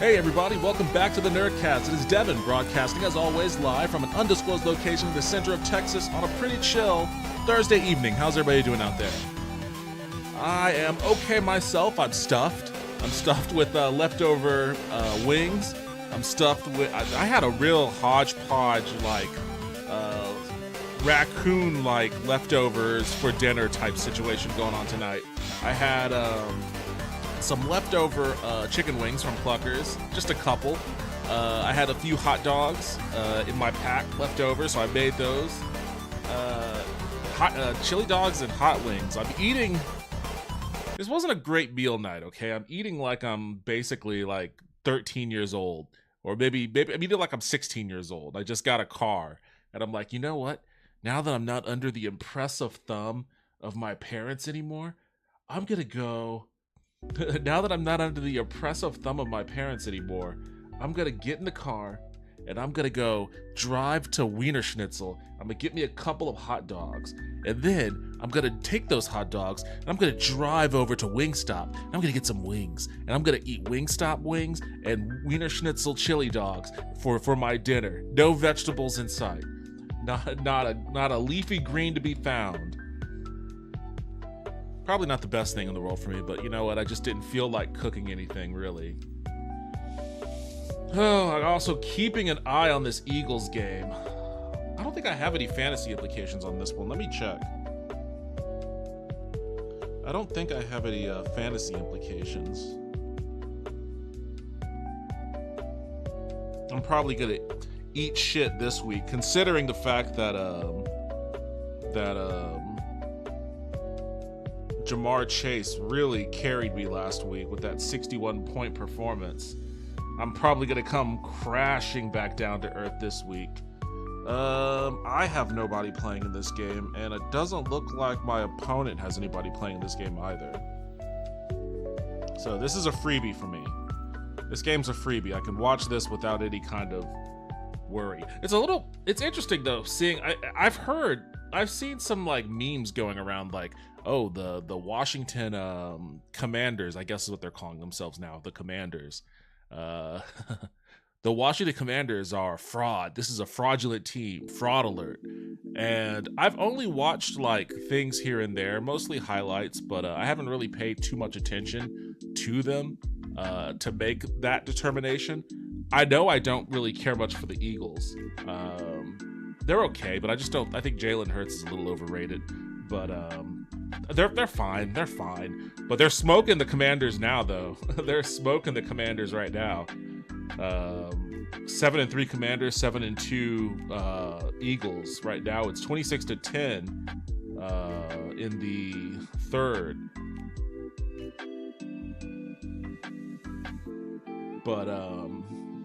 Hey everybody, welcome back to the Nerdcast. It is Devin broadcasting as always live from an undisclosed location in the center of Texas on a pretty chill Thursday evening. How's everybody doing out there? I am okay myself. I'm stuffed. I'm stuffed with leftover wings. I'm stuffed with... I had a real hodgepodge, raccoon-like leftovers for dinner type situation going on tonight. I had... some leftover chicken wings from Cluckers, just a couple. I had a few hot dogs in my pack left over, so I made those. Chili dogs and hot wings. I'm eating... This wasn't a great meal night, okay? I'm eating like I'm basically like 13 years old. Or maybe I'm eating like I'm 16 years old. I just got a car. And I'm like, you know what? Now that I'm not under the impressive thumb of my parents anymore, I'm gonna go... Now that I'm not under the oppressive thumb of my parents anymore, I'm gonna get in the car and I'm gonna go drive to Wiener Schnitzel. I'm gonna get me a couple of hot dogs, and then I'm gonna take those hot dogs and I'm gonna drive over to Wingstop and I'm gonna get some wings, and I'm gonna eat Wingstop wings and Wiener Schnitzel chili dogs for my dinner. No vegetables in sight. Not a leafy green to be found. Probably not the best thing in the world for me, but you know what? I just didn't feel like cooking anything, really. Oh, I'm also keeping an eye on this Eagles game. I don't think I have any fantasy implications on this one. Let me check. I don't think I have any fantasy implications. I'm probably gonna eat shit this week, considering the fact that Jamar Chase really carried me last week with that 61-point performance. I'm probably going to come crashing back down to earth this week. I have nobody playing in this game, and it doesn't look like my opponent has anybody playing in this game either. So this is a freebie for me. This game's a freebie. I can watch this without any kind of worry. It's interesting though, seeing, I've seen some like memes going around like, oh, the Washington Commanders, I guess is what they're calling themselves now, the Commanders. The Washington Commanders are fraud. This is a fraudulent team. Fraud alert. And I've only watched like things here and there, mostly highlights, but I haven't really paid too much attention to them to make that determination. I know I don't really care much for the Eagles. They're okay, but I think Jalen Hurts is a little overrated. But they're fine. They're fine. But they're smoking the Commanders now, though. They're smoking the Commanders right now. 7-3 Commanders, 7-2 Eagles. Right now, it's 26-10 in the third. But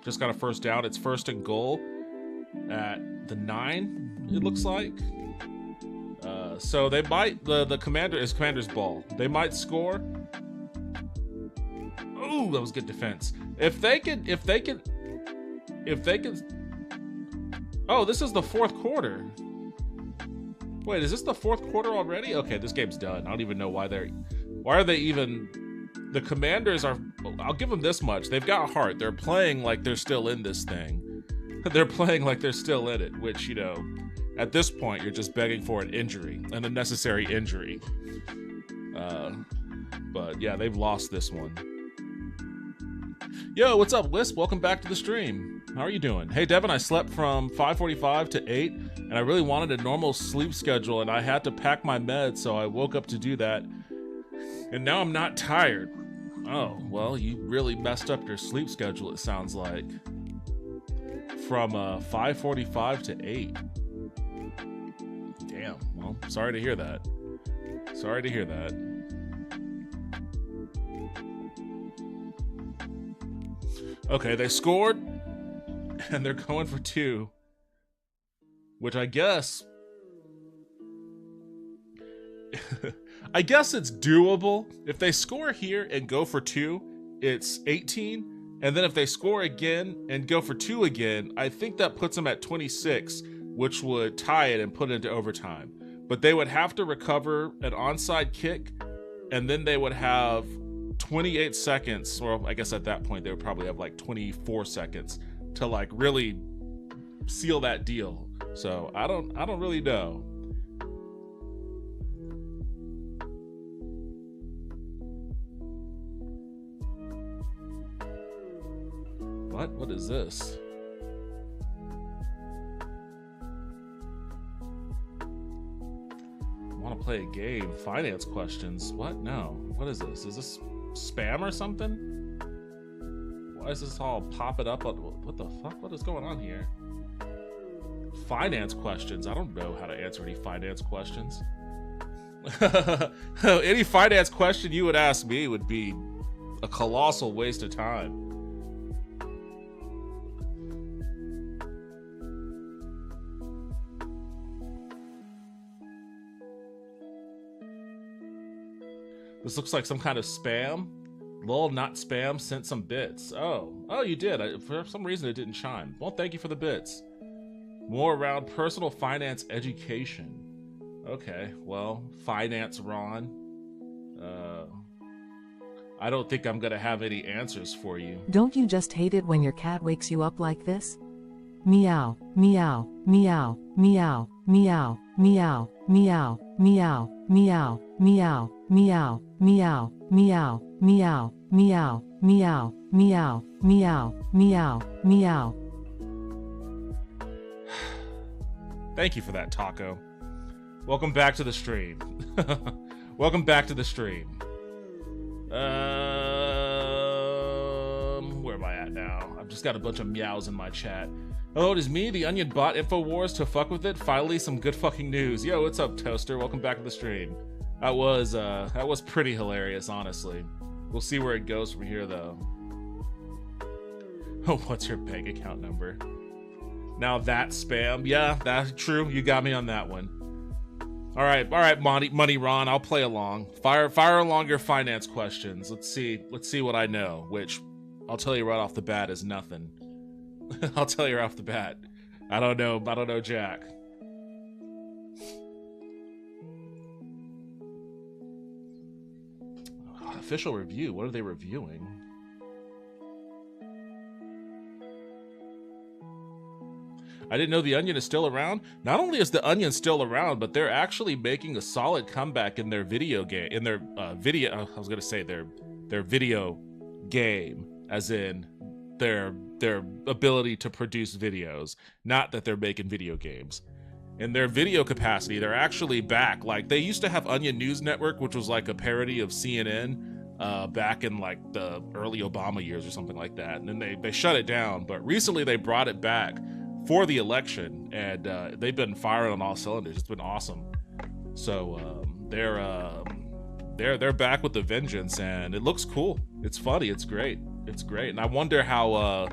just got a first down. It's first and goal at the 9. It looks like. So they might, the Commander's ball. They might score. Ooh, that was good defense. If they can. Oh, this is the fourth quarter. Wait, is this the fourth quarter already? Okay, this game's done. I don't even know why are they even, the Commanders are, I'll give them this much. They've got heart. They're playing like they're still in this thing. They're playing like they're still in it, which, you know, at this point, you're just begging for an injury, an unnecessary injury. But yeah, they've lost this one. Yo, what's up, Wisp? Welcome back to the stream. How are you doing? Hey, Devin, I slept from 5:45 to 8, and I really wanted a normal sleep schedule, and I had to pack my meds, so I woke up to do that. And now I'm not tired. Oh, well, you really messed up your sleep schedule, it sounds like. From 5:45 to 8. Damn, well, sorry to hear that. Sorry to hear that. Okay, they scored, and they're going for 2. Which I guess... I guess it's doable. If they score here and go for 2, it's 18. And then if they score again and go for 2 again, I think that puts them at 26, which would tie it and put it into overtime. But they would have to recover an onside kick, and then they would have 28 seconds, or I guess at that point they would probably have like 24 seconds to like really seal that deal. So I don't really know. What is this? I want to play a game. Finance questions. What? No. What is this? Is this spam or something? Why is this all popping up? What the fuck? What is going on here? Finance questions. I don't know how to answer any finance questions. Any finance question you would ask me would be a colossal waste of time. This looks like some kind of spam. Lol, not spam, sent some bits. Oh, you did. For some reason it didn't chime. Well, thank you for the bits. More around personal finance education. Okay, well, finance Ron. I don't think I'm gonna have any answers for you. Don't you just hate it when your cat wakes you up like this? Meow, meow, meow, meow, meow, meow, meow, meow, meow, meow, meow, meow, meow, meow, meow, meow, meow, meow, meow, meow. Thank you for that, Taco. Welcome back to the stream. Welcome back to the stream. Where am I at now? I've just got a bunch of meows in my chat. Oh, it is me, the Onion bot InfoWars to fuck with it. Finally, some good fucking news. Yo, what's up, Toaster? Welcome back to the stream. That was pretty hilarious, honestly. We'll see where it goes from here, though. Oh, what's your bank account number? Now that's spam. Yeah, that's true. You got me on that one. All right, Money Ron. I'll play along. Fire along your finance questions. Let's see what I know. Which I'll tell you right off the bat is nothing. I'll tell you right off the bat. I don't know Jack. Official review. What are they reviewing? I didn't know the Onion is still around. Not only is the Onion still around, but they're actually making a solid comeback in their video game. In their video, I was gonna say their video game, as in their ability to produce videos. Not that they're making video games. In their video capacity, they're actually back. Like, they used to have Onion News Network, which was like a parody of CNN back in like the early Obama years or something like that. And then they shut it down. But recently they brought it back for the election, and they've been firing on all cylinders. It's been awesome. So they're back with the vengeance, and it looks cool. It's funny. It's great. It's great. And I wonder how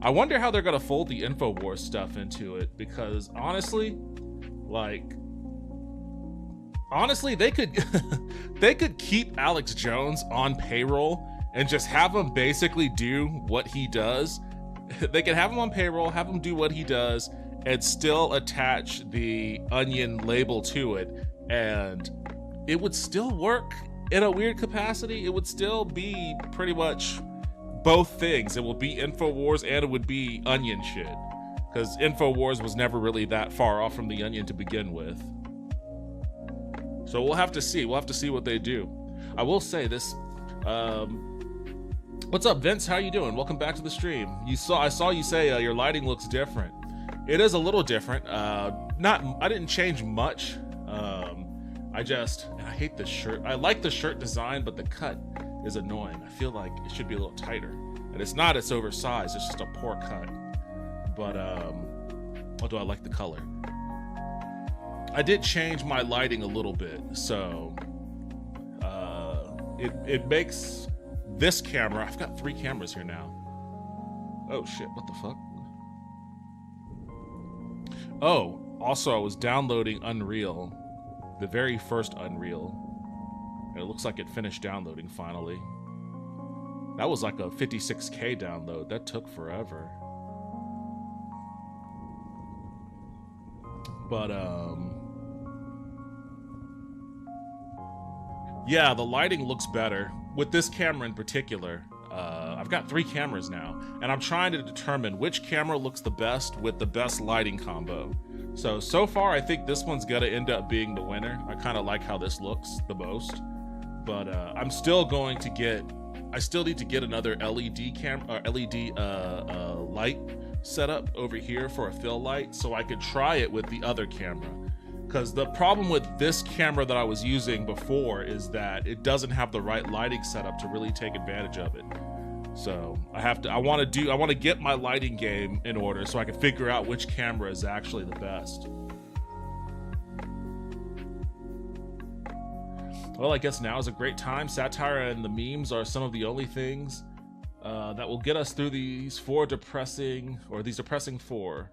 they're gonna fold the InfoWars stuff into it, because honestly, they could they could keep Alex Jones on payroll and just have him basically do what he does. They can have him on payroll, have him do what he does, and still attach the Onion label to it, and it would still work in a weird capacity. It would still be pretty much both things. It will be InfoWars and it would be Onion shit, because InfoWars was never really that far off from the Onion to begin with. So we'll have to see. We'll have to see what they do. I will say this. What's up, Vince? How you doing? Welcome back to the stream. I saw you say your lighting looks different. It is a little different. I didn't change much. I hate this shirt. I like the shirt design, but the cut is annoying. I feel like it should be a little tighter. And it's not, it's oversized. It's just a poor cut. But, although I like the color. I did change my lighting a little bit, so it makes this camera. I've got 3 cameras here now. Oh shit, what the fuck? Oh, also I was downloading Unreal, the very first Unreal, and it looks like it finished downloading finally. That was like a 56K download. That took forever. But yeah, the lighting looks better. with this camera in particular, I've got 3 cameras now, and I'm trying to determine which camera looks the best with the best lighting combo. So far, I think this one's gonna end up being the winner. I kind of like how this looks the most, but I'm still going to get. I still need to get another LED camera, LED light setup over here for a fill light, so I could try it with the other camera. Because the problem with this camera that I was using before is that it doesn't have the right lighting setup to really take advantage of it. So I want to get my lighting game in order so I can figure out which camera is actually the best. Well, I guess now is a great time. Satire and the memes are some of the only things that will get us through these depressing 4.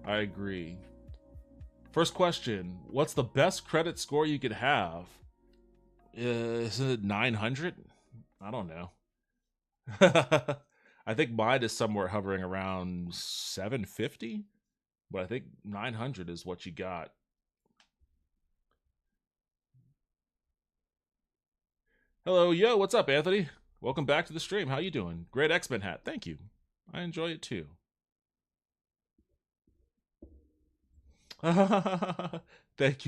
I agree. First question, what's the best credit score you could have? Is it 900? I don't know. I think mine is somewhere hovering around 750, but I think 900 is what you got. Hello, yo, what's up, Anthony? Welcome back to the stream. How you doing? Great X-Men hat. Thank you. I enjoy it too. Thank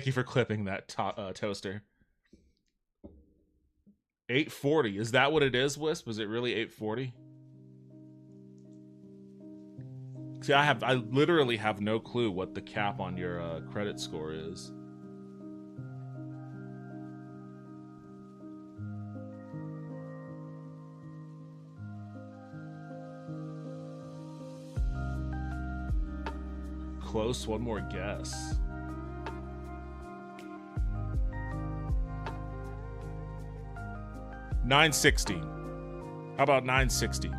you for clipping that toaster. 840. Is that what it is, Wisp? Was it really 840? See, I literally have no clue what the cap on your credit score is. Close, one more guess. $960. How about $960?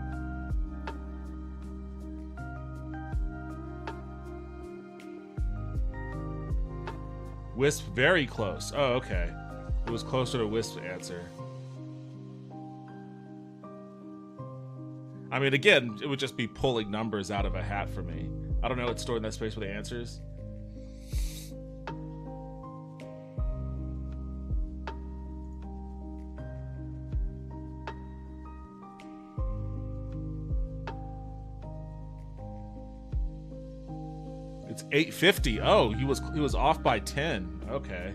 Wisp, very close. Oh, okay. It was closer to Wisp's answer. I mean, again, it would just be pulling numbers out of a hat for me. I don't know, it's stored in that space with the answers. It's 850. Oh, he was off by 10. Okay.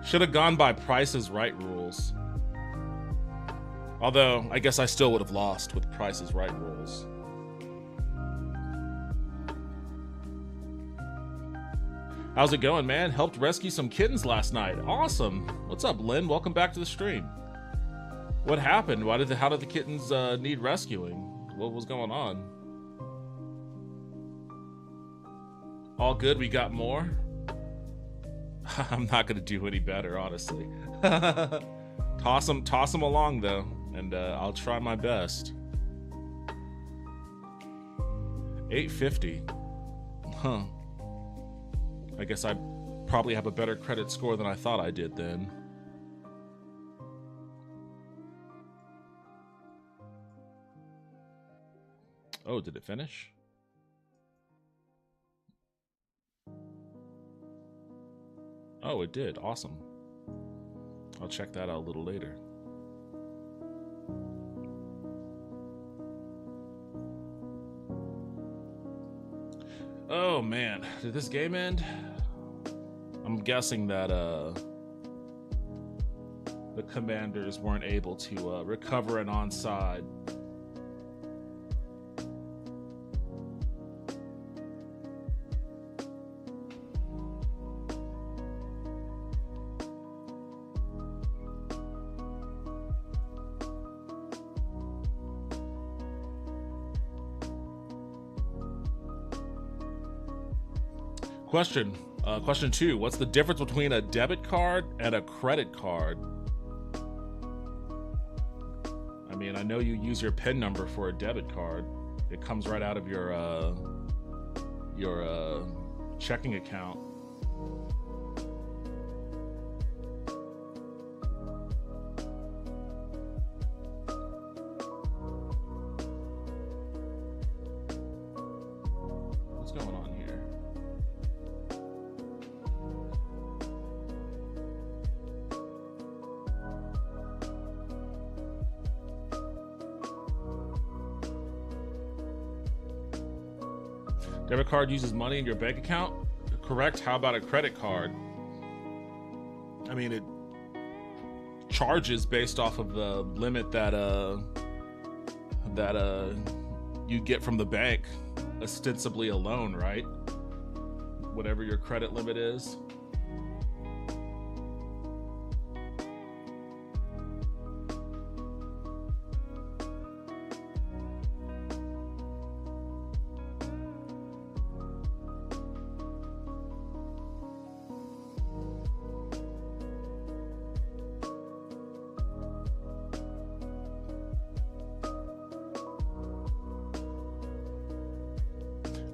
Should have gone by Price is Right rules. Although, I guess I still would have lost with Price is Right rules. How's it going, man? Helped rescue some kittens last night. Awesome. What's up, Lynn? Welcome back to the stream. What happened? How did the kittens need rescuing? What was going on? All good, we got more? I'm not gonna do any better, honestly. Toss them along though, and I'll try my best. 850. Huh. I guess I probably have a better credit score than I thought I did then. Oh, did it finish? Oh, it did. Awesome. I'll check that out a little later. Oh man, did this game end? I'm guessing that the Commanders weren't able to recover an onside. Question 2. What's the difference between a debit card and a credit card? I mean, I know you use your PIN number for a debit card. It comes right out of your checking account. What's going on here? Debit card uses money in your bank account? Correct. How about a credit card? I mean, it charges based off of the limit that you get from the bank, ostensibly a loan, right? Whatever your credit limit is.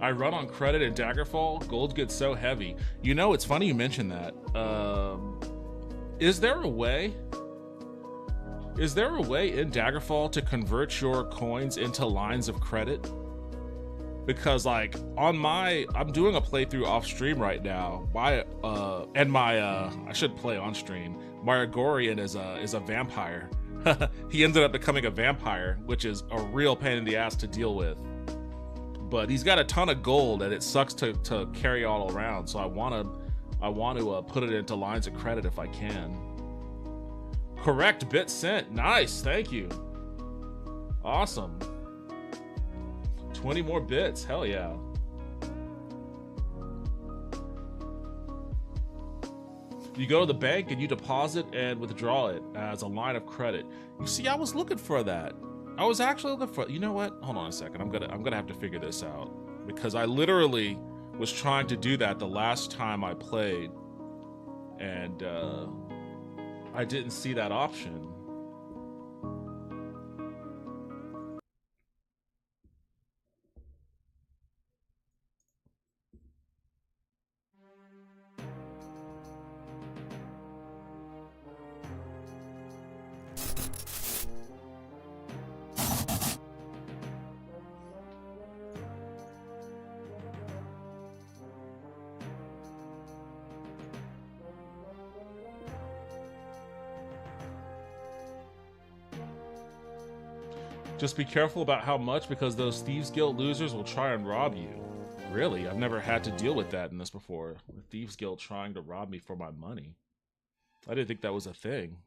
I run on credit in Daggerfall. Gold gets so heavy. You know, it's funny you mentioned that. Is there a way? Is there a way in Daggerfall to convert your coins into lines of credit? Because like on my, I'm doing a playthrough off stream right now. I should play on stream. My Agorian is a vampire. He ended up becoming a vampire, which is a real pain in the ass to deal with. But he's got a ton of gold, and it sucks to carry all around. So I want to put it into lines of credit if I can. Correct bit sent. Nice, thank you. Awesome. 20 more bits. Hell yeah. You go to the bank and you deposit and withdraw it as a line of credit. You see, I was looking for that. I was actually looking for, you know what? Hold on a second. I'm gonna have to figure this out, because I literally was trying to do that the last time I played, and I didn't see that option. Just be careful about how much, because those Thieves Guild losers will try and rob you. Really? I've never had to deal with that in this before. The Thieves Guild trying to rob me for my money. I didn't think that was a thing.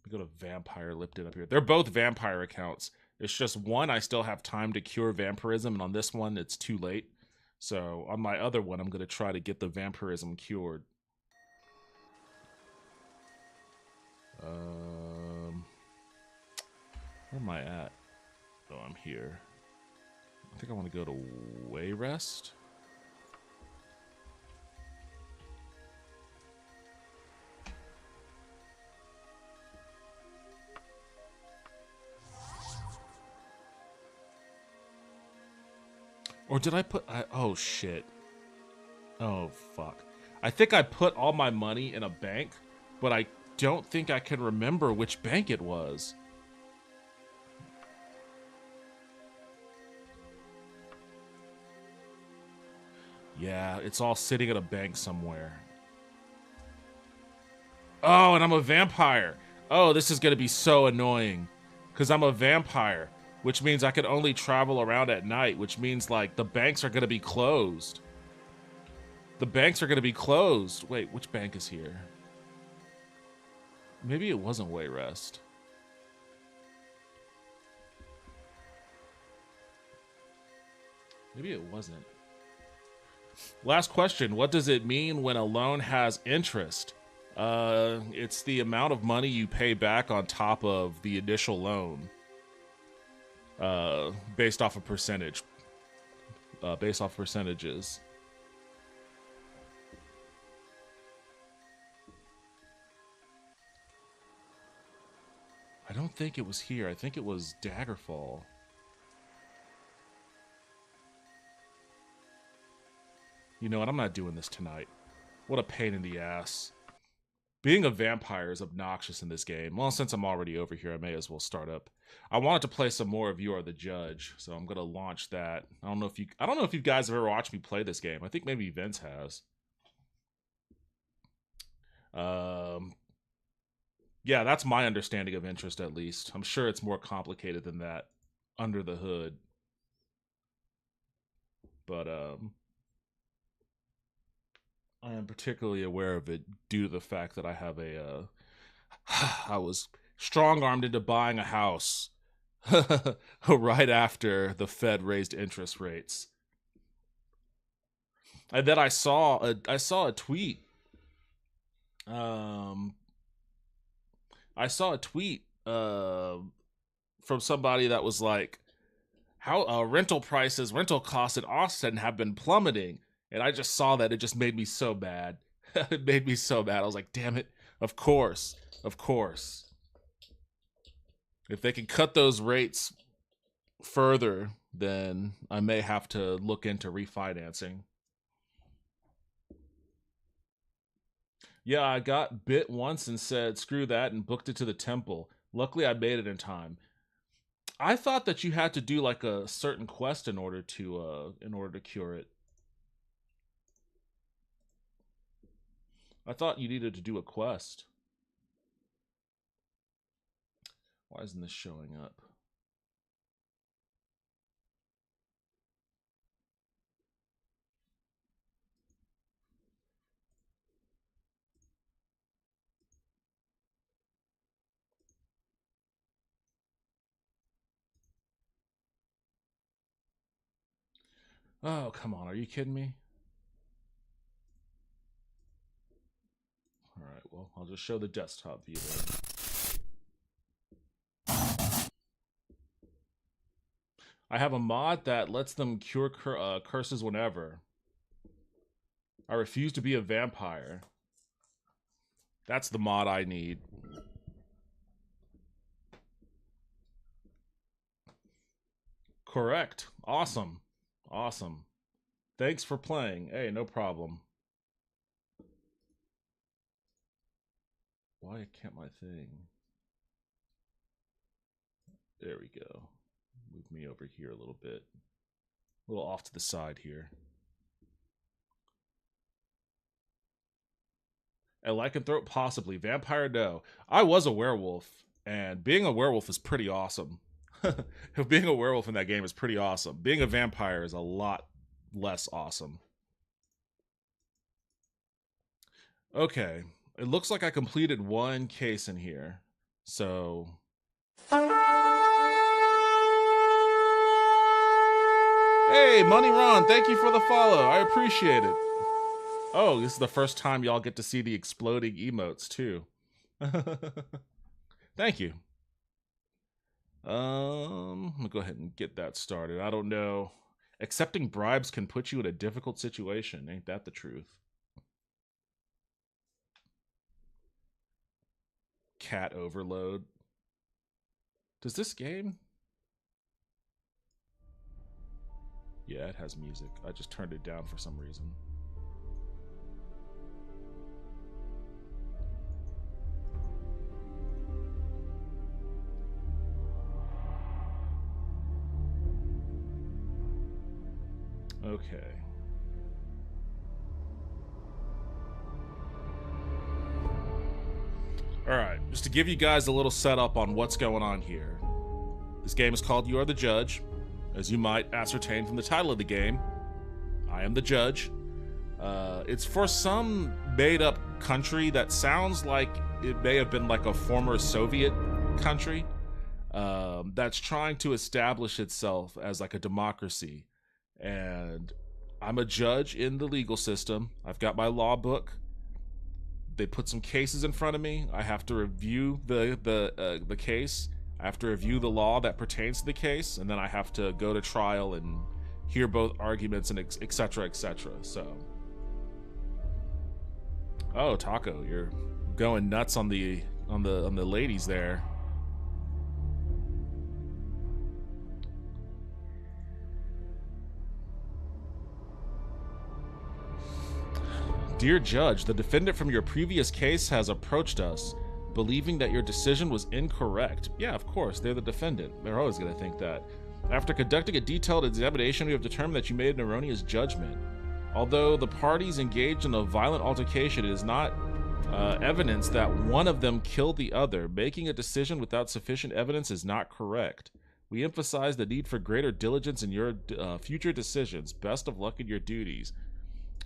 We go to Vampire Lipton up here. They're both vampire accounts. It's just one, I still have time to cure vampirism, and on this one, it's too late. So on my other one, I'm going to try to get the vampirism cured. Where am I at? Oh, I'm here. I think I want to go to Wayrest. Or did I put... oh, shit. Oh, fuck. I think I put all my money in a bank, but I don't think I can remember which bank it was. Yeah, it's all sitting at a bank somewhere. Oh, and I'm a vampire. Oh, this is going to be so annoying. Because I'm a vampire, which means I can only travel around at night, which means, like, the banks are going to be closed. The banks are going to be closed. Wait, which bank is here? Maybe it wasn't Wayrest. Maybe it wasn't. Last question. What does it mean when a loan has interest? It's the amount of money you pay back on top of the initial loan. Based off a percentage. Based off percentages. I don't think it was here. I think it was Daggerfall. You know what? I'm not doing this tonight. What a pain in the ass. Being a vampire is obnoxious in this game. Well, since I'm already over here, I may as well start up. I wanted to play some more of You Are the Judge, so I'm gonna launch that. I don't know if you guys have ever watched me play this game. I think maybe Vince has. Yeah, that's my understanding of interest, at least. I'm sure it's more complicated than that under the hood. but I am particularly aware of it due to the fact that I have a I was strong-armed into buying a house right after the Fed raised interest rates. And then I saw a tweet. I saw a tweet from somebody that was like, how rental costs in Austin have been plummeting. And I just saw that. It just made me so bad. It made me so bad. I was like, damn it. Of course. Of course. If they can cut those rates further, then I may have to look into refinancing. Yeah, I got bit once and said, screw that, and booked it to the temple. Luckily, I made it in time. I thought that you had to do like a certain quest in order to cure it. I thought you needed to do a quest. Why isn't this showing up? Oh, come on. Are you kidding me? All right, well, I'll just show the desktop view then. I have a mod that lets them cure curses whenever. I refuse to be a vampire. That's the mod I need. Correct. Awesome. Awesome. Thanks for playing. Hey, no problem. Why can't my thing? There we go. Move me over here a little bit. A little off to the side here. A lycanthrope, possibly. Vampire, no. I was a werewolf, and being a werewolf is pretty awesome. Being a werewolf in that game is pretty awesome. Being a vampire is a lot less awesome. Okay. It looks like I completed one case in here. So... Hey, Money Ron, thank you for the follow. I appreciate it. Oh, this is the first time y'all get to see the exploding emotes, too. Thank you. I'm gonna go ahead and get that started. I don't know. Accepting bribes can put you in a difficult situation. Ain't that the truth? Cat overload. Does this game? Yeah, it has music. I just turned it down for some reason. Okay. Alright, just to give you guys a little setup on what's going on here. This game is called You Are the Judge. As you might ascertain from the title of the game, I am the judge. It's for some made-up country that sounds like it may have been like a former Soviet country that's trying to establish itself as like a democracy. And I'm a judge in the legal system. I've got my law book. They put some cases in front of me. I have to review the case. I have to review the law that pertains to the case, and then I have to go to trial and hear both arguments and etc. etc. So, oh, Taco, you're going nuts on the ladies there. Dear Judge, the defendant from your previous case has approached us, believing that your decision was incorrect. Yeah, of course, they're the defendant. They're always going to think that. After conducting a detailed examination, we have determined that you made an erroneous judgment. Although the parties engaged in a violent altercation, it is not evidence that one of them killed the other. Making a decision without sufficient evidence is not correct. We emphasize the need for greater diligence in your future decisions. Best of luck in your duties.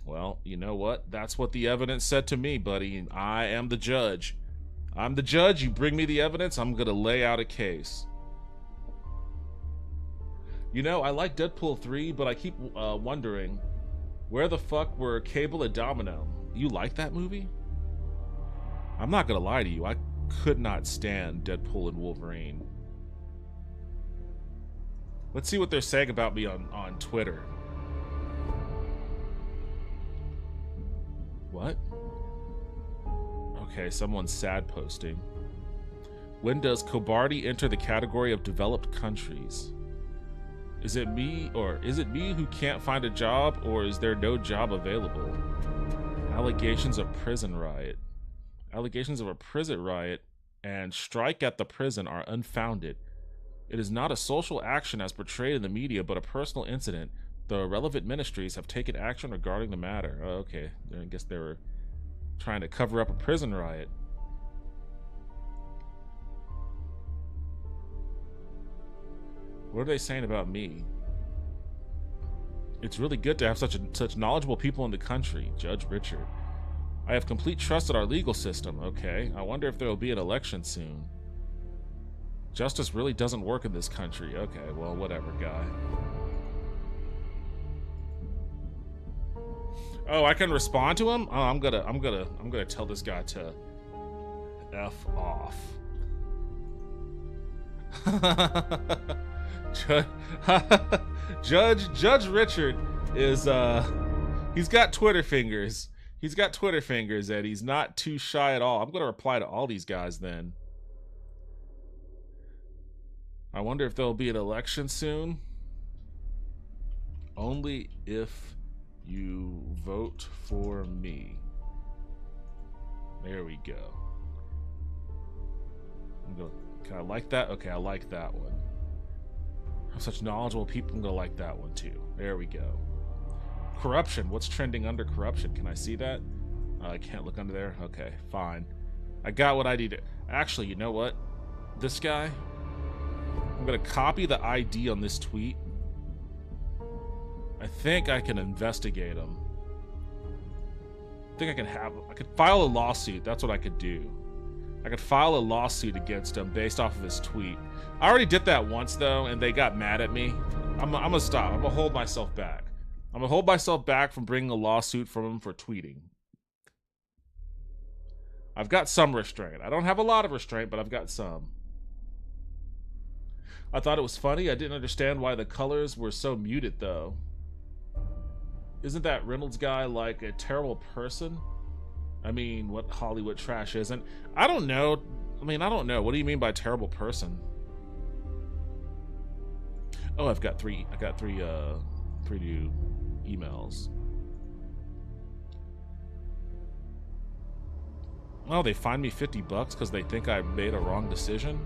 Well, you know what? That's what the evidence said to me, buddy. And I am the judge. I'm the judge. You bring me the evidence, I'm going to lay out a case. You know, I like Deadpool 3, but I keep wondering, where the fuck were Cable and Domino? You like that movie? I'm not going to lie to you. I could not stand Deadpool and Wolverine. Let's see what they're saying about me on Twitter. What? Okay, someone's sad posting. When does Cobardi enter the category of developed countries? Is it me who can't find a job, or is there no job available? Allegations of prison riot. Allegations of a prison riot and strike at the prison are unfounded. It is not a social action as portrayed in the media, but a personal incident. The relevant ministries have taken action regarding the matter. Oh, okay, I guess they were trying to cover up a prison riot. What are they saying about me? It's really good to have such knowledgeable people in the country, Judge Richard. I have complete trust in our legal system. Okay, I wonder if there will be an election soon. Justice really doesn't work in this country. Okay, well, whatever, guy. Oh, I can respond to him? Oh, I'm gonna tell this guy to F off. Judge Richard is he's got Twitter fingers. He's got Twitter fingers, and he's not too shy at all. I'm gonna reply to all these guys then. I wonder if there'll be an election soon. Only if you vote for me. There we go. Can I like that? Okay, I like that one. I have such knowledgeable people. I'm gonna like that one too. There we go. Corruption. What's trending under corruption? Can I see that? I can't look under there. Okay, fine. I got what I needed. Actually, you know what? This guy, I'm gonna copy the ID on this tweet. I think I can investigate him. I think I could file a lawsuit. That's what I could do. I could file a lawsuit against him based off of his tweet. I already did that once though, and they got mad at me. I'm gonna stop. I'm gonna hold myself back. I'm gonna hold myself back from bringing a lawsuit from him for tweeting. I've got some restraint. I don't have a lot of restraint, but I've got some. I thought it was funny. I didn't understand why the colors were so muted though. Isn't that Reynolds guy like a terrible person? I mean, what Hollywood trash isn't? I don't know. I mean, I don't know. What do you mean by terrible person? Oh, I got three new emails. Oh, they fined me $50 because they think I made a wrong decision?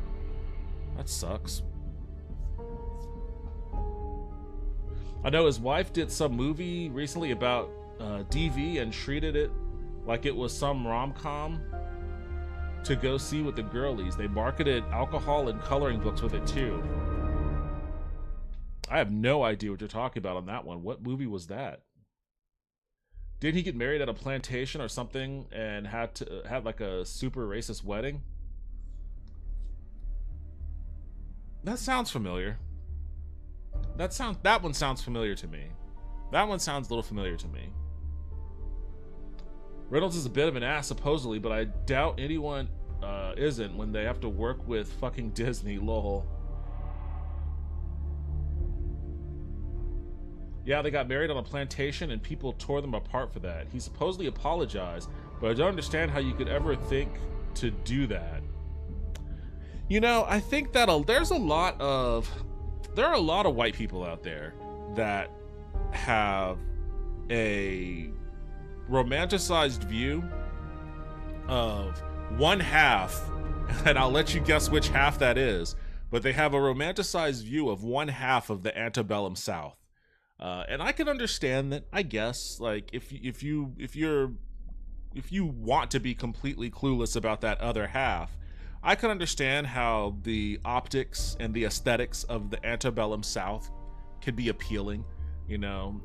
That sucks. I know his wife did some movie recently about DV and treated it like it was some rom-com to go see with the girlies. They marketed alcohol and coloring books with it too. I have no idea what you're talking about on that one. What movie was that? Did he get married at a plantation or something and had like a super racist wedding? That sounds familiar. That one sounds familiar to me. That one sounds a little familiar to me. Reynolds is a bit of an ass supposedly, but I doubt anyone isn't when they have to work with fucking Disney, lol. Yeah, they got married on a plantation and people tore them apart for that. He supposedly apologized, but I don't understand how you could ever think to do that. You know, I think that there are a lot of white people out there that have a romanticized view of one half, and I'll let you guess which half that is, but they have a romanticized view of one half of the antebellum South. And I can understand that, I guess, like if you want to be completely clueless about that other half, I can understand how the optics and the aesthetics of the antebellum South can be appealing. You know,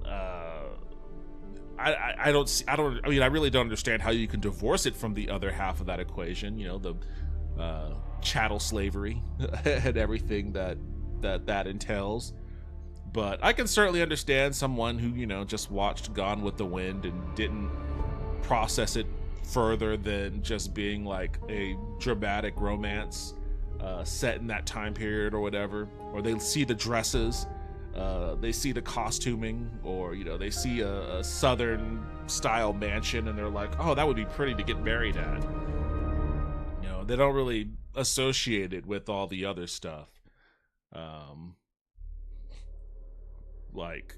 I don't see, I mean, I really don't understand how you can divorce it from the other half of that equation. You know, the chattel slavery and everything that entails. But I can certainly understand someone who, you know, just watched Gone with the Wind and didn't process it further than just being like a dramatic romance set in that time period or whatever. Or they see the dresses, they see the costuming, or, you know, they see a southern style mansion and they're like, oh, that would be pretty to get married at. You know, they don't really associate it with all the other stuff. Like,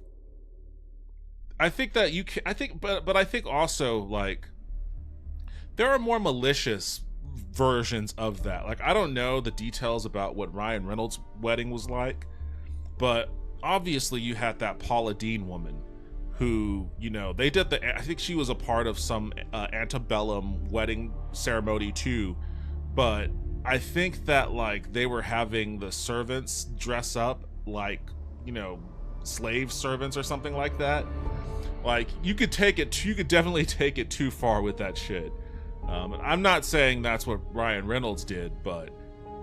I think that you can, I think, but I think also, like, there are more malicious versions of that. Like, I don't know the details about what Ryan Reynolds' wedding was like, but obviously you had that Paula Deen woman who, you know, they did I think she was a part of some antebellum wedding ceremony too, but I think that, like, they were having the servants dress up like, you know, slave servants or something like that. Like, you could definitely take it too far with that shit. I'm not saying that's what Ryan Reynolds did, but,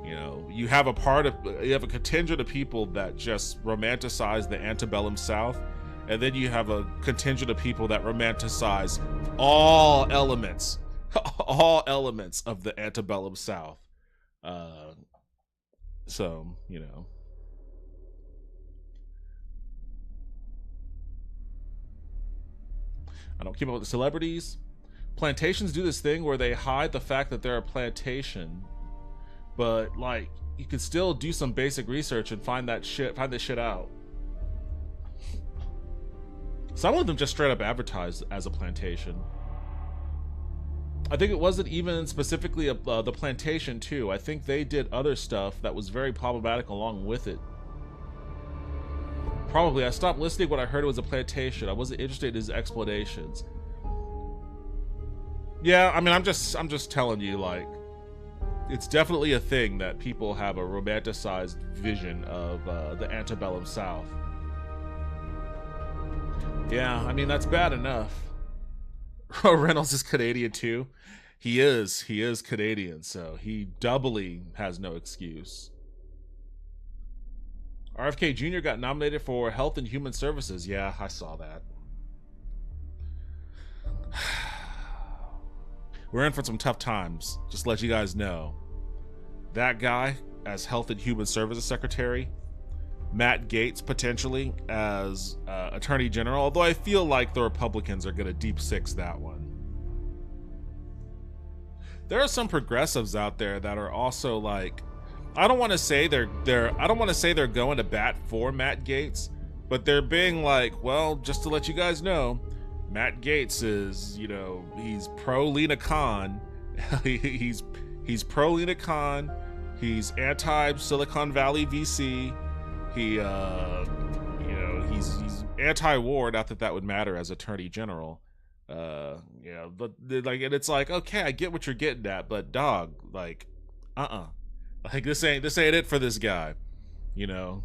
you know, you have a contingent of people that just romanticize the antebellum South, and then you have a contingent of people that romanticize all elements of the antebellum South. So, you know. I don't keep up with the celebrities. Plantations do this thing where they hide the fact that they're a plantation, but, like, you can still do some basic research and find this shit out. Some of them just straight up advertised as a plantation. I think it wasn't even specifically the plantation too. I think they did other stuff that was very problematic along with it. Probably. I stopped listening when I heard it was a plantation. I wasn't interested in his explanations. Yeah, I mean, I'm just telling you, like, it's definitely a thing that people have a romanticized vision of the antebellum South. Yeah, I mean, that's bad enough. Reynolds is Canadian too. He is Canadian, so he doubly has no excuse. RFK Jr. got nominated for Health and Human Services. Yeah, I saw that. We're in for some tough times. Just to let you guys know. That guy as Health and Human Services Secretary. Matt Gaetz potentially as Attorney General. Although I feel like the Republicans are going to deep six that one. There are some progressives out there that are also like, I don't want to say they're going to bat for Matt Gaetz, but they're being like, well, just to let you guys know, Matt Gaetz is, you know, he's pro Lena Khan. he's pro Lena Khan. He's anti Silicon Valley VC. He you know, he's anti-war, not that that would matter as Attorney General. You know, but like, and it's like, okay, I get what you're getting at, but dog, like, like, this ain't it for this guy, you know.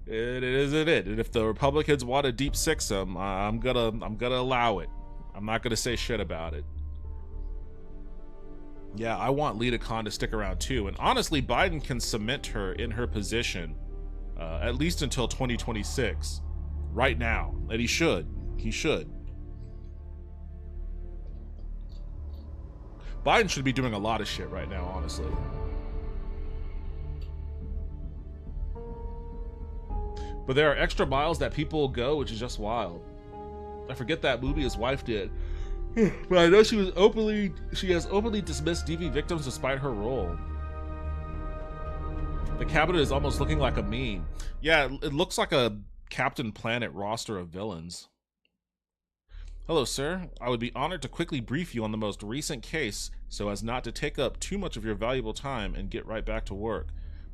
It isn't it. And if the Republicans want to deep six him, I'm gonna allow it. I'm not gonna say shit about it. Yeah, I want Lena Khan to stick around too. And honestly, Biden can cement her in her position at least until 2026. Right now, and he should. Biden should be doing a lot of shit right now, honestly. But there are extra miles that people go, which is just wild. I forget that movie his wife did. But I know she has openly dismissed DV victims despite her role. The cabinet is almost looking like a meme. Yeah, it looks like a Captain Planet roster of villains. Hello, sir. I would be honored to quickly brief you on the most recent case so as not to take up too much of your valuable time and get right back to work.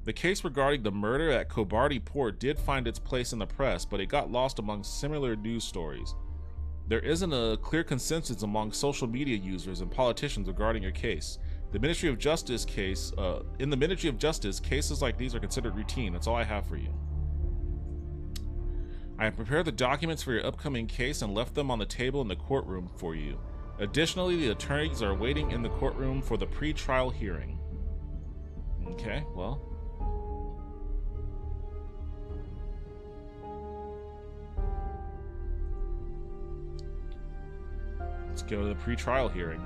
The case regarding the murder at Kobardi Port did find its place in the press, but it got lost among similar news stories. There isn't a clear consensus among social media users and politicians regarding your case. The Ministry of Justice case, in the Ministry of Justice, cases like these are considered routine. That's all I have for you. I have prepared the documents for your upcoming case and left them on the table in the courtroom for you. Additionally, the attorneys are waiting in the courtroom for the pre-trial hearing. Okay, well. Let's go to the pre-trial hearing.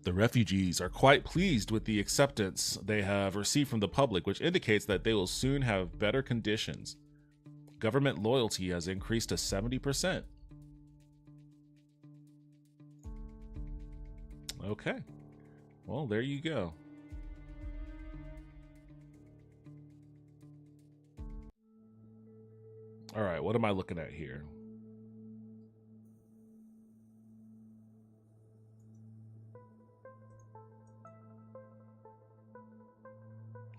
The refugees are quite pleased with the acceptance they have received from the public, which indicates that they will soon have better conditions. Government loyalty has increased to 70%. Okay. Well, there you go. All right, what am I looking at here?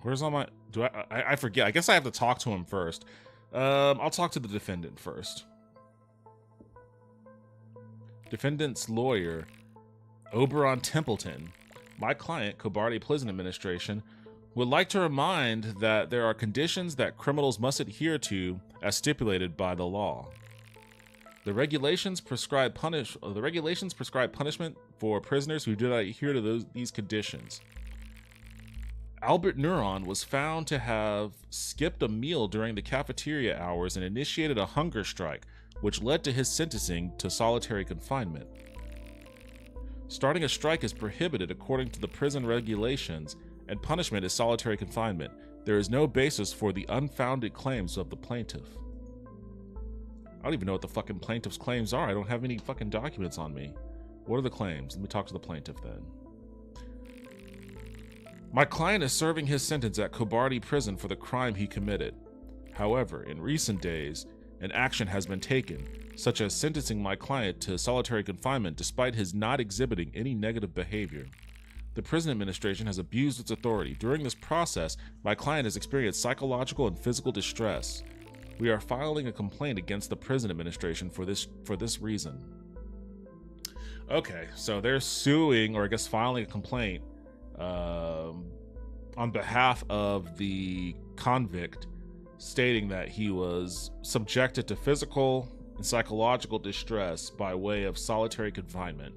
Where's all my... I forget. I guess I have to talk to him first. I'll talk to the defendant first. Defendant's lawyer, Oberon Templeton. My client, Cobardi Prison Administration, would like to remind that there are conditions that criminals must adhere to as stipulated by the law. The regulations prescribe punishment for prisoners who do not adhere to these conditions. Albert Neuron was found to have skipped a meal during the cafeteria hours and initiated a hunger strike, which led to his sentencing to solitary confinement. Starting a strike is prohibited according to the prison regulations, and punishment is solitary confinement. There is no basis for the unfounded claims of the plaintiff. I don't even know what the fucking plaintiff's claims are. I don't have any fucking documents on me. What are the claims? Let me talk to the plaintiff then. My client is serving his sentence at Cobardi Prison for the crime he committed. However, in recent days, an action has been taken, such as sentencing my client to solitary confinement despite his not exhibiting any negative behavior. The prison administration has abused its authority. During this process, my client has experienced psychological and physical distress. We are filing a complaint against the prison administration for this reason. Okay, so they're suing, or I guess filing a complaint on behalf of the convict, stating that he was subjected to physical and psychological distress by way of solitary confinement.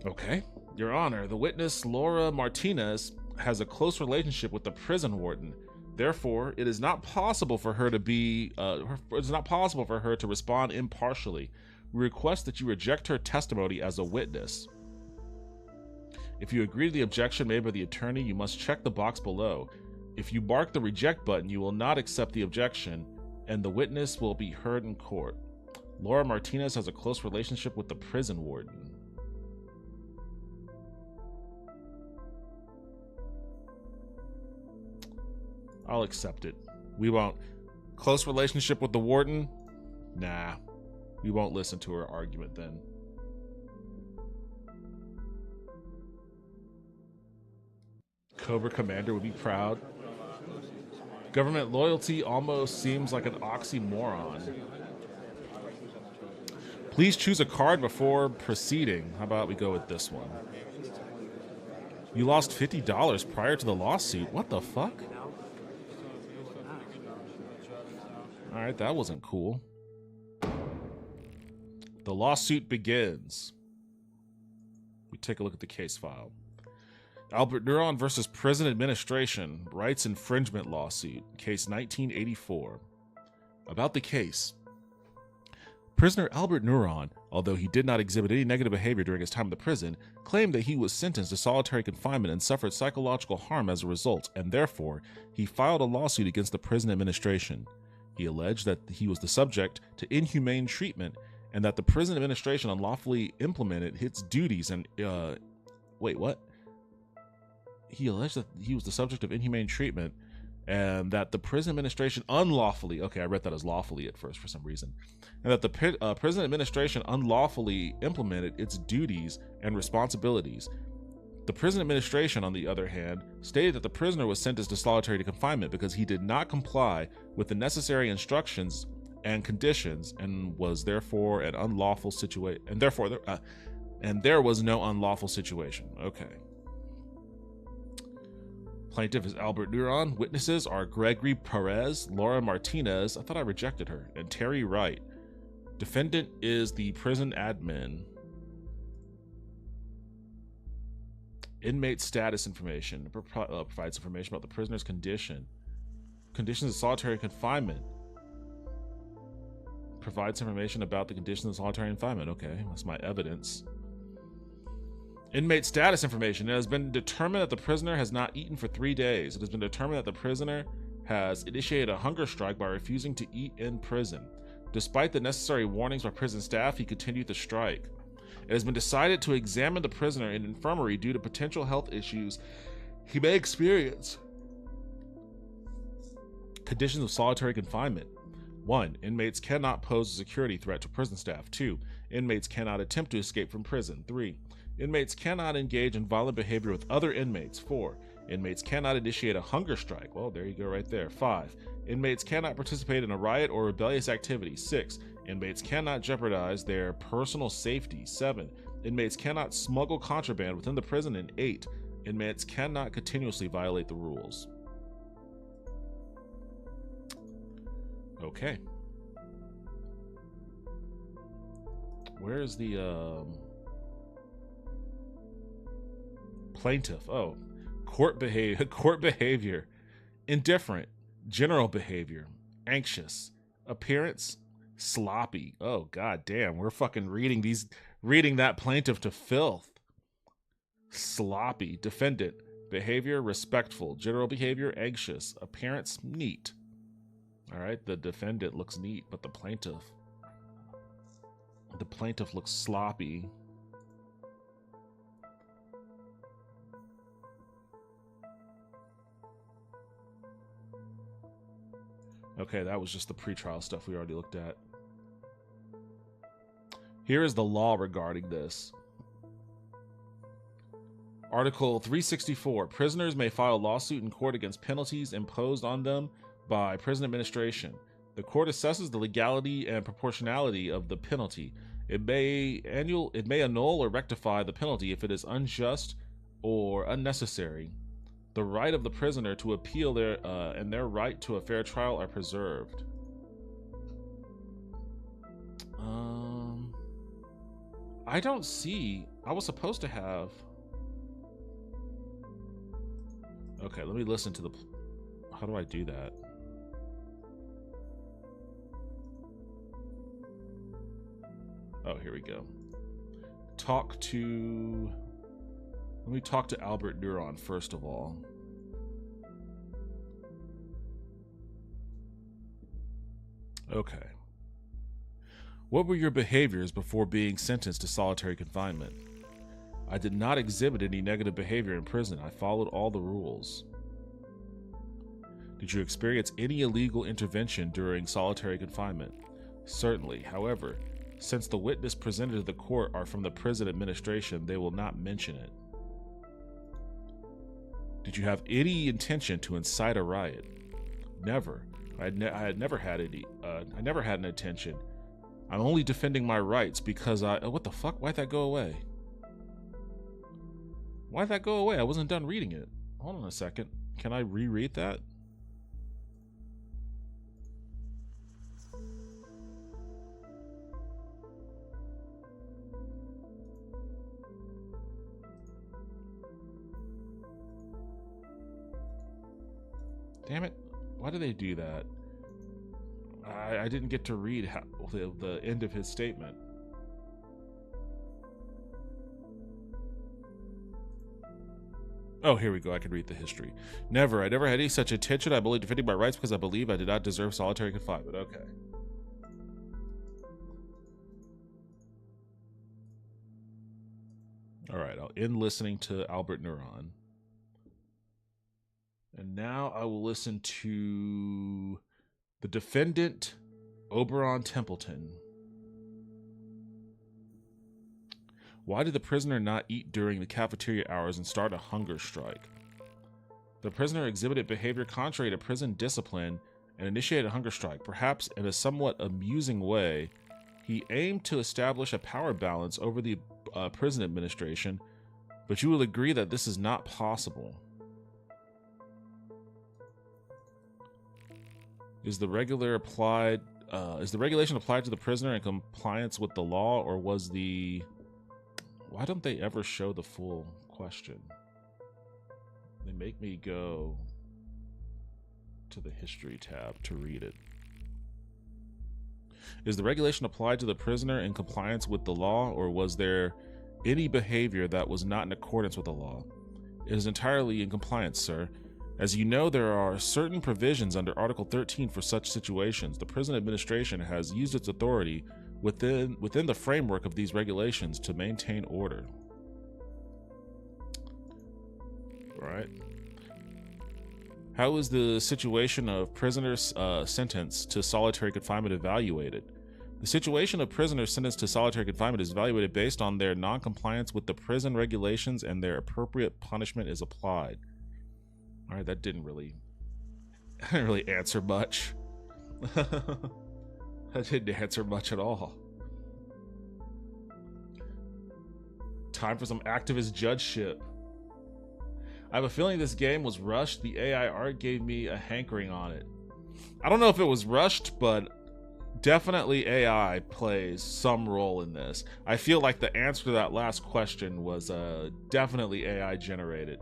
Okay. Your Honor, the witness Laura Martinez has a close relationship with the prison warden. Therefore, it is not possible for her to respond impartially. We request that you reject her testimony as a witness. If you agree to the objection made by the attorney, you must check the box below. If you mark the reject button, you will not accept the objection, and the witness will be heard in court. Laura Martinez has a close relationship with the prison warden. I'll accept it. We won't. Close relationship with the warden? Nah. We won't listen to her argument then. Cobra Commander would be proud. Government loyalty almost seems like an oxymoron. Please choose a card before proceeding. How about we go with this one? You lost $50 prior to the lawsuit. What the fuck? Alright, that wasn't cool. The lawsuit begins. We take a look at the case file. Albert Neuron versus Prison Administration, Rights Infringement Lawsuit, Case 1984. About the case. Prisoner Albert Neuron, although he did not exhibit any negative behavior during his time in the prison, claimed that he was sentenced to solitary confinement and suffered psychological harm as a result, and therefore, he filed a lawsuit against the prison administration. He alleged that he was the subject to inhumane treatment and that the prison administration unlawfully implemented its duties and, wait, what? He alleged that he was the subject of inhumane treatment and that the prison administration unlawfully, okay, I read that as lawfully at first for some reason, and that the prison administration unlawfully implemented its duties and responsibilities. The prison administration, on the other hand, stated that the prisoner was sentenced to solitary confinement because he did not comply with the necessary instructions and conditions, and was therefore an unlawful situation, and therefore there was no unlawful situation. Okay. Plaintiff is Albert Neuron. Witnesses are Gregory Perez, Laura Martinez, I thought I rejected her, and Terry Wright. Defendant is the prison admin. Inmate status information provides information about the prisoner's condition. Conditions of solitary confinement provides information about the conditions of solitary confinement. Okay, that's my evidence. Inmate status information. It has been determined that the prisoner has not eaten for 3 days. It has been determined that the prisoner has initiated a hunger strike by refusing to eat in prison. Despite the necessary warnings by prison staff, he continued the strike. It has been decided to examine the prisoner in infirmary due to potential health issues he may experience. Conditions of solitary confinement. 1. Inmates cannot pose a security threat to prison staff. 2. Inmates cannot attempt to escape from prison. 3. Inmates cannot engage in violent behavior with other inmates. 4. Inmates cannot initiate a hunger strike. Well, there you go right there. 5. Inmates cannot participate in a riot or rebellious activity. 6. Inmates cannot jeopardize their personal safety. 7. Inmates cannot smuggle contraband within the prison. And 8. Inmates cannot continuously violate the rules. Okay. Where's the plaintiff? Oh, court behavior, indifferent, general behavior, anxious, appearance, sloppy. Oh god damn, we're fucking reading that plaintiff to filth. Sloppy. Defendant, behavior respectful, general behavior anxious, appearance neat. All right, the defendant looks neat, but the plaintiff looks sloppy. Okay, that was just the pretrial stuff we already looked at. Here is the law regarding this. Article 364. Prisoners may file a lawsuit in court against penalties imposed on them by prison administration. The court assesses the legality and proportionality of the penalty. It may annul or rectify the penalty if it is unjust or unnecessary. The right of the prisoner to appeal and their right to a fair trial are preserved. I don't see. I was supposed to have. Okay, let me listen to the. How do I do that? Oh, here we go. Let me talk to Albert Neuron first of all. Okay. What were your behaviors before being sentenced to solitary confinement? I did not exhibit any negative behavior in prison. I followed all the rules. Did you experience any illegal intervention during solitary confinement? Certainly. However, since the witness presented to the court are from the prison administration, they will not mention it. Did you have any intention to incite a riot? Never. I never had an intention. I'm only defending my rights because what the fuck? Why'd that go away? Why'd that go away? I wasn't done reading it. Hold on a second. Can I reread that? Damn it. Why do they do that? I didn't get to read the end of his statement. Oh, here we go. I can read the history. Never. I never had any such intention. I'm only defending my rights because I believe I did not deserve solitary confinement. Okay. All right. I'll end listening to Albert Neuron. And now I will listen to the defendant, Oberon Templeton. Why did the prisoner not eat during the cafeteria hours and start a hunger strike? The prisoner exhibited behavior contrary to prison discipline and initiated a hunger strike. Perhaps in a somewhat amusing way, he aimed to establish a power balance over the prison administration, but you will agree that this is not possible. Is the regulation applied to the prisoner in compliance with the law, or was the... Why don't they ever show the full question? They make me go to the history tab to read it. Is the regulation applied to the prisoner in compliance with the law, or was there any behavior that was not in accordance with the law? It is entirely in compliance, sir. As you know, there are certain provisions under Article 13 for such situations. The prison administration has used its authority within the framework of these regulations to maintain order. All right. How is the situation of prisoners sentenced to solitary confinement evaluated? The situation of prisoners sentenced to solitary confinement is evaluated based on their non-compliance with the prison regulations, and their appropriate punishment is applied. All right, that didn't really answer much. That didn't answer much at all. Time for some activist judgeship. I have a feeling this game was rushed. The AI art gave me a hankering on it. I don't know if it was rushed, but definitely AI plays some role in this. I feel like the answer to that last question was definitely AI generated.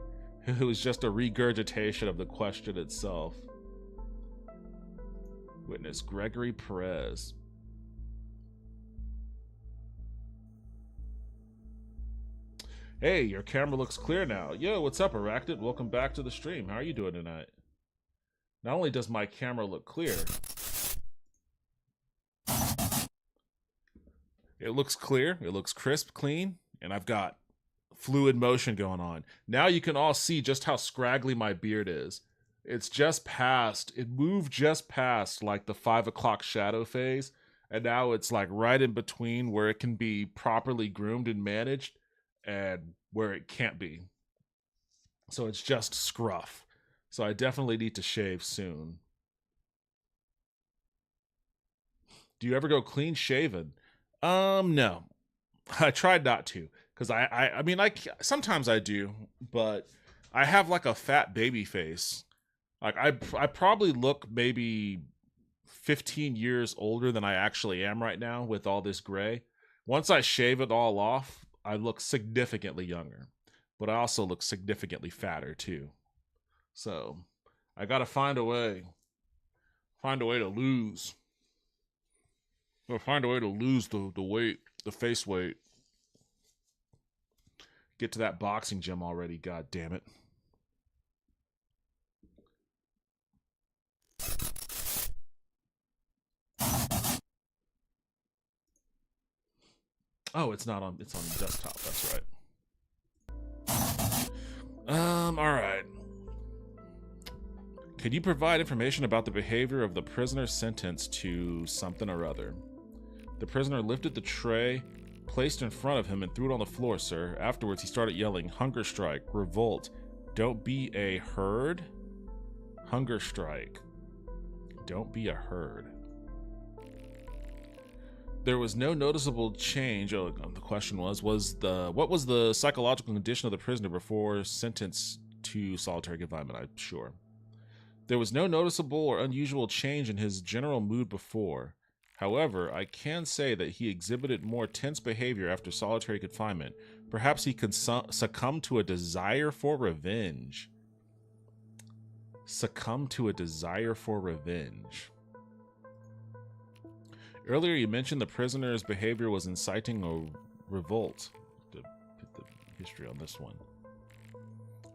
It was just a regurgitation of the question itself. Witness Gregory Perez. Hey, your camera looks clear now. Yo, what's up, Arachnid? Welcome back to the stream. How are you doing tonight? Not only does my camera look clear, it looks clear, it looks crisp, clean, and I've got fluid motion going on. Now you can all see just how scraggly my beard is. It's just past, it moved just past like the 5 o'clock shadow phase, and now it's like right in between where it can be properly groomed and managed and where it can't be. So it's just scruff. So I definitely need to shave soon. Do you ever go clean shaven? No. I tried not to, because I mean, sometimes I do, but I have like a fat baby face. Like I probably look maybe 15 years older than I actually am right now with all this gray. Once I shave it all off, I look significantly younger, but I also look significantly fatter too. So I gotta find a way to lose. Gotta find a way to lose the weight, the face weight. Get to that boxing gym already, god damn it. Oh, it's not on, it's on the desktop, that's right. Alright. Could you provide information about the behavior of the prisoner sentenced to something or other? The prisoner lifted the tray placed in front of him and threw it on the floor, sir. Afterwards, he started yelling, "Hunger strike, revolt, don't be a herd." Hunger strike, don't be a herd. There was no noticeable change. Oh, the question was what was the psychological condition of the prisoner before sentence to solitary confinement? I'm sure. There was no noticeable or unusual change in his general mood before. However, I can say that he exhibited more tense behavior after solitary confinement. Perhaps he succumbed to a desire for revenge. Succumb to a desire for revenge. Earlier, you mentioned the prisoner's behavior was inciting a revolt. To put the history on this one.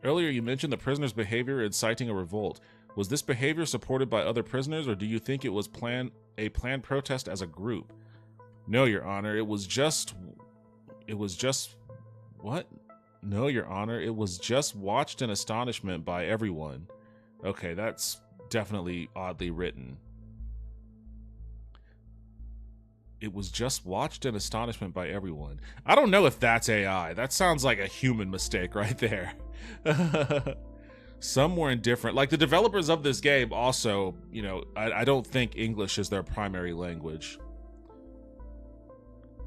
Earlier, you mentioned the prisoner's behavior inciting a revolt. Was this behavior supported by other prisoners, or do you think it was a planned protest as a group? No, Your Honor. It was just what? No, Your Honor. It was just watched in astonishment by everyone. Okay, that's definitely oddly written. It was just watched in astonishment by everyone. I don't know if that's AI. That sounds like a human mistake right there. Some were indifferent. Like the developers of this game also, you know, I don't think English is their primary language.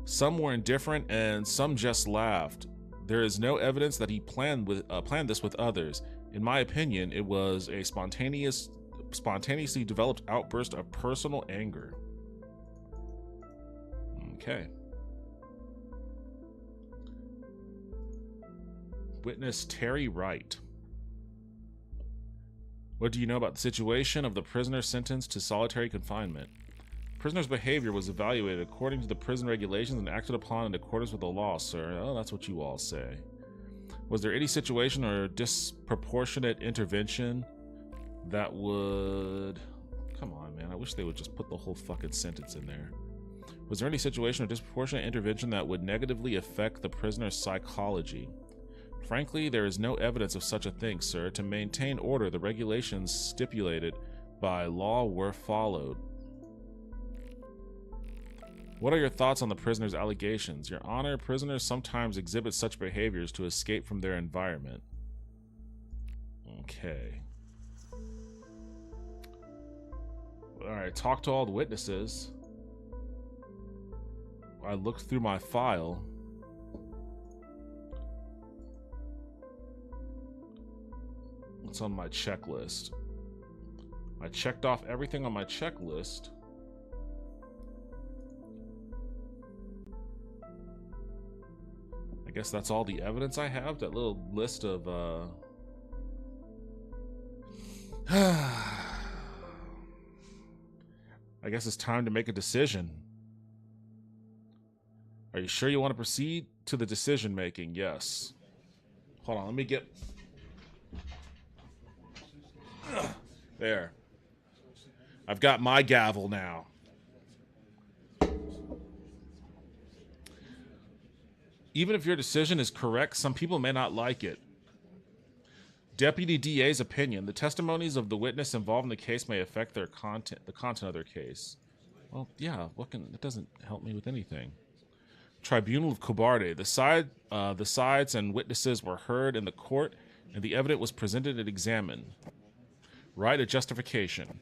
Some were indifferent and some just laughed. There is no evidence that he planned this with others. In my opinion, it was a spontaneously developed outburst of personal anger. Okay. Witness Terry Wright. What do you know about the situation of the prisoner sentenced to solitary confinement? Prisoner's behavior was evaluated according to the prison regulations and acted upon in accordance with the law, sir. Oh, that's what you all say. Was there any situation or disproportionate intervention that would... Come on, man. I wish they would just put the whole fucking sentence in there. Was there any situation or disproportionate intervention that would negatively affect the prisoner's psychology? Frankly, there is no evidence of such a thing, sir. To maintain order, the regulations stipulated by law were followed. What are your thoughts on the prisoner's allegations? Your Honor, prisoners sometimes exhibit such behaviors to escape from their environment. Okay. Alright, talk to all the witnesses. I looked through my file. What's on my checklist? I checked off everything on my checklist. I guess that's all the evidence I have. That little list of I guess it's time to make a decision. Are you sure you want to proceed to the decision making? Yes. Hold on, let me get... There. I've got my gavel now. Even if your decision is correct, some people may not like it. Deputy DA's opinion. The testimonies of the witness involved in the case may affect the content of their case. Well, yeah, it doesn't help me with anything. Tribunal of Cobarde. The sides and witnesses were heard in the court, and the evidence was presented and examined. Right of justification.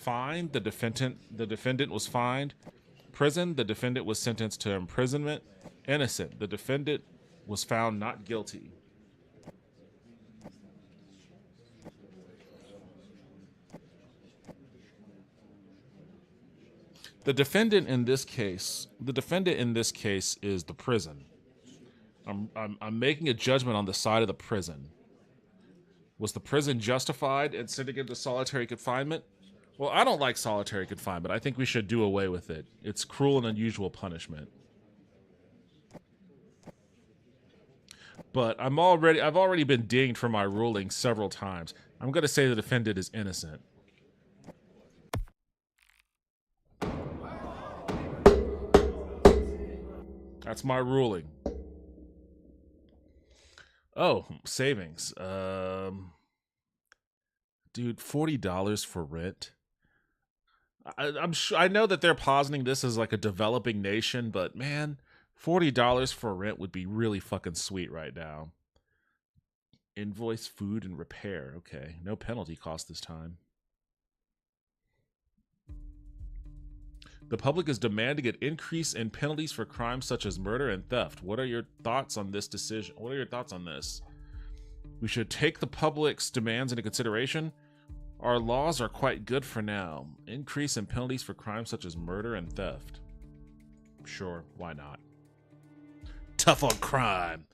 Fined. The defendant was fined. Prison. The defendant was sentenced to imprisonment. Innocent. The defendant was found not guilty. The defendant in this case is the prison. I'm making a judgment on the side of the prison. Was the prison justified in sending him to solitary confinement? Well, I don't like solitary confinement. I think we should do away with it. It's cruel and unusual punishment. But I've already been dinged for my ruling several times. I'm going to say the defendant is innocent. That's my ruling. Oh, savings. Dude, $40 for rent. I'm sure, I know that they're positing this as like a developing nation, but man, $40 for rent would be really fucking sweet right now. Invoice, food, and repair. Okay, no penalty cost this time. The public is demanding an increase in penalties for crimes such as murder and theft. What are your thoughts on this decision? What are your thoughts on this? We should take the public's demands into consideration. Our laws are quite good for now. Increase in penalties for crimes such as murder and theft. Sure, why not? Tough on crime.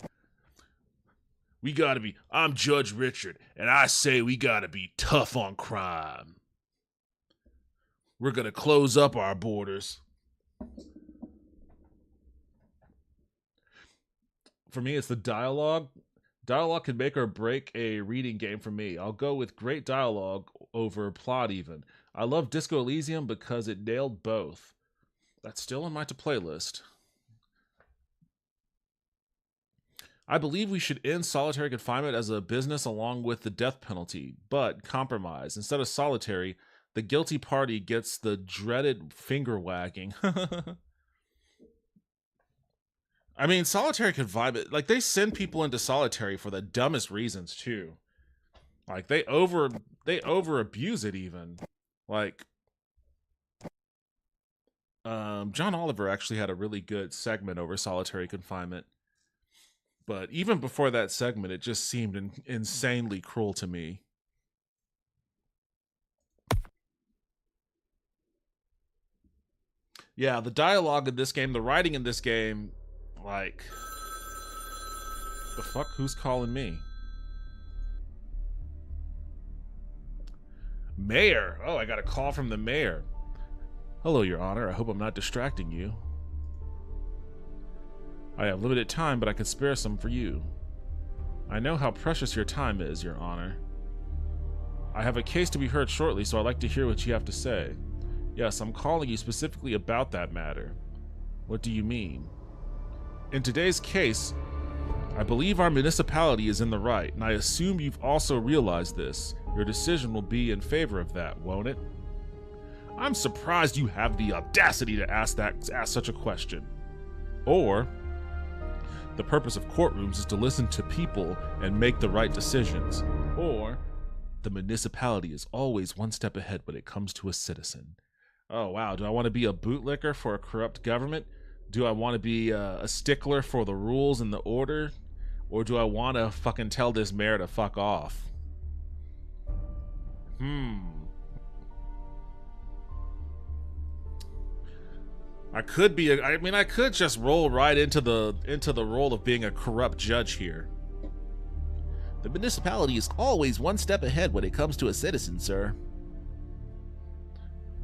We gotta be... I'm Judge Richard, and I say we gotta be tough on crime. We're gonna close up our borders. For me, it's the dialogue. Dialogue can make or break a reading game for me. I'll go with great dialogue over plot even. I love Disco Elysium because it nailed both. That's still on my to-play list. I believe we should end solitary confinement as a business along with the death penalty, but compromise. Instead of solitary, the guilty party gets the dreaded finger wagging. I mean, solitary confinement, like they send people into solitary for the dumbest reasons too. Like they over abuse it even. Like John Oliver actually had a really good segment over solitary confinement. But even before that segment, it just seemed insanely cruel to me. Yeah, the dialogue in this game, the writing in this game, like, the fuck? Who's calling me? Mayor. Oh, I got a call from the mayor. Hello, Your Honor. I hope I'm not distracting you. I have limited time, but I can spare some for you. I know how precious your time is, Your Honor. I have a case to be heard shortly, so I'd like to hear what you have to say. Yes, I'm calling you specifically about that matter. What do you mean? In today's case, I believe our municipality is in the right, and I assume you've also realized this. Your decision will be in favor of that, won't it? I'm surprised you have the audacity to ask such a question. Or, the purpose of courtrooms is to listen to people and make the right decisions. Or, the municipality is always one step ahead when it comes to a citizen. Oh wow, do I want to be a bootlicker for a corrupt government? Do I want to be a stickler for the rules and the order? Or do I want to fucking tell this mayor to fuck off? I could be I could just roll right into the role of being a corrupt judge here. The municipality is always one step ahead when it comes to a citizen, sir.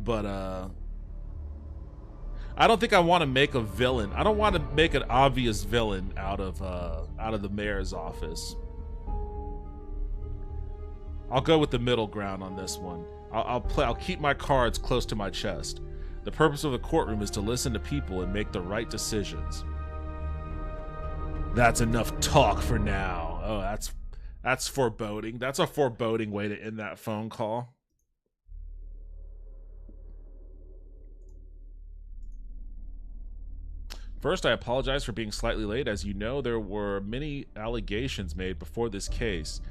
But I don't think I want to make a villain. I don't want to make an obvious villain out of the mayor's office. I'll go with the middle ground on this one. I'll keep my cards close to my chest. The purpose of the courtroom is to listen to people and make the right decisions. That's enough talk for now. Oh, that's foreboding. That's a foreboding way to end that phone call. First, I apologize for being slightly late. As you know, there were many allegations made before this case,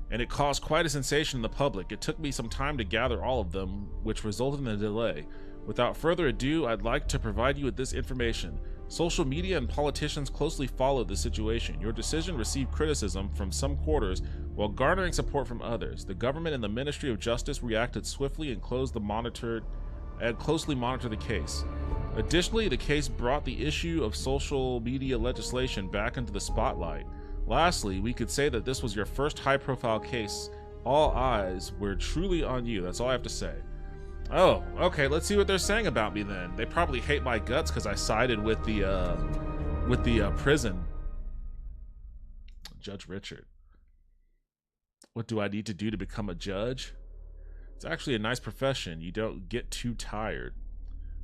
and it caused quite a sensation in the public. It took me some time to gather all of them, which resulted in a delay. Without further ado, I'd like to provide you with this information. Social media and politicians closely followed the situation. Your decision received criticism from some quarters while garnering support from others. The government and the Ministry of Justice reacted swiftly and closely monitored the case. Additionally, the case brought the issue of social media legislation back into the spotlight. Lastly, we could say that this was your first high-profile case. All eyes were truly on you. That's all I have to say. Oh, okay, let's see what they're saying about me then. They probably hate my guts because I sided with the prison. Judge Richard. What do I need to do to become a judge? It's actually a nice profession. You don't get too tired.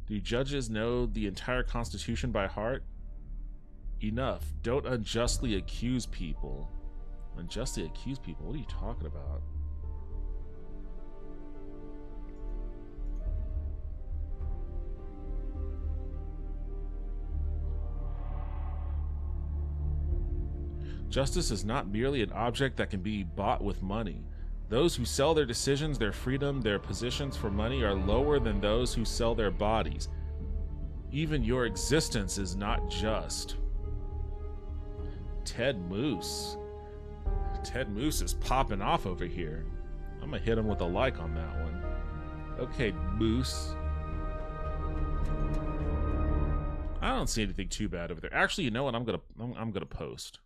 Do judges know the entire Constitution by heart? Enough. Don't unjustly accuse people. Unjustly accuse people? What are you talking about? Justice is not merely an object that can be bought with money. Those who sell their decisions, their freedom, their positions for money are lower than those who sell their bodies. Even your existence is not just. Ted Moose. Ted Moose is popping off over here. I'm gonna hit him with a like on that one. Okay, Moose. I don't see anything too bad over there. Actually, you know what? I'm gonna post.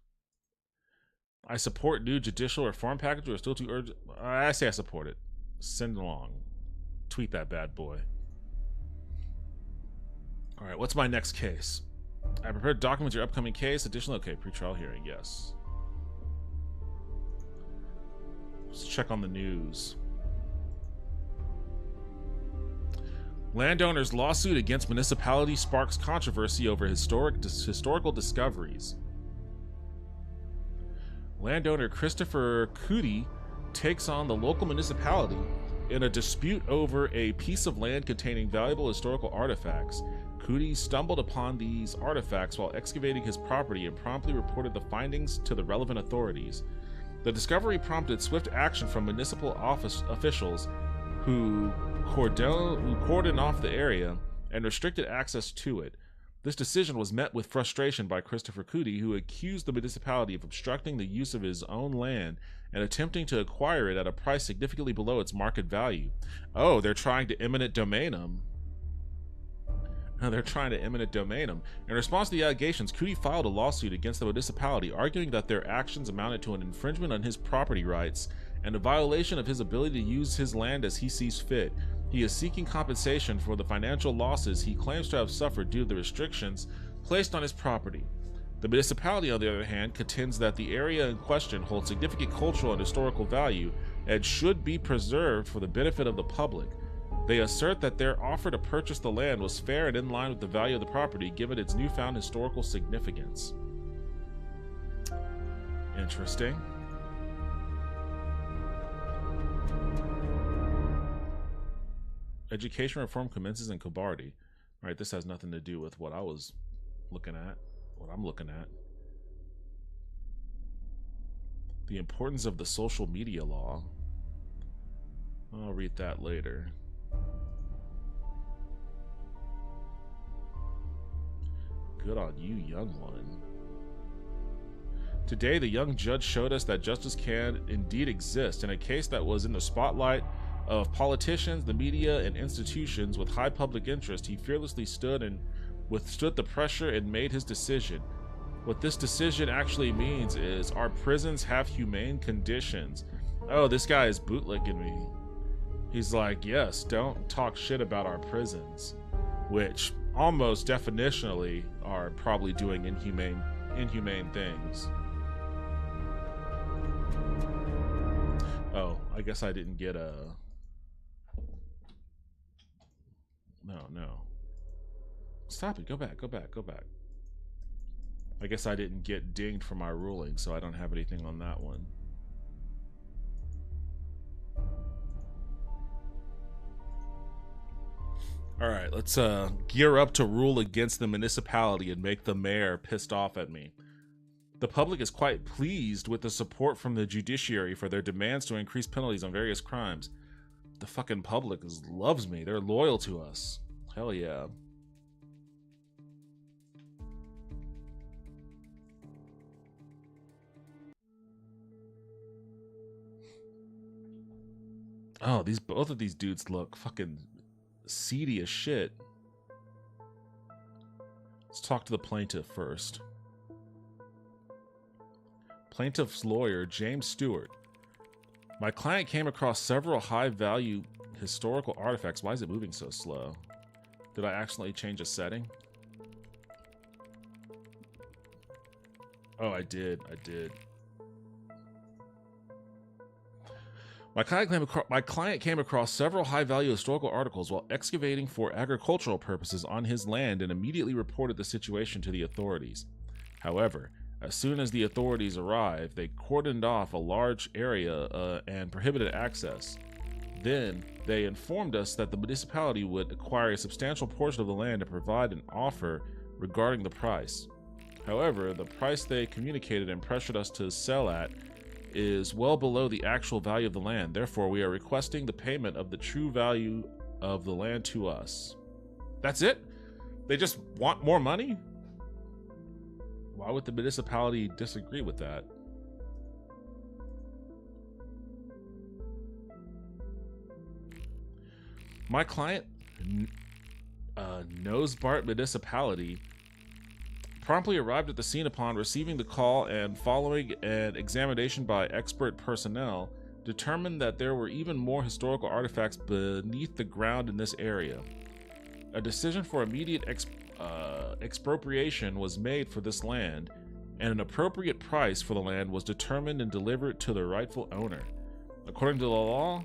I support new judicial reform package. Or still too urgent. I say I support it. Send along. Tweet that bad boy. All right, what's my next case? I prepared documents your upcoming case. Additionally, okay, pretrial hearing. Yes. Let's check on the news. Landowners' lawsuit against municipality sparks controversy over historical discoveries. Landowner Christopher Cootie takes on the local municipality in a dispute over a piece of land containing valuable historical artifacts. Cootie stumbled upon these artifacts while excavating his property and promptly reported the findings to the relevant authorities. The discovery prompted swift action from municipal office officials who cordoned off the area and restricted access to it. This decision was met with frustration by Christopher Cootie, who accused the municipality of obstructing the use of his own land and attempting to acquire it at a price significantly below its market value. Oh, they're trying to eminent domain him. They're trying to eminent domain him. In response to the allegations, Cootie filed a lawsuit against the municipality, arguing that their actions amounted to an infringement on his property rights and a violation of his ability to use his land as he sees fit. He is seeking compensation for the financial losses he claims to have suffered due to the restrictions placed on his property. The municipality, on the other hand, contends that the area in question holds significant cultural and historical value and should be preserved for the benefit of the public. They assert that their offer to purchase the land was fair and in line with the value of the property given its newfound historical significance. Interesting. Education reform commences in Kobardi. All right, this has nothing to do with what I was looking at, what I'm looking at. The importance of the social media law. I'll read that later. Good on you, young one. Today, the young judge showed us that justice can indeed exist in a case that was in the spotlight of politicians, the media, and institutions with high public interest. He fearlessly stood and withstood the pressure and made his decision. What this decision actually means is our prisons have humane conditions. Oh, this guy is bootlicking me. He's like, yes, don't talk shit about our prisons, which almost definitionally are probably doing inhumane things. Oh, I guess I didn't get a... No. Stop it, go back. I guess I didn't get dinged for my ruling, so I don't have anything on that one. Alright, let's gear up to rule against the municipality and make the mayor pissed off at me. The public is quite pleased with the support from the judiciary for their demands to increase penalties on various crimes. The fucking public loves me. They're loyal to us. Hell yeah. Oh, both of these dudes look fucking seedy as shit. Let's talk to the plaintiff first. Plaintiff's lawyer, James Stewart. My client came across several high-value historical artifacts. Why is it moving so slow? Did I accidentally change a setting? Oh, I did. My client came across several high-value historical articles while excavating for agricultural purposes on his land and immediately reported the situation to the authorities. However, as soon as the authorities arrived, they cordoned off a large area and prohibited access. Then, they informed us that the municipality would acquire a substantial portion of the land and provide an offer regarding the price. However, the price they communicated and pressured us to sell at is well below the actual value of the land. Therefore, we are requesting the payment of the true value of the land to us. That's it? They just want more money? Why would the municipality disagree with that? My client, Nosebart Municipality, promptly arrived at the scene upon receiving the call and following an examination by expert personnel, determined that there were even more historical artifacts beneath the ground in this area. A decision for immediate expropriation was made for this land, and an appropriate price for the land was determined and delivered to the rightful owner. According to the law,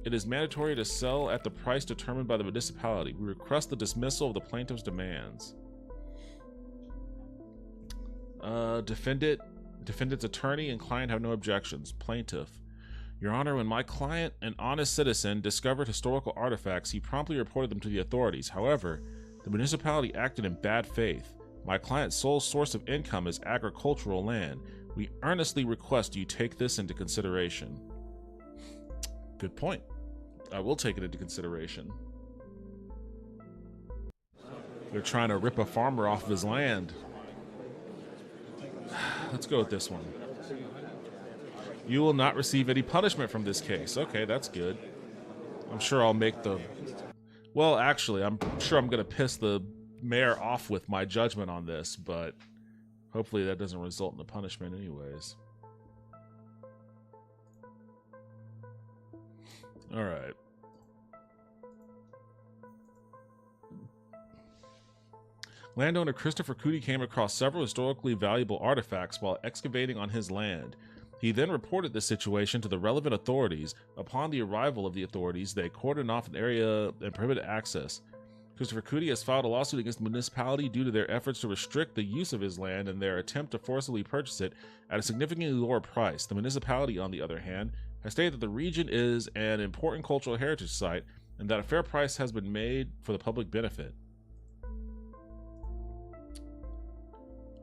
it is mandatory to sell at the price determined by the municipality. We request the dismissal of the plaintiff's demands. Defendant's attorney and client have no objections. Plaintiff. Your Honor, when my client, an honest citizen, discovered historical artifacts, he promptly reported them to the authorities. However, the municipality acted in bad faith. My client's sole source of income is agricultural land. We earnestly request you take this into consideration. Good point. I will take it into consideration. They're trying to rip a farmer off of his land. Let's go with this one. You will not receive any punishment from this case. Okay, that's good. I'm sure I'll make the... Well, actually, I'm sure I'm going to piss the mayor off with my judgment on this, but hopefully that doesn't result in a punishment anyways. All right. Landowner Christopher Cootie came across several historically valuable artifacts while excavating on his land. He then reported the situation to the relevant authorities. Upon the arrival of the authorities, they cordoned off an area and prohibited access. Christopher Cootie has filed a lawsuit against the municipality due to their efforts to restrict the use of his land and their attempt to forcibly purchase it at a significantly lower price. The municipality, on the other hand, has stated that the region is an important cultural heritage site and that a fair price has been made for the public benefit.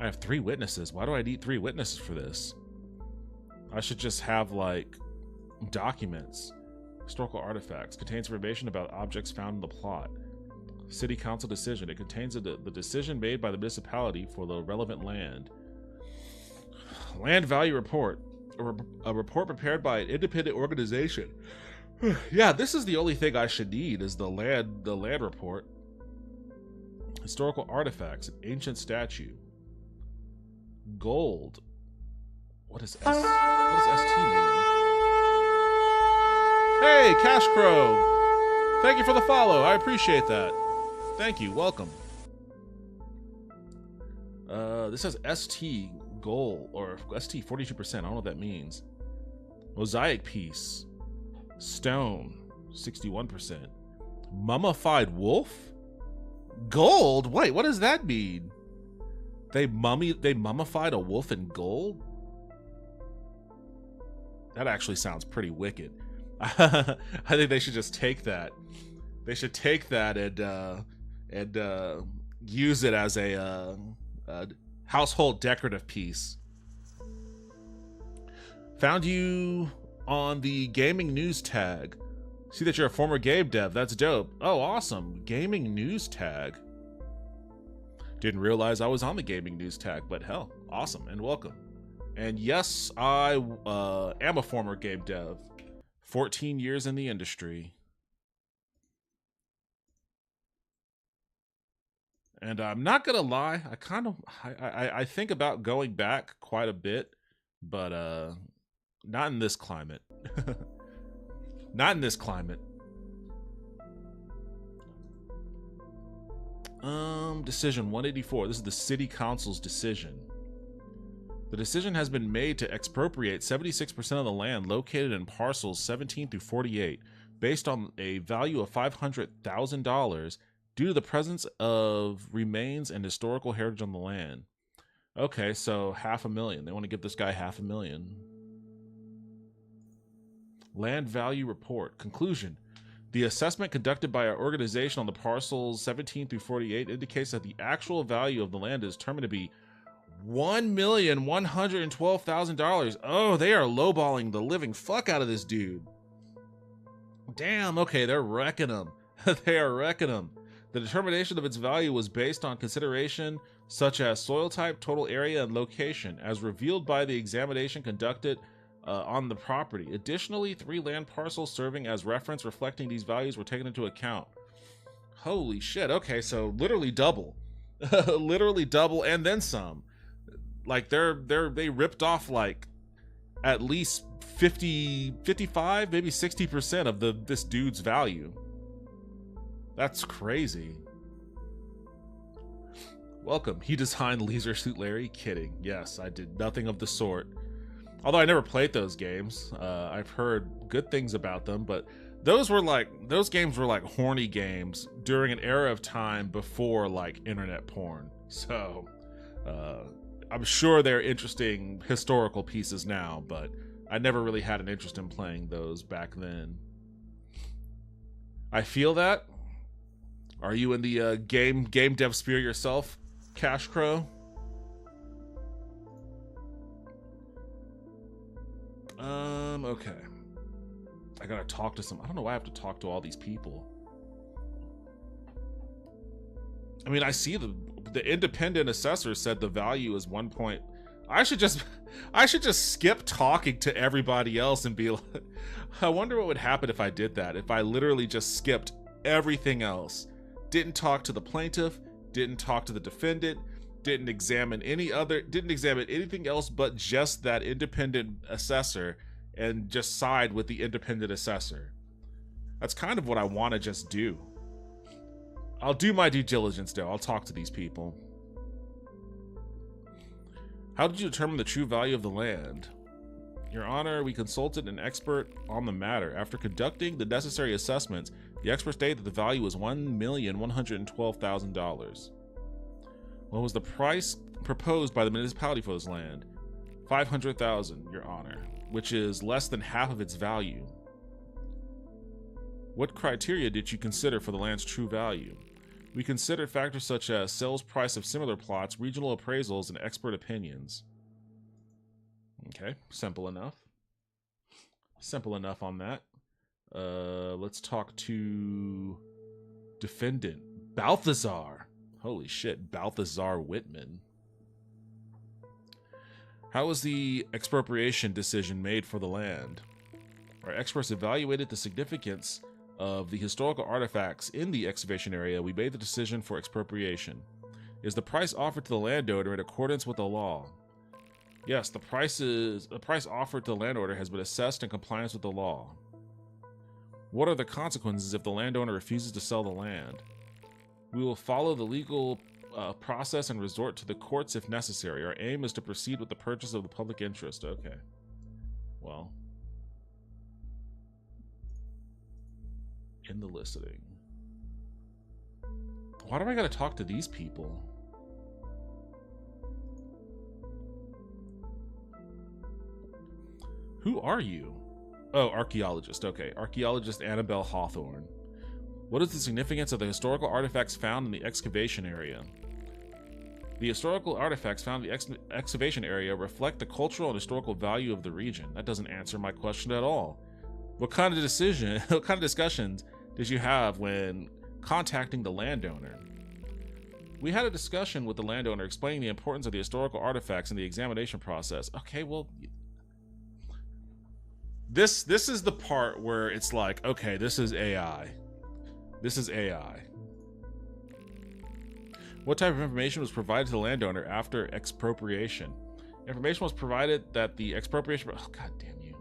I have 3 witnesses. Why do I need 3 witnesses for this? I should just have, like, documents. Historical artifacts. Contains information about objects found in the plot. City council decision. It contains the decision made by the municipality for the relevant land. Land value report. A report prepared by an independent organization. Yeah, this is the only thing I should need is the land report. Historical artifacts. An ancient statue. Gold. What is ST mean? Hey, Cash Crow! Thank you for the follow. I appreciate that. Thank you. Welcome. This says ST gold or ST 42%. I don't know what that means. Mosaic piece. Stone 61%. Mummified wolf? Gold? Wait, what does that mean? They mummified a wolf in gold? That actually sounds pretty wicked. I think they should just take that. They should take that and use it as a household decorative piece. Found you on the gaming news tag. See that you're a former game dev. That's dope. Oh, awesome. Gaming news tag. Didn't realize I was on the gaming news tag, but hell, awesome and welcome. And yes, I am a former game dev. 14 years in the industry. And I'm not gonna lie, I think about going back quite a bit, but not in this climate. Not in this climate. Decision 184. This is the city council's decision. The decision has been made to expropriate 76% of the land located in parcels 17 through 48, based on a value of $500,000 due to the presence of remains and historical heritage on the land. Okay, so $500,000. They want to give this guy $500,000. Land value report. Conclusion. The assessment conducted by our organization on the parcels 17 through 48 indicates that the actual value of the land is determined to be $1,112,000. Oh, they are lowballing the living fuck out of this dude. Damn, okay, they're wrecking him. They are wrecking him. The determination of its value was based on consideration such as soil type, total area, and location, as revealed by the examination conducted on the property. Additionally, 3 land parcels serving as reference reflecting these values were taken into account. Holy shit, okay, so literally double. Literally double and then some. Like they ripped off like at least 50, 55, maybe 60% of this dude's value. That's crazy. Welcome. He designed Leisure Suit Larry. Kidding. Yes, I did nothing of the sort. Although I never played those games. I've heard good things about them, but those games were like horny games during an era of time before like internet porn. So I'm sure they're interesting historical pieces now, but I never really had an interest in playing those back then. I feel that. Are you in the game dev sphere yourself, Cash Crow? Okay. I gotta talk to some. I don't know why I have to talk to all these people. I mean, I see the independent assessor said the value is 1 point. I should just skip talking to everybody else and be like, I wonder what would happen if I did that. If I literally just skipped everything else, didn't talk to the plaintiff, didn't talk to the defendant, didn't examine anything else but just that independent assessor and just side with the independent assessor. That's kind of what I want to just do. I'll do my due diligence though. I'll talk to these people. How did you determine the true value of the land? Your Honor, we consulted an expert on the matter. After conducting the necessary assessments, the expert stated that the value was $1,112,000. What was the price proposed by the municipality for this land? $500,000, Your Honor, which is less than half of its value. What criteria did you consider for the land's true value? We considered factors such as sales price of similar plots, regional appraisals, and expert opinions. Okay, simple enough. Simple enough on that. Let's talk to defendant Balthazar. Holy shit, Balthazar Whitman. How was the expropriation decision made for the land? Our experts evaluated the significance of the historical artifacts in the excavation area. We made the decision for expropriation. Is the price offered to the landowner in accordance with the law? Yes, the price offered to the landowner has been assessed in compliance with the law. What are the consequences if the landowner refuses to sell the land? We will follow the legal process and resort to the courts if necessary. Our aim is to proceed with the purchase of the public interest. Okay. Well. In the listing. Why do I gotta talk to these people? Who are you? Oh, archaeologist. Okay, archaeologist Annabelle Hawthorne. What is the significance of the historical artifacts found in the excavation area? The historical artifacts found in the excavation area reflect the cultural and historical value of the region. That doesn't answer my question at all. What kind of discussions did you have when contacting the landowner? We had a discussion with the landowner explaining the importance of the historical artifacts in the examination process. Okay, well, this is the part where it's like, okay, this is AI. This is AI. What type of information was provided to the landowner after expropriation? Information was provided that the expropriation... Oh, God damn you.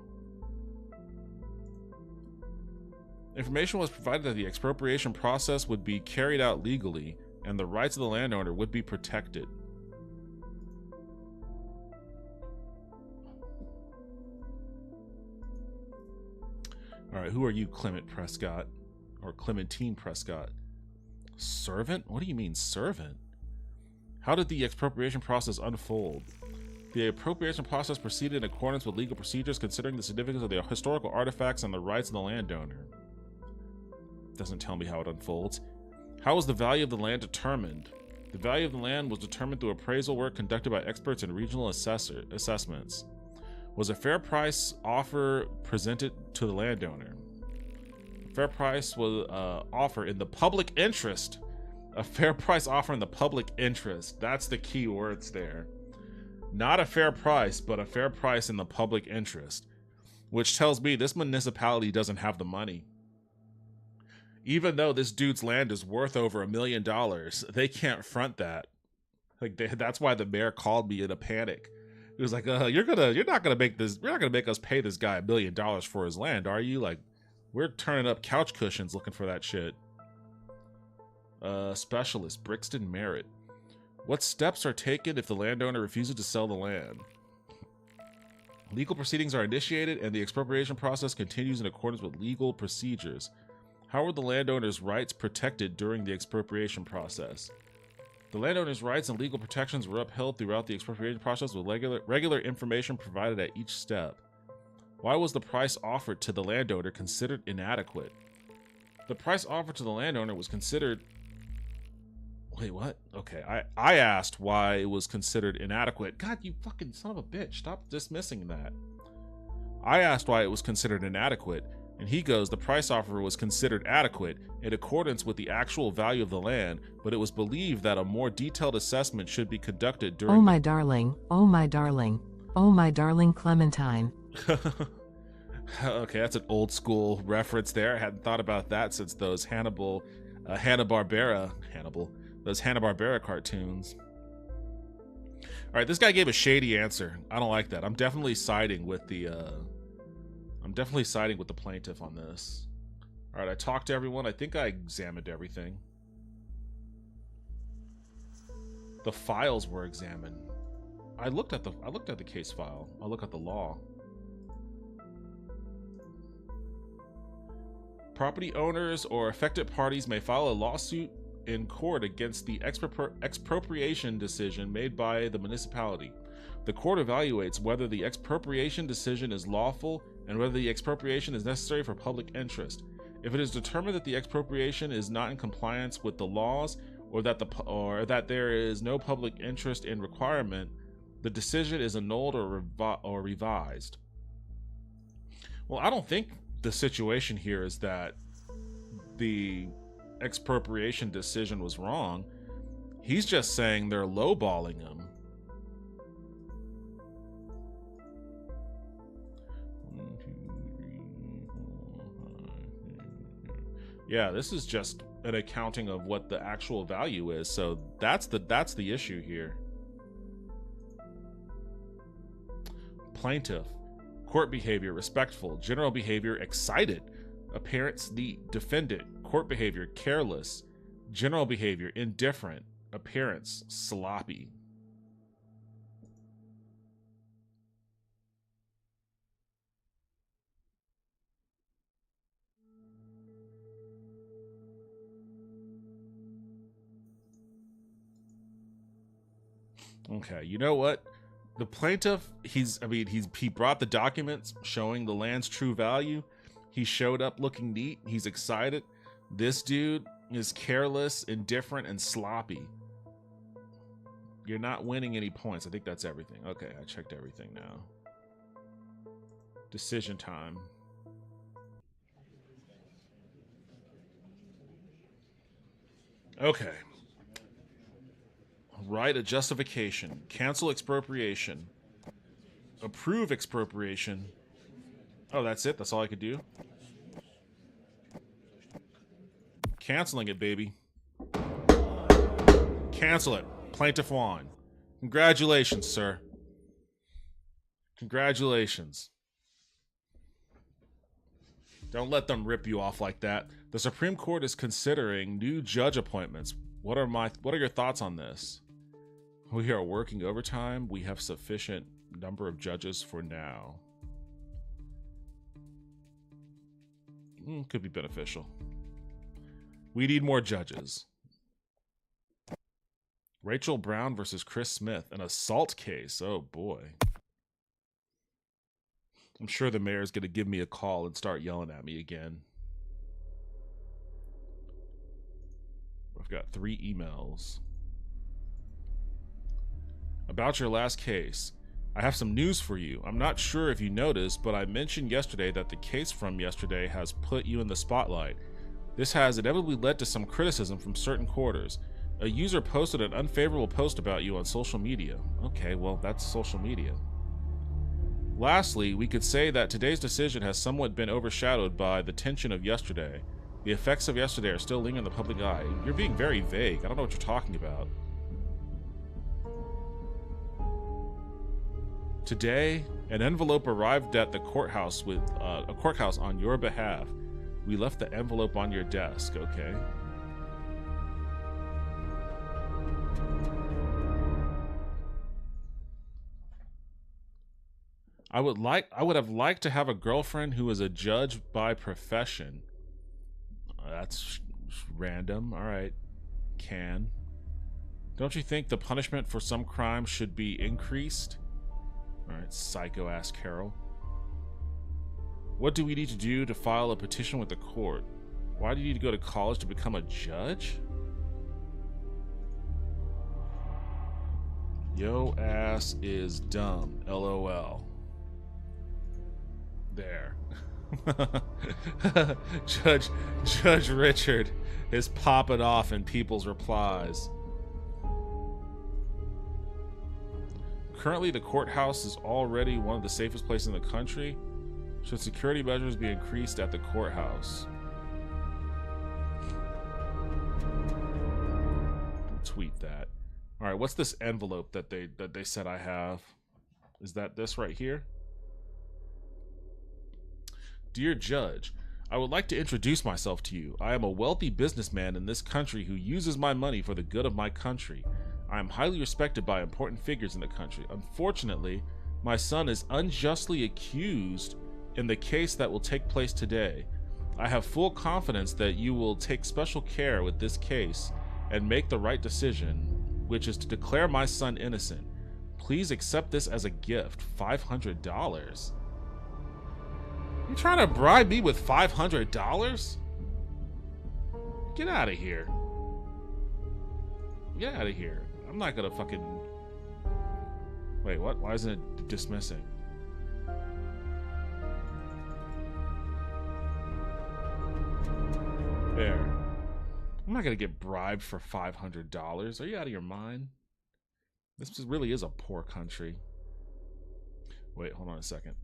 Information was provided that the expropriation process would be carried out legally and the rights of the landowner would be protected. All right, who are you, Clement Prescott? Or Clementine Prescott? Servant? What do you mean, servant? How did the expropriation process unfold? The appropriation process proceeded in accordance with legal procedures considering the significance of the historical artifacts and the rights of the landowner. Doesn't tell me how it unfolds. How was the value of the land determined? The value of the land was determined through appraisal work conducted by experts and regional assessments. Was a fair price offer presented to the landowner? A fair price was offer in the public interest. A fair price offer in the public interest. That's the key words there. Not a fair price, but a fair price in the public interest. Which tells me this municipality doesn't have the money. Even though this dude's land is worth over $1 million, they can't front that. Like that's why the mayor called me in a panic. He was like, you're not gonna make us pay this guy $1 million for his land, are you? Like, we're turning up couch cushions looking for that shit. Specialist Brixton Merritt. What steps are taken if the landowner refuses to sell the land? Legal proceedings are initiated and the expropriation process continues in accordance with legal procedures. How were the landowner's rights protected during the expropriation process? The landowner's rights and legal protections were upheld throughout the expropriation process with regular information provided at each step. Why was the price offered to the landowner considered inadequate? The price offered to the landowner was considered... Wait, what? Okay, I asked why it was considered inadequate. God, you fucking son of a bitch. Stop dismissing that. I asked why it was considered inadequate, and he goes, the price offer was considered adequate in accordance with the actual value of the land, but it was believed that a more detailed assessment should be conducted during Oh my darling, oh my darling, oh my darling Clementine. Okay, that's an old school reference there. I hadn't thought about that since those Hanna-Barbera cartoons. All right, this guy gave a shady answer. I don't like that. I'm definitely siding with the plaintiff on this. All right, I talked to everyone. I think I examined everything. The files were examined. I looked at the case file. I'll look at the law. Property owners or affected parties may file a lawsuit in court against the expropriation decision made by the municipality. The court evaluates whether the expropriation decision is lawful and whether the expropriation is necessary for public interest. If it is determined that the expropriation is not in compliance with the laws or that there is no public interest in requirement, the decision is annulled or revised. Well, I don't think the situation here is that the expropriation decision was wrong. He's just saying they're lowballing him. Yeah, this is just an accounting of what the actual value is. So that's the issue here. Plaintiff: court behavior respectful, general behavior excited, appearance the defendant, court behavior careless, general behavior indifferent, appearance sloppy. Okay, you know what? The plaintiff, he brought the documents showing the land's true value. He showed up looking neat. He's excited. This dude is careless, indifferent, and sloppy. You're not winning any points. I think that's everything. Okay, I checked everything now. Decision time. Okay. Write a justification. Cancel expropriation. Approve expropriation. Oh, that's it? That's all I could do? Canceling it, baby. Cancel it. Plaintiff won. Congratulations, sir. Congratulations. Don't let them rip you off like that. The Supreme Court is considering new judge appointments. What are your thoughts on this? We are working overtime. We have sufficient number of judges for now. Could be beneficial. We need more judges. Rachel Brown versus Chris Smith, an assault case. Oh boy. I'm sure the mayor's gonna give me a call and start yelling at me again. I've got 3 emails. About your last case, I have some news for you. I'm not sure if you noticed, but I mentioned yesterday that the case from yesterday has put you in the spotlight. This has inevitably led to some criticism from certain quarters. A user posted an unfavorable post about you on social media. Okay, well, that's social media. Lastly, we could say that today's decision has somewhat been overshadowed by the tension of yesterday. The effects of yesterday are still lingering in the public eye. You're being very vague. I don't know what you're talking about. Today, an envelope arrived at the courthouse with a courthouse on your behalf. We left the envelope on your desk, okay? I would have liked to have a girlfriend who is a judge by profession. That's random. All right. Don't you think the punishment for some crimes should be increased? All right, psycho ass Carol. What do we need to do to file a petition with the court? Why do you need to go to college to become a judge? Yo ass is dumb. LOL. There. Judge Richard is popping off in people's replies. Currently, the courthouse is already one of the safest places in the country. Should security measures be increased at the courthouse? Tweet that. All right, what's this envelope that they said I have? Is that this right here? Dear Judge, I would like to introduce myself to you. I am a wealthy businessman in this country who uses my money for the good of my country. I am highly respected by important figures in the country. Unfortunately, my son is unjustly accused in the case that will take place today. I have full confidence that you will take special care with this case and make the right decision, which is to declare my son innocent. Please accept this as a gift. $500. You trying to bribe me with $500? Get out of here. Get out of here. I'm not gonna fucking... Wait, what? Why isn't it dismissing? There. I'm not gonna get bribed for $500. Are you out of your mind? This really is a poor country. Wait, hold on a second.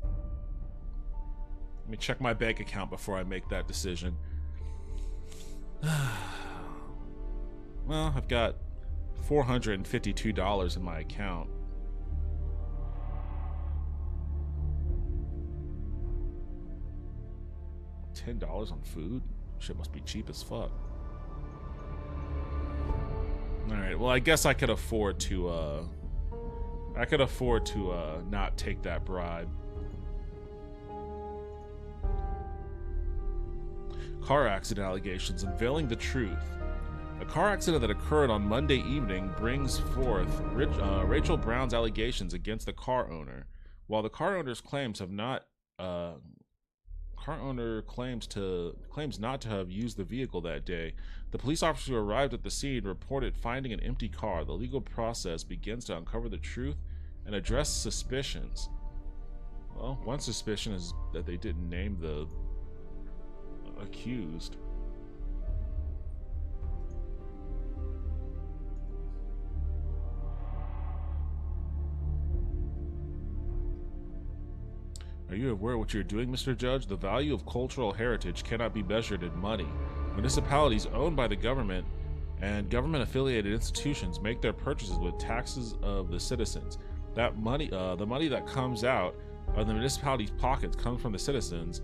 Let me check my bank account before I make that decision. Well, I've got $452 in my account. $10 on food? Shit must be cheap as fuck. Alright, well I guess I could afford to not take that bribe. Car accident allegations unveiling the truth. A car accident that occurred on Monday evening brings forth Rachel Brown's allegations against the car owner. While the car owner's claims have not car owner claims not to have used the vehicle that day, the police officer who arrived at the scene reported finding an empty car. The legal process begins to uncover the truth and address suspicions. Well, one suspicion is that they didn't name the accused. Are you aware of what you're doing, Mr. Judge? The value of cultural heritage cannot be measured in money. Municipalities owned by the government and government-affiliated institutions make their purchases with taxes of the citizens. That money, the money that comes out of the municipality's pockets comes from the citizens'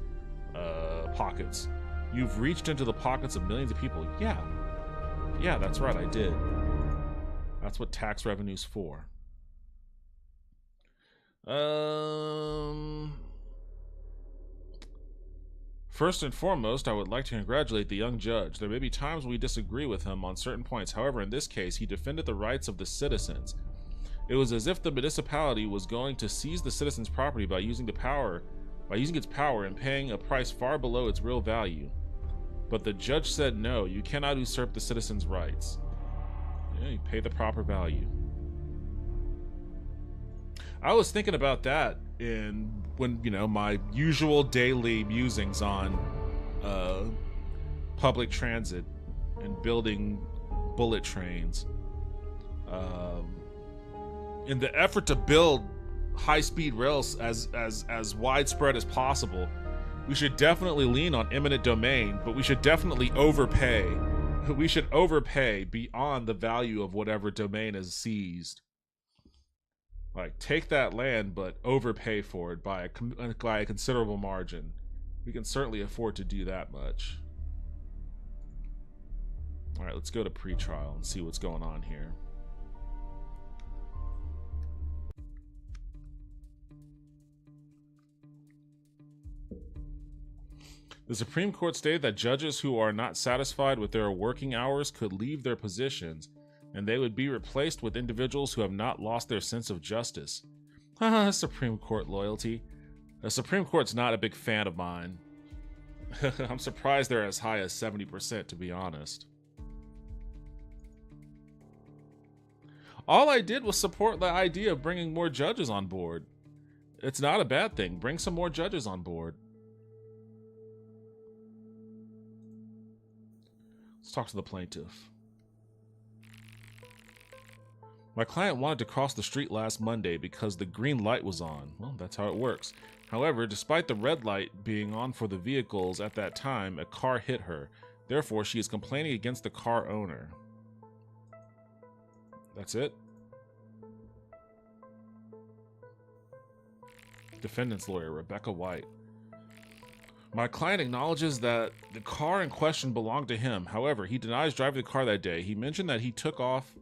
pockets. You've reached into the pockets of millions of people. Yeah, that's right, I did. That's what tax revenue's for. First and foremost, I would like to congratulate the young judge. There may be times when we disagree with him on certain points. However, in this case, he defended the rights of the citizens. It was as if the municipality was going to seize the citizens' property by using its power and paying a price far below its real value. But the judge said no, you cannot usurp the citizens' rights. Yeah, you pay the proper value. I was thinking about that when my usual daily musings on public transit and building bullet trains. In the effort to build high-speed rails as widespread as possible, we should definitely lean on eminent domain, but we should definitely overpay. We should overpay beyond the value of whatever domain is seized. Like, take that land, but overpay for it by a considerable margin. We can certainly afford to do that much. All right, let's go to pretrial and see what's going on here. The Supreme Court stated that judges who are not satisfied with their working hours could leave their positions, and they would be replaced with individuals who have not lost their sense of justice. Haha, Supreme Court loyalty. The Supreme Court's not a big fan of mine. I'm surprised they're as high as 70%, to be honest. All I did was support the idea of bringing more judges on board. It's not a bad thing. Bring some more judges on board. Let's talk to the plaintiff. My client wanted to cross the street last Monday because the green light was on. Well, that's how it works. However, despite the red light being on for the vehicles at that time, a car hit her. Therefore, she is complaining against the car owner. That's it? Defendant's lawyer, Rebecca White. My client acknowledges that the car in question belonged to him. However, he denies driving the car that day. He mentioned that he took off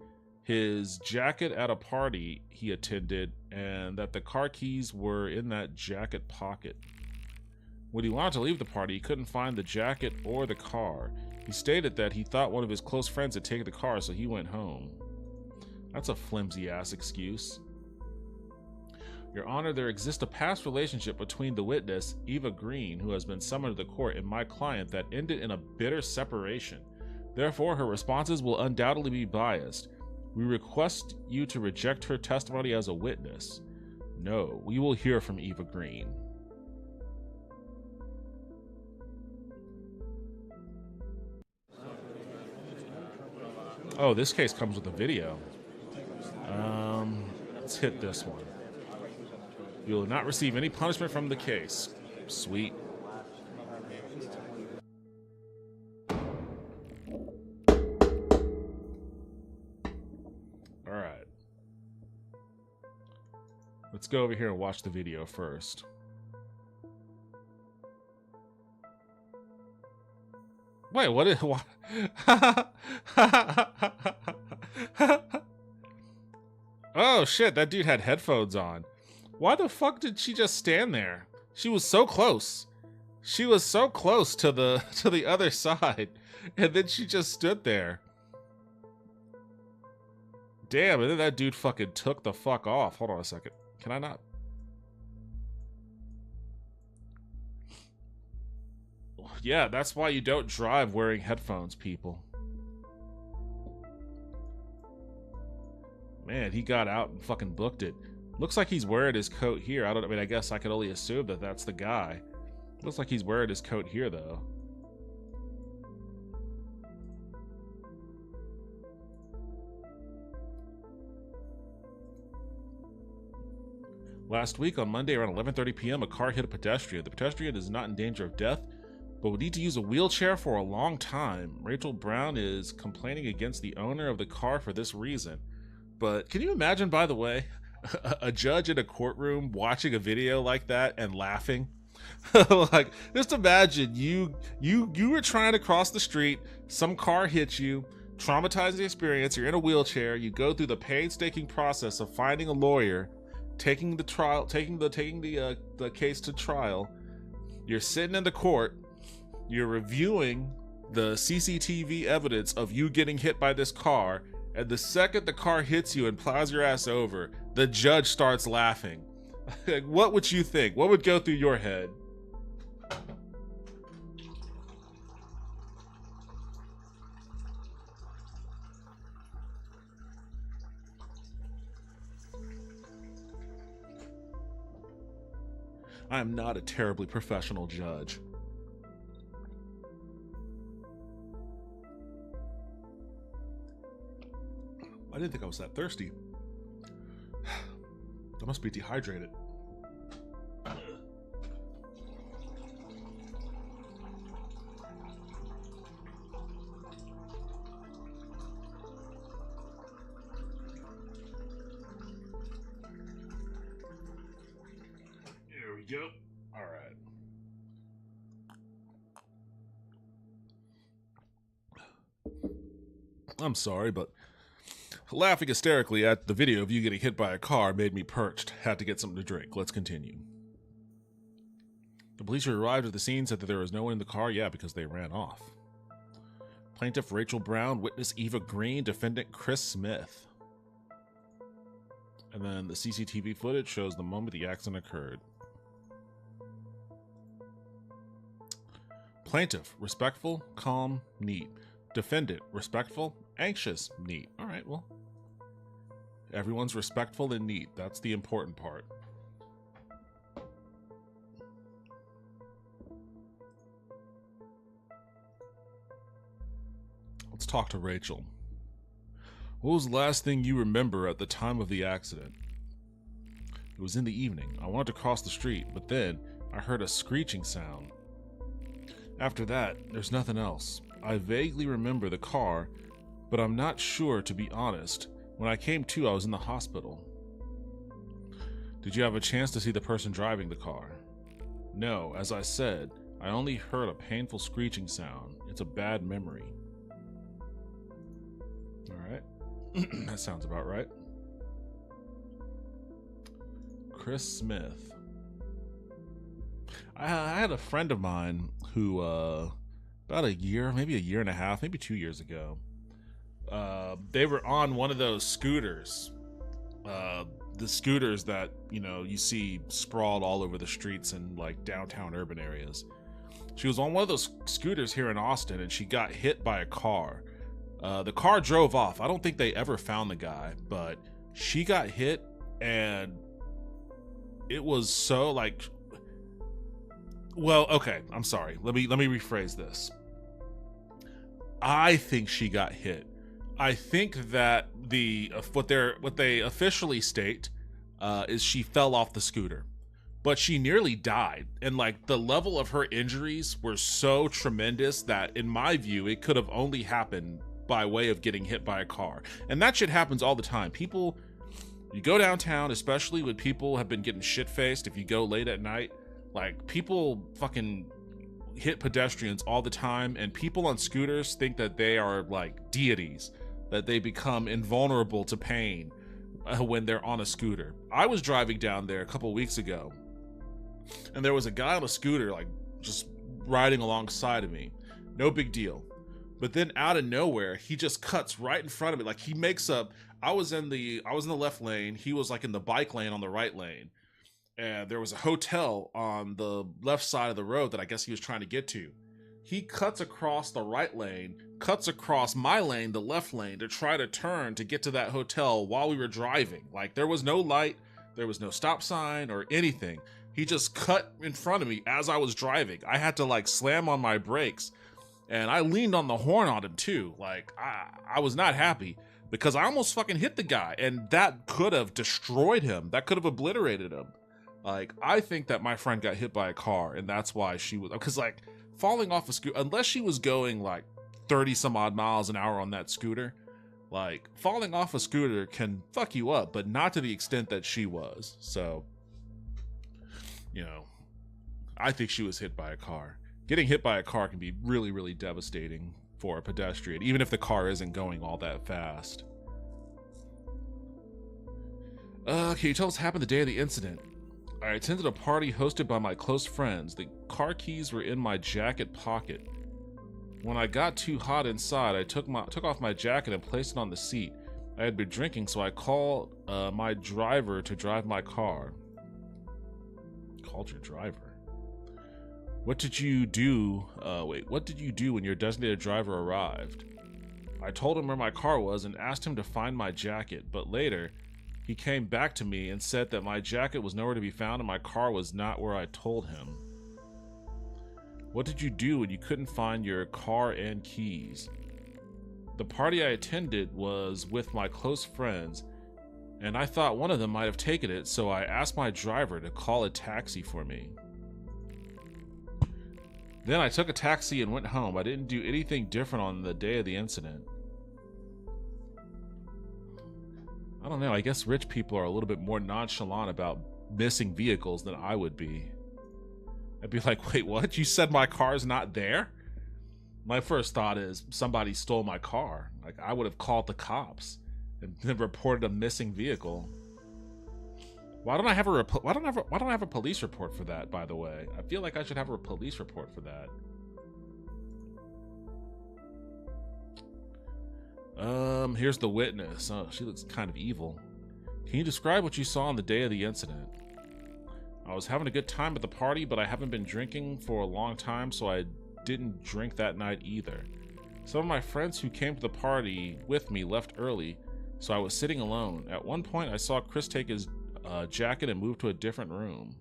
his jacket at a party he attended and that the car keys were in that jacket pocket. When he wanted to leave the party, he couldn't find the jacket or the car. He stated that he thought one of his close friends had taken the car, so he went home. That's a flimsy-ass excuse. Your Honor, there exists a past relationship between the witness, Eva Green, who has been summoned to the court, and my client that ended in a bitter separation. Therefore, her responses will undoubtedly be biased. We request you to reject her testimony as a witness. No, we will hear from Eva Green. Oh, this case comes with a video. Let's hit this one. You will not receive any punishment from the case. Sweet. Alright. Let's go over here and watch the video first. Wait, what is... What? Oh, shit, that dude had headphones on. Why the fuck did she just stand there? She was so close. She was so close to the other side. And then she just stood there. Damn, and then that dude fucking took the fuck off. Hold on a second. Can I not? Yeah, that's why you don't drive wearing headphones, people. Man, he got out and fucking booked it. Looks like he's wearing his coat here. I mean, I guess I could only assume that that's the guy. Looks like he's wearing his coat here, though. Last week on Monday around 11:30 p.m., a car hit a pedestrian. The pedestrian is not in danger of death, but would need to use a wheelchair for a long time. Rachel Brown is complaining against the owner of the car for this reason. But can you imagine, by the way, a judge in a courtroom watching a video like that and laughing? Like, just imagine you were trying to cross the street, some car hits you, traumatizing experience, you're in a wheelchair, you go through the painstaking process of finding a lawyer, taking the case to trial. You're sitting in the court, you're reviewing the CCTV evidence of you getting hit by this car, and the second the car hits you and plows your ass over, the judge starts laughing. What would you think? What would go through your head? I am not a terribly professional judge. I didn't think I was that thirsty. I must be dehydrated. There we go. All right. I'm sorry, but laughing hysterically at the video of you getting hit by a car made me perched. Had to get something to drink. Let's continue. The police who arrived at the scene said that there was no one in the car. Yeah, because they ran off. Plaintiff Rachel Brown, witness Eva Green, defendant Chris Smith. And then the CCTV footage shows the moment the accident occurred. Plaintiff, respectful, calm, neat. Defendant, respectful, anxious, neat. All right, well. Everyone's respectful and neat. That's the important part. Let's talk to Rachel. What was the last thing you remember at the time of the accident? It was in the evening. I wanted to cross the street, but then I heard a screeching sound. After that, there's nothing else. I vaguely remember the car, but I'm not sure, to be honest. When I came to, I was in the hospital. Did you have a chance to see the person driving the car? No, as I said, I only heard a painful screeching sound. It's a bad memory. Alright. That sounds about right. Chris Smith. I had a friend of mine who, about a year, maybe a year and a half, maybe 2 years ago, they were on one of those scooters. The scooters that, you see sprawled all over the streets in like downtown urban areas. She was on one of those scooters here in Austin, and she got hit by a car. The car drove off. I don't think they ever found the guy, but she got hit, and it was so like, well, okay, I'm sorry. Let me rephrase this. I think she got hit. I think that what they officially state is she fell off the scooter, but she nearly died, and like the level of her injuries were so tremendous that, in my view, it could have only happened by way of getting hit by a car. And that shit happens all the time. People, you go downtown, especially when people have been getting shit-faced, if you go late at night, like people fucking hit pedestrians all the time, and people on scooters think that they are like deities, that they become invulnerable to pain when they're on a scooter. I was driving down there a couple weeks ago, and there was a guy on a scooter like just riding alongside of me. No big deal. But then out of nowhere, he just cuts right in front of me. Like he makes up. I was in the left lane. He was like in the bike lane on the right lane. And there was a hotel on the left side of the road that I guess he was trying to get to. He cuts across the right lane, cuts across my lane, the left lane, to try to turn to get to that hotel while we were driving. Like there was no light, there was no stop sign or anything. He just cut in front of me as I was driving. I had to like slam on my brakes, and I leaned on the horn on him too. Like I was not happy because I almost fucking hit the guy, and that could have destroyed him. That could have obliterated him. Like, I think that my friend got hit by a car, and that's why she was, because like falling off a scooter, unless she was going like 30 some odd miles an hour on that scooter, like falling off a scooter can fuck you up, but not to the extent that she was. So, I think she was hit by a car. Getting hit by a car can be really, really devastating for a pedestrian, even if the car isn't going all that fast. Can you tell us what happened the day of the incident? I attended a party hosted by my close friends. The car keys were in my jacket pocket. When I got too hot inside, I took off my jacket and placed it on the seat. I had been drinking, so I called my driver to drive my car. Called your driver? What did you do? What did you do when your designated driver arrived? I told him where my car was and asked him to find my jacket, but later he came back to me and said that my jacket was nowhere to be found and my car was not where I told him. What did you do when you couldn't find your car and keys? The party I attended was with my close friends, and I thought one of them might have taken it, so I asked my driver to call a taxi for me. Then I took a taxi and went home. I didn't do anything different on the day of the incident. I don't know, I guess rich people are a little bit more nonchalant about missing vehicles than I would be. I'd be like, wait, what? You said my car's not there? My first thought is somebody stole my car. Like, I would have called the cops and then reported a missing vehicle. Why don't I have a police report for that, by the way? I feel like I should have a police report for that. Here's the witness. Oh, she looks kind of evil. Can you describe what you saw on the day of the incident? I was having a good time at the party, but I haven't been drinking for a long time, so I didn't drink that night either. Some of my friends who came to the party with me left early, So I was sitting alone. At one point, I saw Chris take his jacket and move to a different room.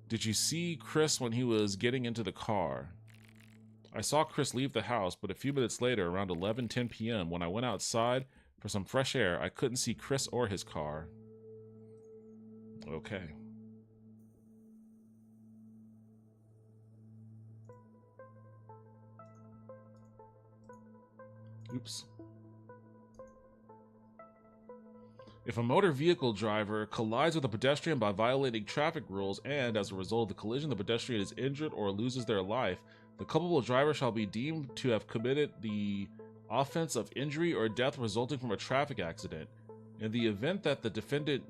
Did you see Chris when he was getting into the car? I saw Chris leave the house, but a few minutes later, around 11:10 p.m., when I went outside for some fresh air, I couldn't see Chris or his car. Okay. Oops. If a motor vehicle driver collides with a pedestrian by violating traffic rules and, as a result of the collision, the pedestrian is injured or loses their life, the culpable driver shall be deemed to have committed the offense of injury or death resulting from a traffic accident. In the event that the defendant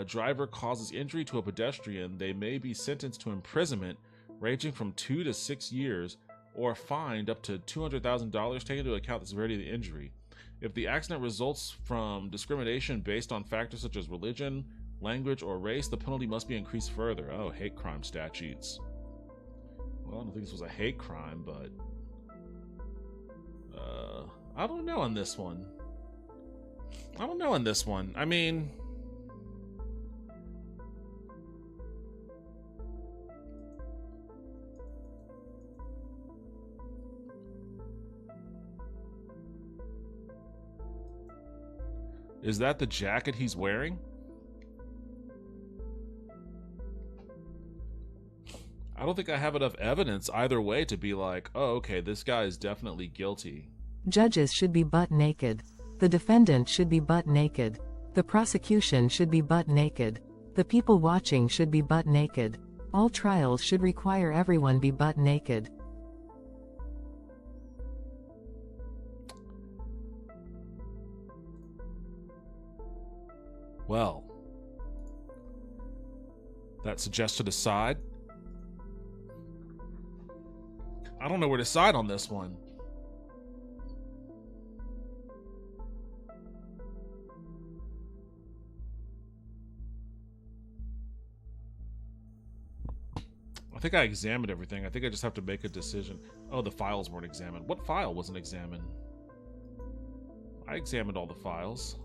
driver causes injury to a pedestrian, they may be sentenced to imprisonment ranging from 2 to 6 years or fined up to $200,000, taking into account the severity of the injury. If the accident results from discrimination based on factors such as religion, language, or race, the penalty must be increased further. Oh, hate crime statutes. Well, I don't think this was a hate crime, but I don't know on this one. I mean, is that the jacket he's wearing? I don't think I have enough evidence either way to be like, oh, okay, this guy is definitely guilty. Judges should be butt naked. The defendant should be butt naked. The prosecution should be butt naked. The people watching should be butt naked. All trials should require everyone be butt naked. Well, that suggests to decide. I don't know where to side on this one. I think I examined everything. I think I just have to make a decision. Oh, the files weren't examined. What file wasn't examined? I examined all the files.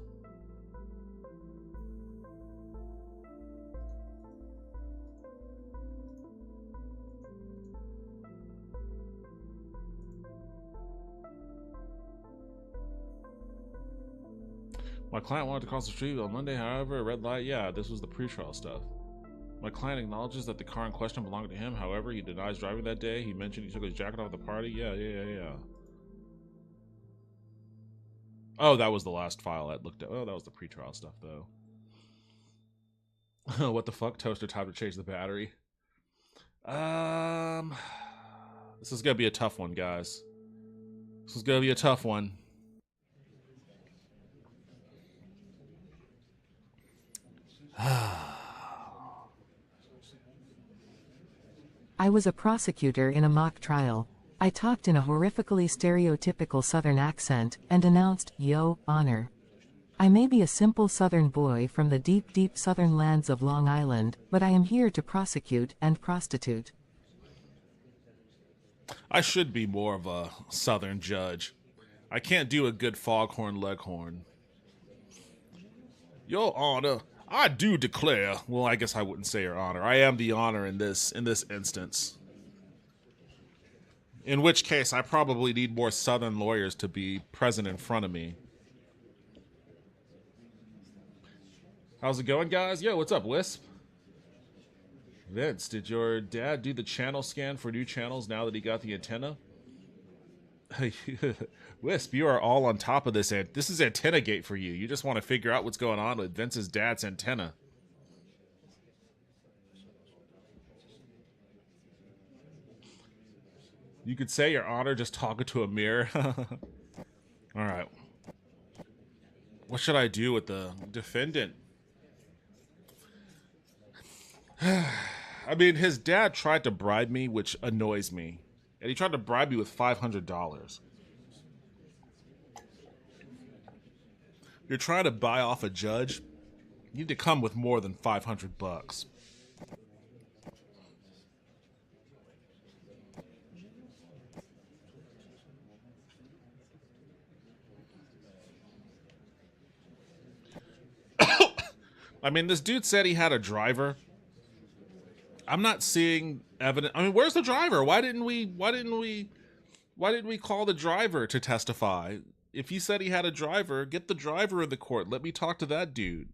My client wanted to cross the street on Monday, however, a red light. Yeah, this was the pretrial stuff. My client acknowledges that the car in question belonged to him. However, he denies driving that day. He mentioned he took his jacket off at the party. Yeah. Oh, that was the last file I looked at. Oh, that was the pretrial stuff, though. What the fuck? Toaster time to change the battery. This is gonna be a tough one, guys. This is gonna be a tough one. I was a prosecutor in a mock trial. I talked in a horrifically stereotypical Southern accent and announced, "Yo, Honor." I may be a simple Southern boy from the deep, deep Southern lands of Long Island, but I am here to prosecute and prostitute. I should be more of a Southern judge. I can't do a good foghorn leghorn. Your Honor, I do declare. Well, I guess I wouldn't say Your Honor. I am the honor in this instance. In which case, I probably need more Southern lawyers to be present in front of me. How's it going, guys? Yo, what's up, Wisp? Vince, did your dad do the channel scan for new channels now that he got the antenna? Wisp, you are all on top of this. This is antenna gate for you. You just want to figure out what's going on with Vince's dad's antenna. You could say, Your Honor, just talking to a mirror. All right. What should I do with the defendant? I mean, his dad tried to bribe me, which annoys me. And he tried to bribe me with $500. You're trying to buy off a judge, you need to come with more than $500. I mean, this dude said he had a driver. I'm not seeing evidence. I mean, where's the driver? Why didn't we call the driver to testify? If he said he had a driver, get the driver in the court. Let me talk to that dude.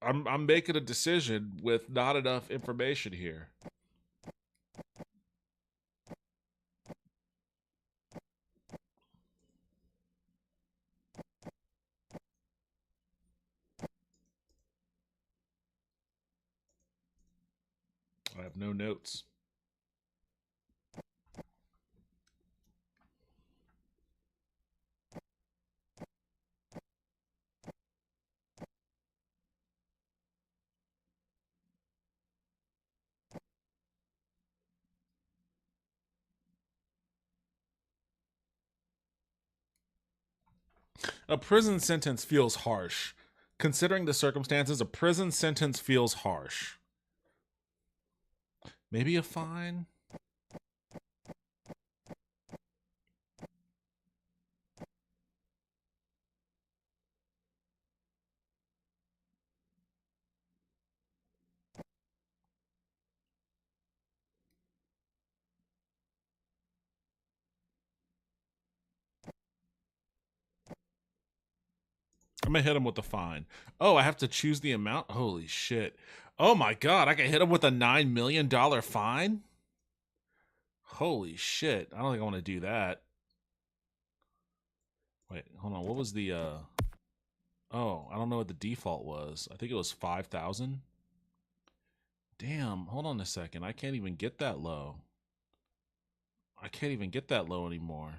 I'm making a decision with not enough information here. I have no notes. A prison sentence feels harsh. Considering the circumstances, a prison sentence feels harsh. Maybe a fine? I'm gonna hit him with the fine. Oh, I have to choose the amount? Holy shit. Oh my god, I can hit him with a $9 million fine? Holy shit. I don't think I want to do that. Wait, hold on. What was the Oh, I don't know what the default was. I think it was 5,000. Damn, hold on a second. I can't even get that low. I can't even get that low anymore.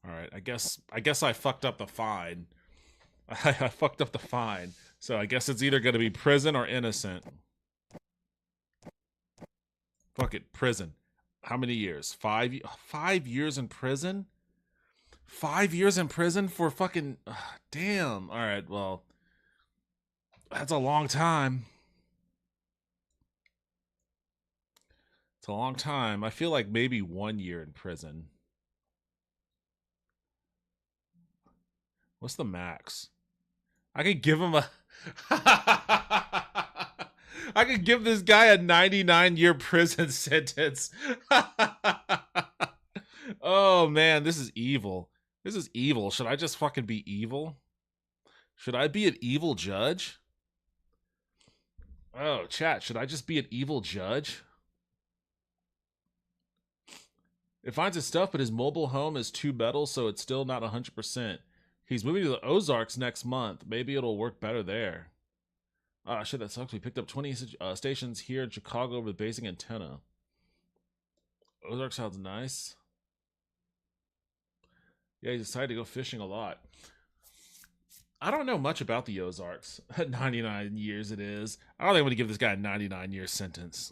All right, I guess I fucked up the fine. I fucked up the fine. So I guess it's either going to be prison or innocent. Fuck it, prison. How many years? 5 years in prison? 5 years in prison for fucking damn. All right, well, that's a long time. It's a long time. I feel like maybe 1 year in prison. What's the max? I could give him a I could give this guy a 99-year prison sentence. Oh man, this is evil. This is evil. Should I just fucking be evil? Should I be an evil judge? Oh, chat, should I just be an evil judge? It finds his stuff, but his mobile home is 2 metal, so it's still not 100%. He's moving to the Ozarks next month. Maybe it'll work better there. Ah, shit, that sucks. We picked up 20 stations here in Chicago with basing antenna. Ozark sounds nice. Yeah, he decided to go fishing a lot. I don't know much about the Ozarks. 99 years it is. I don't think I'm going to give this guy a 99-year sentence.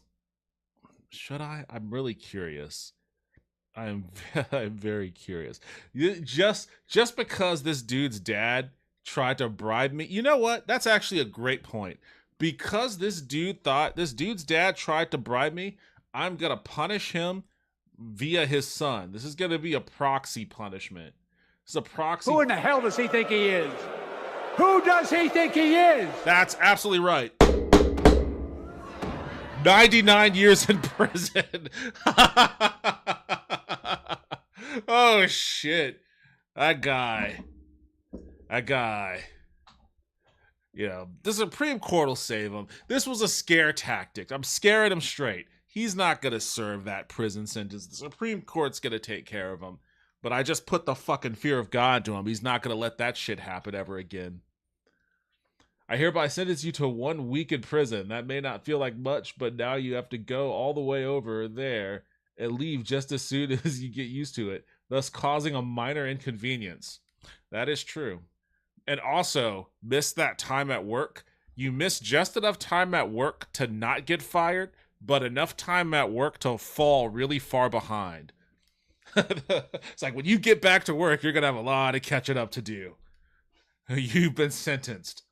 Should I? I'm really curious. I'm very curious. Just because this dude's dad tried to bribe me. You know what? That's actually a great point. Because this dude's dad tried to bribe me, I'm going to punish him via his son. This is going to be a proxy punishment. This is a proxy. Who in the hell does he think he is? Who does he think he is? That's absolutely right. 99 years in prison. Oh shit. That guy. You know, the Supreme Court will save him. This was a scare tactic. I'm scaring him straight. He's not going to serve that prison sentence. The Supreme Court's going to take care of him. But I just put the fucking fear of God to him. He's not going to let that shit happen ever again. I hereby sentence you to 1 week in prison. That may not feel like much, but now you have to go all the way over there and leave just as soon as you get used to it, thus causing a minor inconvenience. That is true. And also, miss that time at work. You miss just enough time at work to not get fired, but enough time at work to fall really far behind. It's like when you get back to work, you're going to have a lot of catching up to do. You've been sentenced.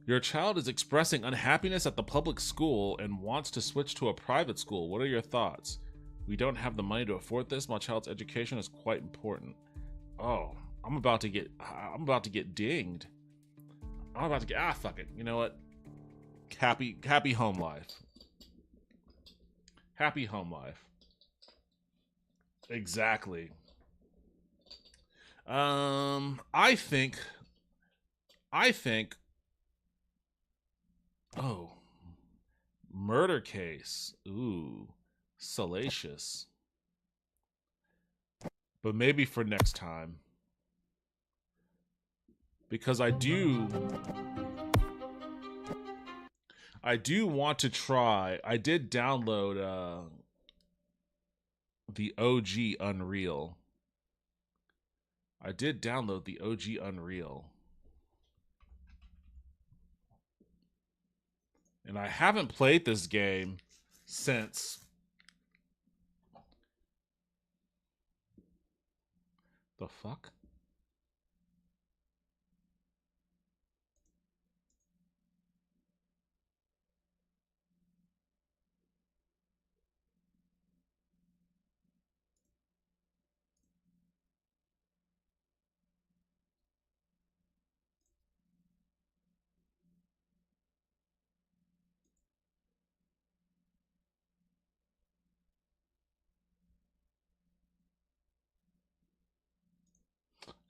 Your child is expressing unhappiness at the public school and wants to switch to a private school. What are your thoughts? We don't have the money to afford this. My child's education is quite important. Oh, I'm about to get dinged. I'm about to get fuck it. You know what? Happy home life. Happy home life. Exactly. I think oh, murder case. Ooh, salacious. But maybe for next time. Because I do want to try. I did download the OG Unreal. I did download the OG Unreal. And I haven't played this game since the fuck?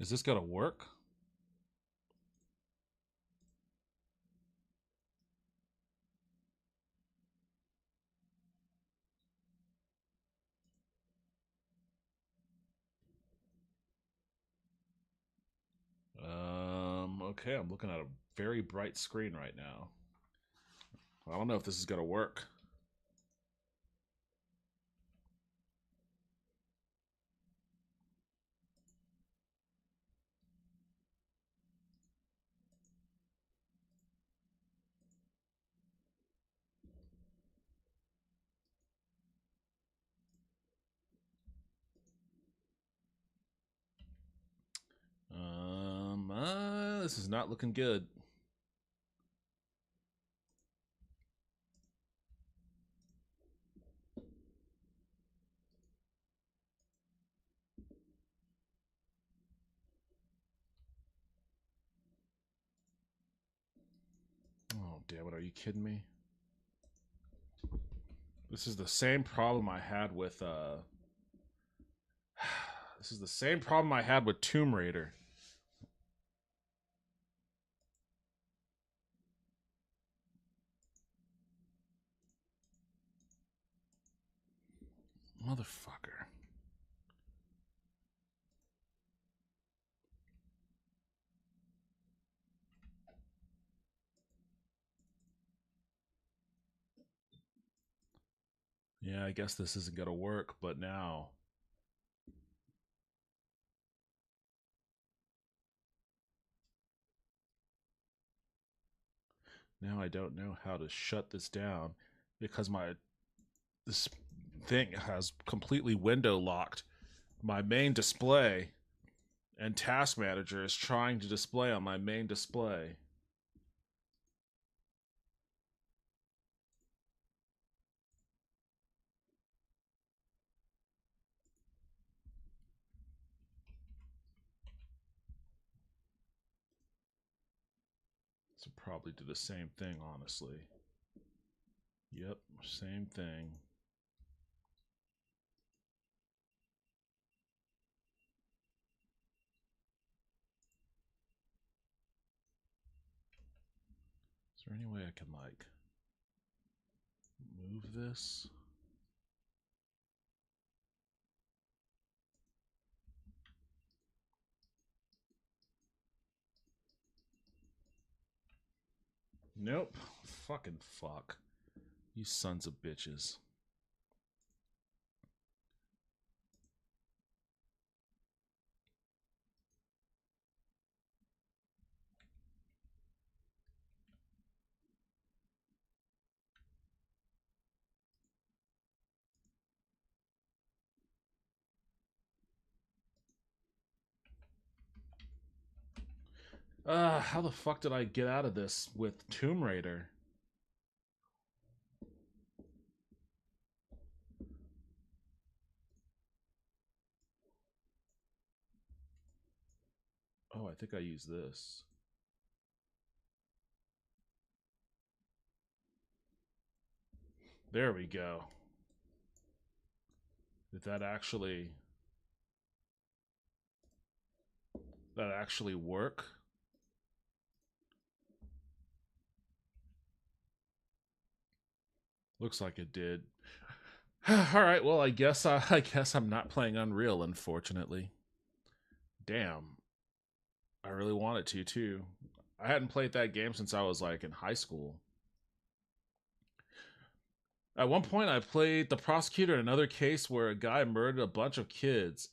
Is this gonna work? Okay, I'm looking at a very bright screen right now. I don't know if this is gonna work. This is not looking good. Oh, damn it. Are you kidding me? This is the same problem I had with, this is the same problem I had with Tomb Raider. Motherfucker. Yeah, I guess this isn't gonna work, but now. Now I don't know how to shut this down because this thing has completely window locked my main display, and Task Manager is trying to display on my main display. So probably do the same thing, honestly. Yep, same thing. Is there any way I can, like, move this? Nope. Fucking fuck. You sons of bitches. How the fuck did I get out of this with Tomb Raider? Oh, I think I use this. There we go. Did that actually work? Looks like it did. All right, well, I guess I'm not playing Unreal, unfortunately. Damn. I really wanted to too. I hadn't played that game since I was like in high school. At one point, I played the prosecutor in another case where a guy murdered a bunch of kids.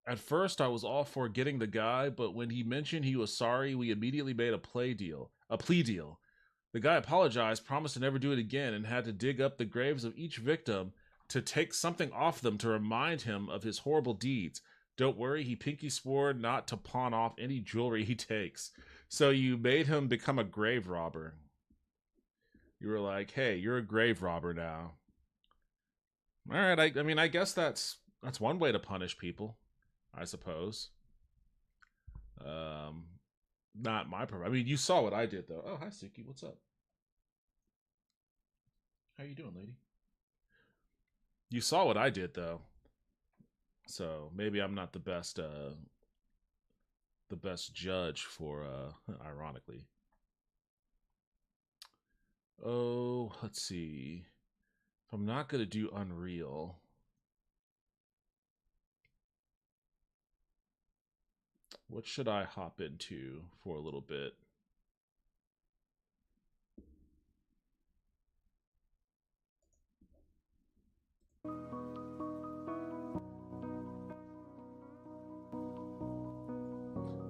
At first, I was all for getting the guy, but when he mentioned he was sorry, we immediately made a plea deal. The guy apologized, promised to never do it again, and had to dig up the graves of each victim to take something off them to remind him of his horrible deeds. Don't worry, he pinky swore not to pawn off any jewelry he takes. So you made him become a grave robber. You were like, hey, you're a grave robber now. All right, I mean, I guess that's one way to punish people, I suppose. Not my problem. I mean, you saw what I did, though. Oh, hi, Suki. What's up? How you doing, lady? You saw what I did, though. So maybe I'm not the best judge for ironically. Oh, let's see. If I'm not gonna do Unreal, what should I hop into for a little bit?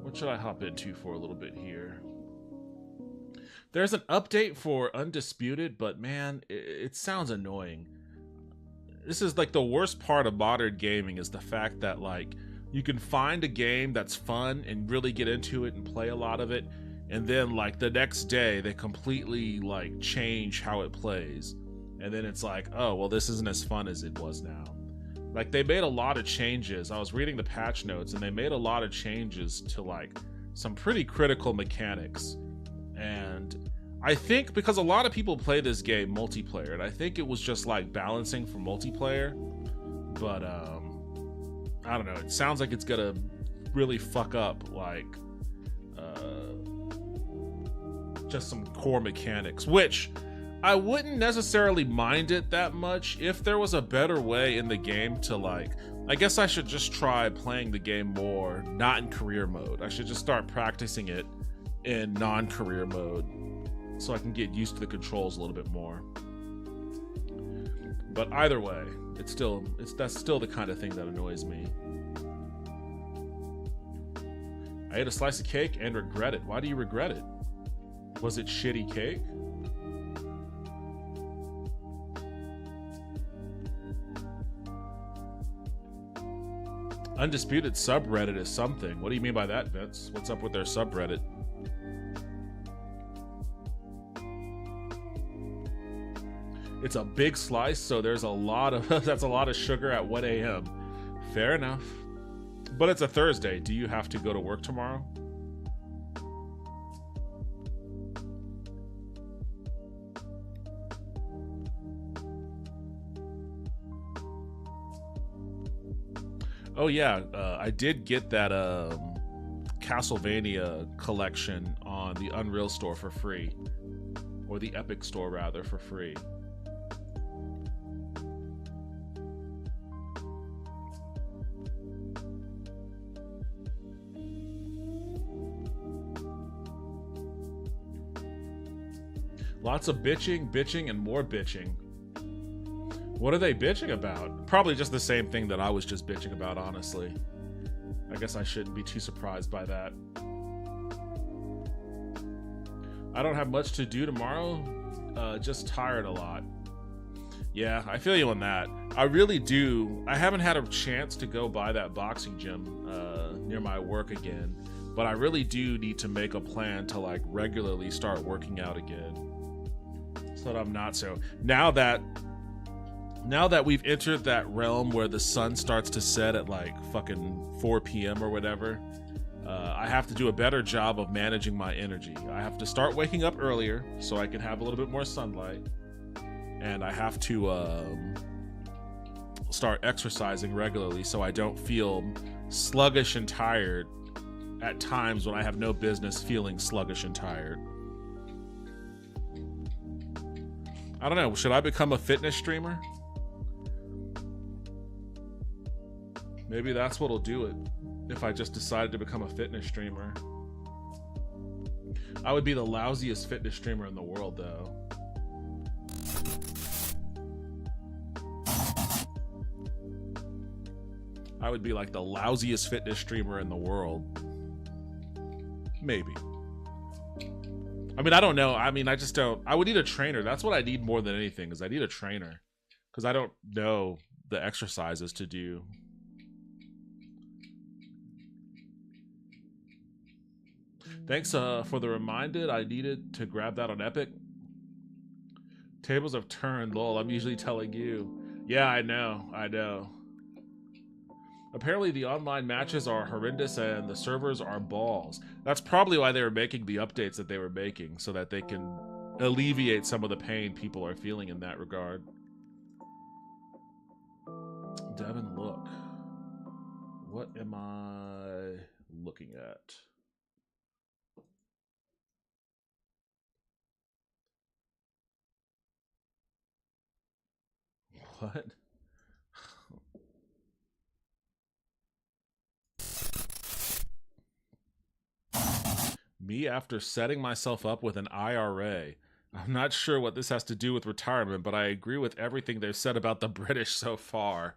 What should I hop into for a little bit here? There's an update for Undisputed, but man, it sounds annoying. This is like the worst part of modern gaming, is the fact that like you can find a game that's fun and really get into it and play a lot of it, and then like the next day they completely like change how it plays, and then it's like, oh well, this isn't as fun as it was now. Like they made a lot of changes. I was reading the patch notes and they made a lot of changes to like some pretty critical mechanics. And I think because a lot of people play this game multiplayer, and I think it was just like balancing for multiplayer, but I don't know, it sounds like it's gonna really fuck up like just some core mechanics, which I wouldn't necessarily mind it that much if there was a better way in the game to like, I guess I should just try playing the game more not in career mode. I should just start practicing it in non-career mode so I can get used to the controls a little bit more. But either way, that's still the kind of thing that annoys me. I ate a slice of cake and regret it. Why do you regret it? Was it shitty cake? Undisputed subreddit is something. What do you mean by that, Vince? What's up with their subreddit? It's a big slice, so there's a lot of that's a lot of sugar at 1 a.m. Fair enough. But it's a Thursday. Do you have to go to work tomorrow? Oh yeah, I did get that Castlevania collection on the Unreal Store for free. Or the Epic Store, rather, for free. Lots of bitching, and more bitching. What are they bitching about? Probably just the same thing that I was just bitching about, honestly. I guess I shouldn't be too surprised by that. I don't have much to do tomorrow. Just tired a lot. Yeah, I feel you on that. I really do. I haven't had a chance to go by that boxing gym near my work again, but I really do need to make a plan to like regularly start working out again. So that I'm not so... Now that we've entered that realm where the sun starts to set at like fucking 4 p.m. or whatever, I have to do a better job of managing my energy. I have to start waking up earlier so I can have a little bit more sunlight. And I have to start exercising regularly so I don't feel sluggish and tired at times when I have no business feeling sluggish and tired. I don't know. Should I become a fitness streamer? Maybe that's what'll do it. If I just decided to become a fitness streamer. I would be the lousiest fitness streamer in the world, though. I would be like the lousiest fitness streamer in the world. Maybe. I mean, I don't know. I mean, I just don't. I would need a trainer. That's what I need more than anything, is I need a trainer. Because I don't know the exercises to do. Thanks for the reminder. I needed to grab that on Epic. Tables have turned, lol. I'm usually telling you. Yeah, I know. I know. Apparently the online matches are horrendous and the servers are balls. That's probably why they were making the updates that they were making, so that they can alleviate some of the pain people are feeling in that regard. Devin, look. What am I looking at? What? Me after setting myself up with an IRA. I'm not sure what this has to do with retirement, but I agree with everything they've said about the British so far.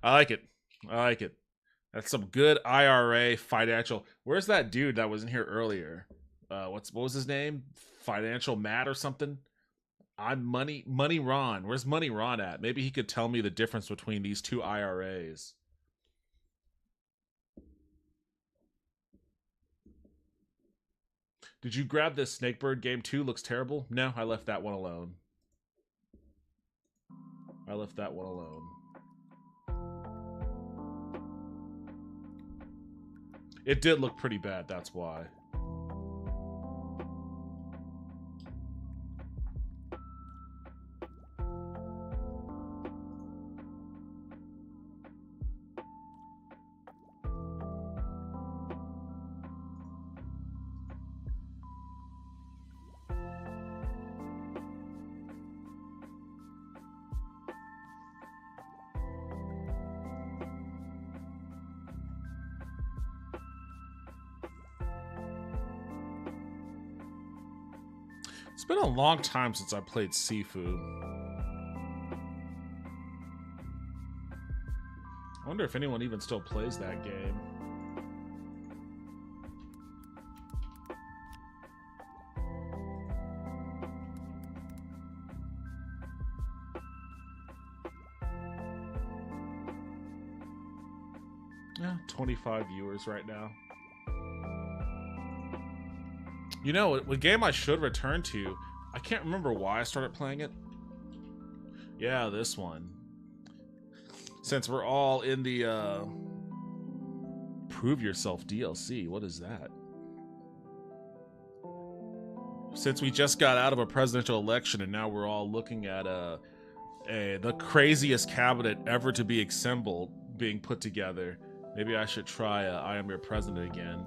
I like it. I like it. That's some good IRA financial. Where's that dude that was in here earlier? What was his name? Financial Matt or something? I'm Money Ron. Where's Money Ron at? Maybe he could tell me the difference between these two IRAs. Did you grab this Snakebird game too? Looks terrible. No, I left that one alone. I left that one alone. It did look pretty bad, that's why. It's been a long time since I played Seafood. I wonder if anyone even still plays that game. Yeah, 25 viewers right now. You know, a game I should return to, I can't remember why I started playing it. Yeah, this one. Since we're all in the Prove Yourself DLC, what is that? Since we just got out of a presidential election and now we're all looking at the craziest cabinet ever to be assembled being put together, maybe I should try I Am Your President again.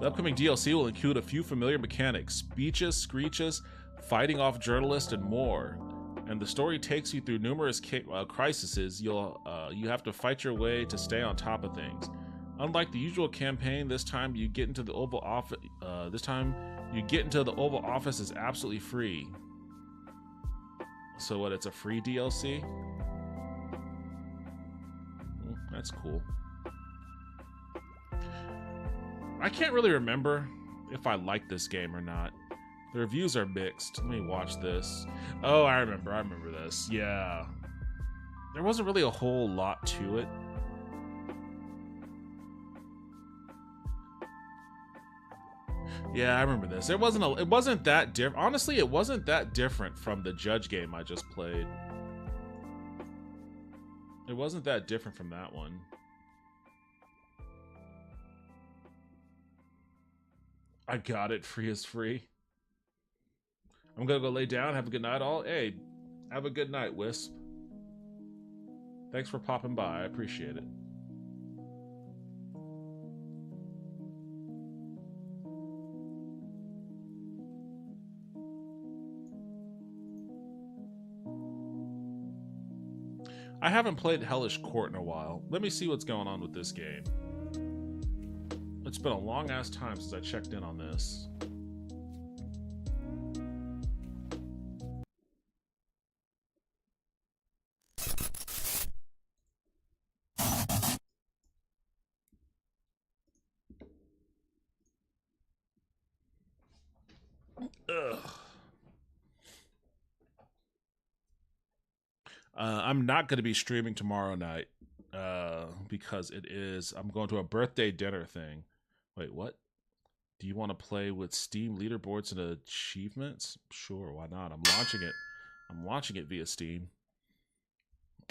The upcoming DLC will include a few familiar mechanics, speeches, screeches, fighting off journalists, and more. And the story takes you through numerous crises. You have to fight your way to stay on top of things. Unlike the usual campaign, this time you get into the Oval Office. Oval Office is absolutely free. So what? It's a free DLC. That's cool. I can't really remember if I like this game or not. The reviews are mixed. Let me watch this. Oh, I remember this. Yeah. There wasn't really a whole lot to it. Yeah, I remember this. It wasn't that different. Honestly, it wasn't that different from the Judge game I just played. It wasn't that different from that one. I got it. Free is free. I'm gonna go lay down. Have a good night, all. Hey, have a good night, Wisp. Thanks for popping by. I appreciate it. I haven't played Hellish Court in a while. Let me see what's going on with this game. It's been a long-ass time since I checked in on this. Ugh. I'm not going to be streaming tomorrow night because I'm going to a birthday dinner thing. Wait, what? Do you want to play with Steam leaderboards and achievements? Sure, why not? I'm launching it via Steam.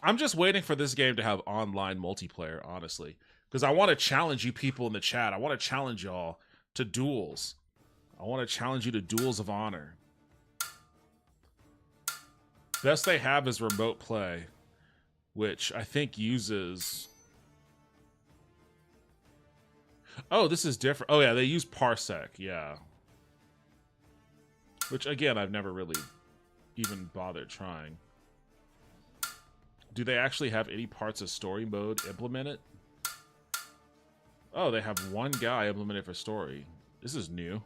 I'm just waiting for this game to have online multiplayer, honestly, because I want to challenge you people in the chat. I want to challenge y'all to duels. I want to challenge you to duels of honor. Best they have is remote play, which I think uses... Oh, this is different. Oh, yeah, they use Parsec, yeah. Which, again, I've never really even bothered trying. Do they actually have any parts of story mode implemented? Oh, they have one guy implemented for story. This is new.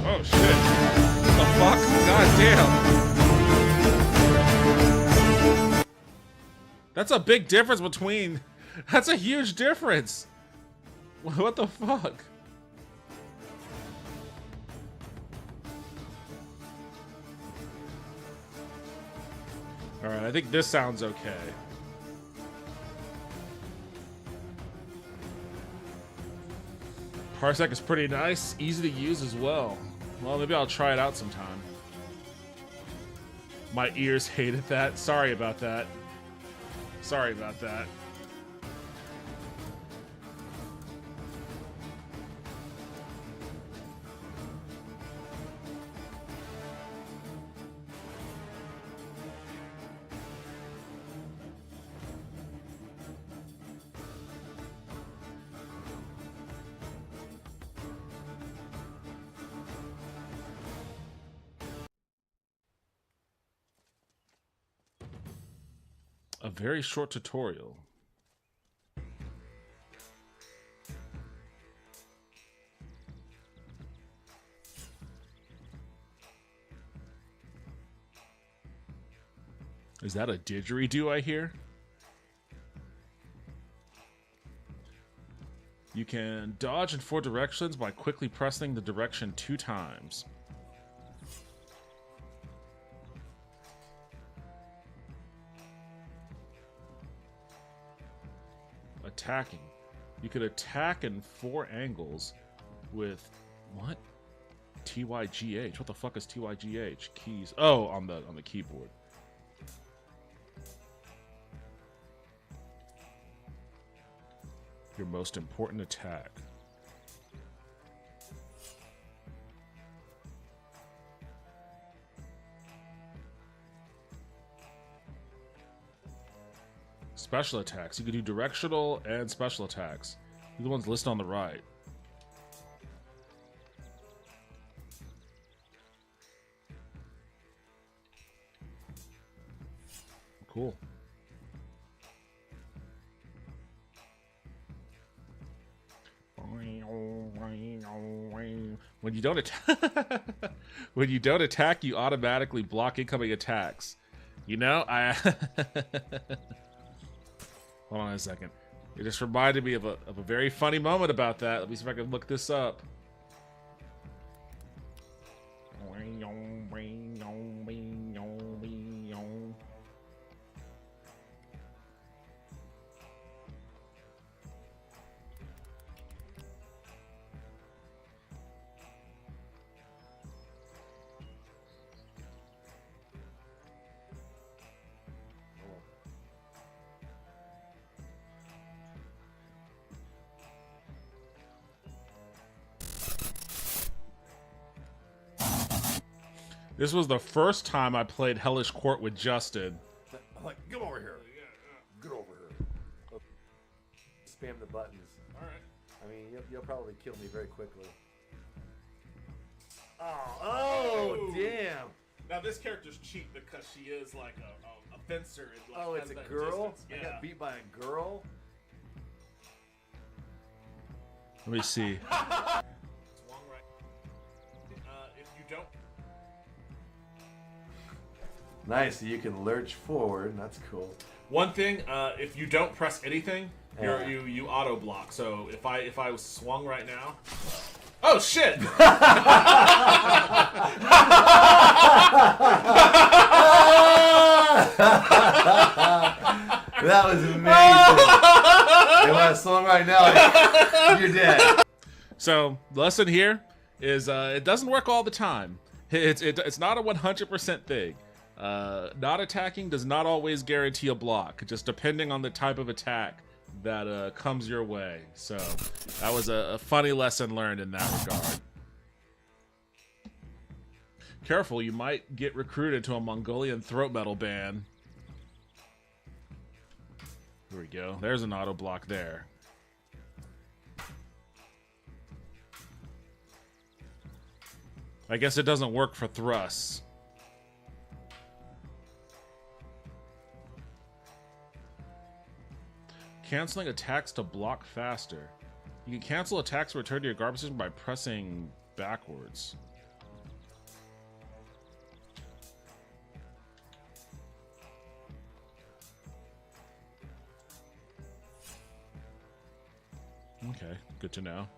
Oh shit. What the fuck? God damn. That's a big difference between... That's a huge difference. What the fuck? Alright, I think this sounds okay. Parsec is pretty nice, easy to use as well. Well, maybe I'll try it out sometime. My ears hated that. Sorry about that. Sorry about that. A very short tutorial. Is that a didgeridoo I hear? You can dodge in 4 directions by quickly pressing the direction 2 times. Attacking. You could attack in 4 angles with what? TYGH. What the fuck is TYGH? Keys. Oh, on the keyboard. Your most important attack. Special attacks. You can do directional and special attacks. These are the ones listed on the right. Cool. When you don't attack, when you don't attack, you automatically block incoming attacks. You know, I hold on a second. It just reminded me of a very funny moment about that. Let me see if I can look this up. This was the first time I played Hellish Court with Justin. I'm like, come over here. Get over here. Spam the buttons. All right. I mean, you'll probably kill me very quickly. Oh, damn. Now this character's cheap because she is like a fencer. Oh, it's a girl? I got beat by a girl? Let me see. Swung right. If you don't. Nice, so you can lurch forward. That's cool. One thing, if you don't press anything, Yeah. you auto block. So if I was swung right now, oh shit! That was amazing. If I swung right now, you're dead. So lesson here is it doesn't work all the time. It's not a 100% thing. Not attacking does not always guarantee a block, just depending on the type of attack that comes your way. So that was a funny lesson learned in that regard. Careful, you might get recruited to a Mongolian throat metal band. Here we go. There's an auto block there. I guess it doesn't work for thrusts. Canceling attacks to block faster. You can cancel attacks and return to your guard position by pressing backwards. Okay, good to know.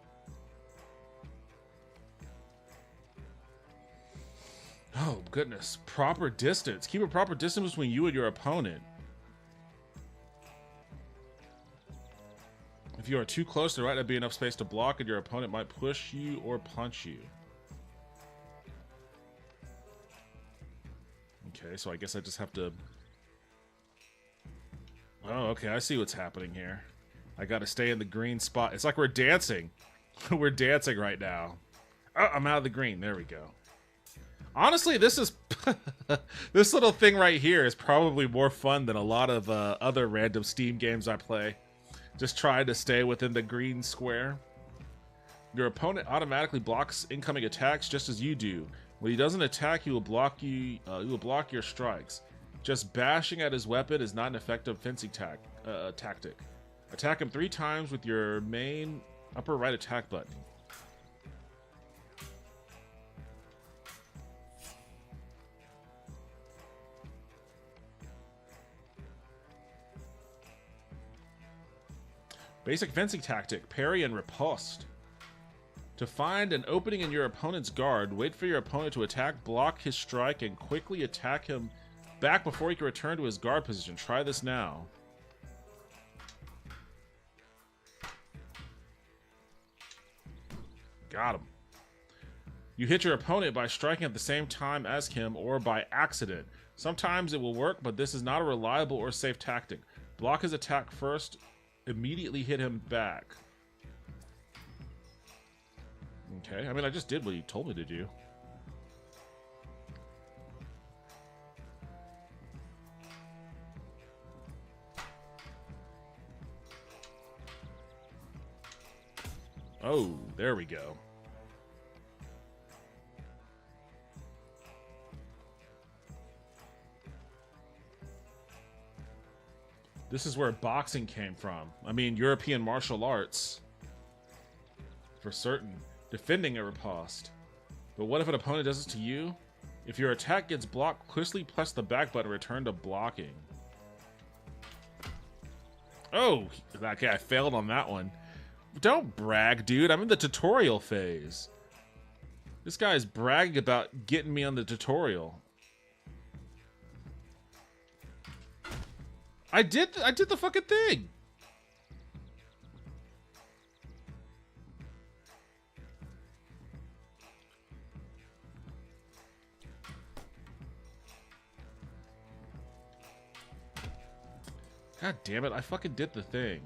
Oh, goodness. Proper distance. Keep a proper distance between you and your opponent. If you are too close, there might not be enough space to block, and your opponent might push you or punch you. Okay, so I guess I just have to... Oh, okay, I see what's happening here. I gotta stay in the green spot. It's like we're dancing. We're dancing right now. Oh, I'm out of the green. There we go. Honestly, this is... this little thing right here is probably more fun than a lot of other random Steam games I play. Just trying to stay within the green square. Your opponent automatically blocks incoming attacks just as you do. When he doesn't attack, he will block you. He will block your strikes. Just bashing at his weapon is not an effective fencing tactic. Attack him 3 times with your main upper right attack button. Basic fencing tactic, parry and riposte. To find an opening in your opponent's guard, wait for your opponent to attack, block his strike, and quickly attack him back before he can return to his guard position. Try this now. Got him. You hit your opponent by striking at the same time as him or by accident. Sometimes it will work, but this is not a reliable or safe tactic. Block his attack first, immediately hit him back. Okay, I mean, I just did what he told me to do. Oh, there we go. This is where boxing came from. I mean, European martial arts. For certain. Defending a riposte. But what if an opponent does this to you? If your attack gets blocked, quickly press the back button, return to blocking. Oh, okay, I failed on that one. Don't brag, dude. I'm in the tutorial phase. This guy's bragging about getting me on the tutorial. I did the fucking thing. God damn it, I fucking did the thing.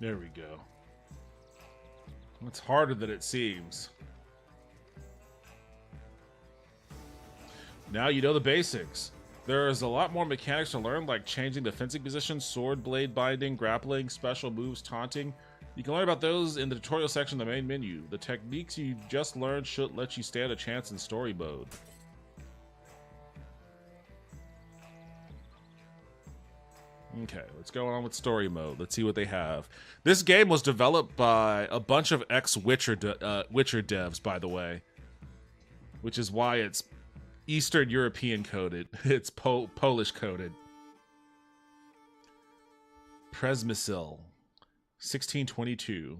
There we go. It's harder than it seems. Now you know the basics. There's a lot more mechanics to learn, like changing the fencing position, sword blade binding, grappling, special moves, taunting. You can learn about those in the tutorial section of the main menu. The techniques you just learned should let you stand a chance in story mode. Okay, let's go on with story mode. Let's see what they have. This game was developed by a bunch of ex-Witcher Witcher devs, by the way. Which is why it's Eastern European coded. It's Polish coded. Przemysl, 1622.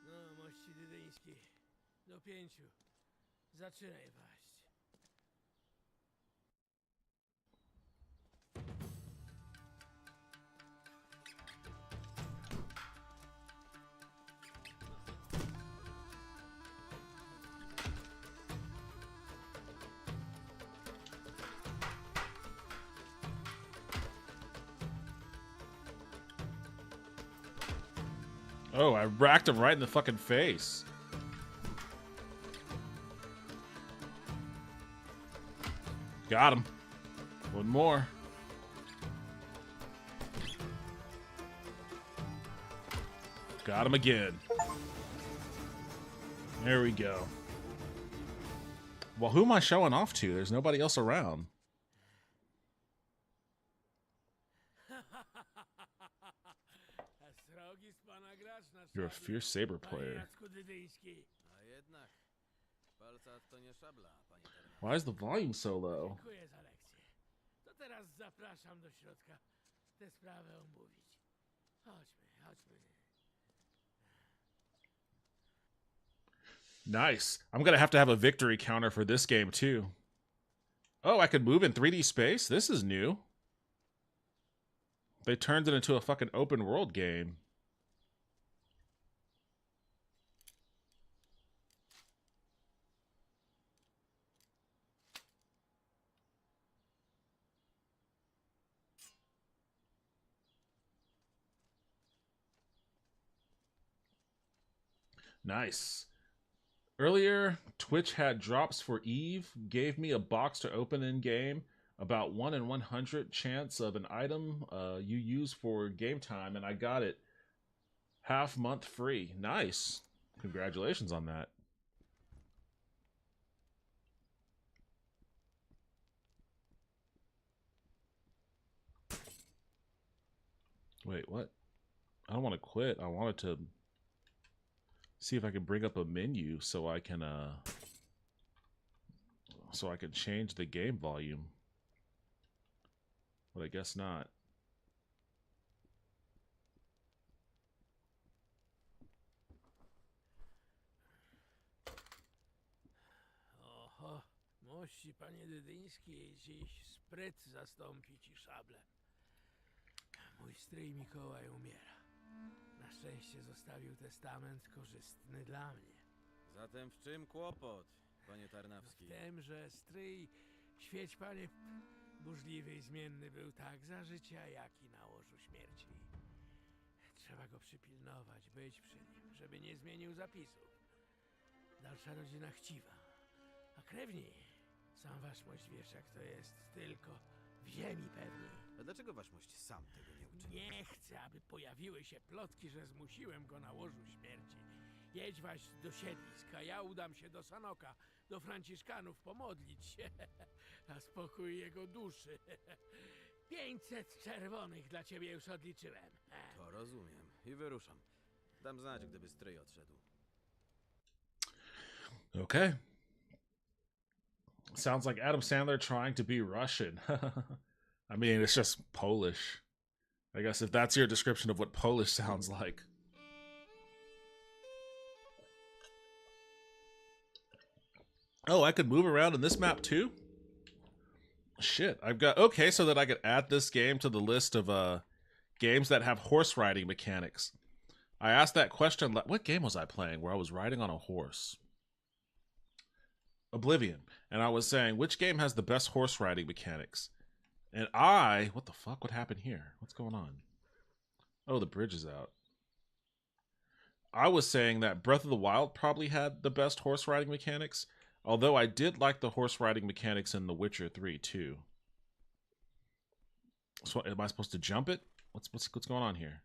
No, mości dydyński. Do 5. Zaczynaj paść. Oh, I racked him right in the fucking face. Got him. One more. Got him again. There we go. Well, who am I showing off to? There's nobody else around. You're a fierce saber player. Why is the volume so low? Dziękuję za lekcję. To teraz zapraszam do środka tę sprawę omówić. Chodźmy, chodźmy. Nice. I'm gonna have to have a victory counter for this game too. Oh, I could move in 3D space? This is new. They turned it into a fucking open world game. Nice. Earlier, Twitch had drops for Eve, gave me a box to open in game, about 1 in 100 chance of an item you use for game time, and I got it half month free. Nice. Congratulations on that. Wait, what? I don't want to quit. I wanted to see if I can bring up a menu so I can change the game volume. But I guess not. Oho, mości panie dydyński, dziś spryt zastąpi ci szablę. Mój stryj Mikołaj umiera. Na szczęście zostawił testament korzystny dla mnie. Zatem w czym kłopot, panie W Tarnawski? tym, że stryj, świeć panie, burzliwy i zmienny był tak za życia, jak i na łożu śmierci. Trzeba go przypilnować, być przy nim, żeby nie zmienił zapisów. Dalsza rodzina chciwa. A krewni, sam waszmość wiesz jak to jest, tylko w ziemi pewnie. A dlaczego waszmość sam tego nie uczyni? Nie chcę, aby pojawiły się plotki, że zmusiłem go na łożu śmierci. Jedź waś do siedlisk, a ja udam się do Sanoka, do Franciszkanów pomodlić się na spokój jego duszy. 500 czerwonych dla ciebie już odliczyłem. To rozumiem. I wyruszam. Dam znać, gdyby stryj odszedł. Okay. Sounds like Adam Sandler trying to be Russian. I mean, it's just Polish. I guess if that's your description of what Polish sounds like. Oh, I could move around in this map too? Shit, I've got... Okay, so that I could add this game to the list of games that have horse riding mechanics. I asked that question... What game was I playing where I was riding on a horse? Oblivion. And I was saying, which game has the best horse riding mechanics? And what the fuck? What happened here? What's going on? Oh, the bridge is out. I was saying that Breath of the Wild probably had the best horse riding mechanics, although I did like the horse riding mechanics in The Witcher 3 too. So am I supposed to jump it? What's going on here?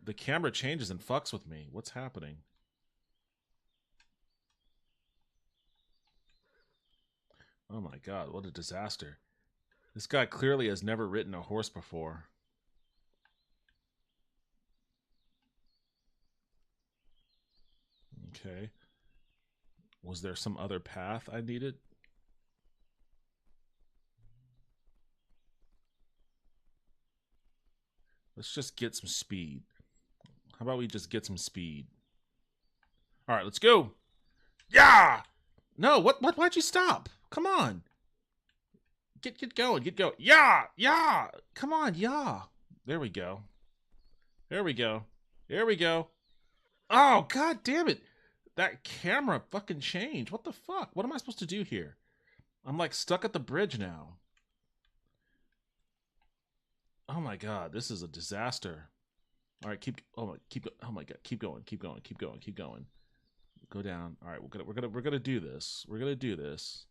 The camera changes and fucks with me. What's happening? Oh my god, what a disaster. This guy clearly has never ridden a horse before. Okay. Was there some other path I needed? Let's just get some speed. How about we just get some speed? All right, let's go. Yeah! No, why'd you stop? Come on. Get going, get going. Yeah! Yeah! Come on, yeah. There we go. There we go. There we go. Oh, god damn it. That camera fucking changed. What the fuck? What am I supposed to do here? I'm like stuck at the bridge now. Oh my god, this is a disaster. All right, oh my god, keep going. Go down. All right, we're gonna do this. We're gonna do this.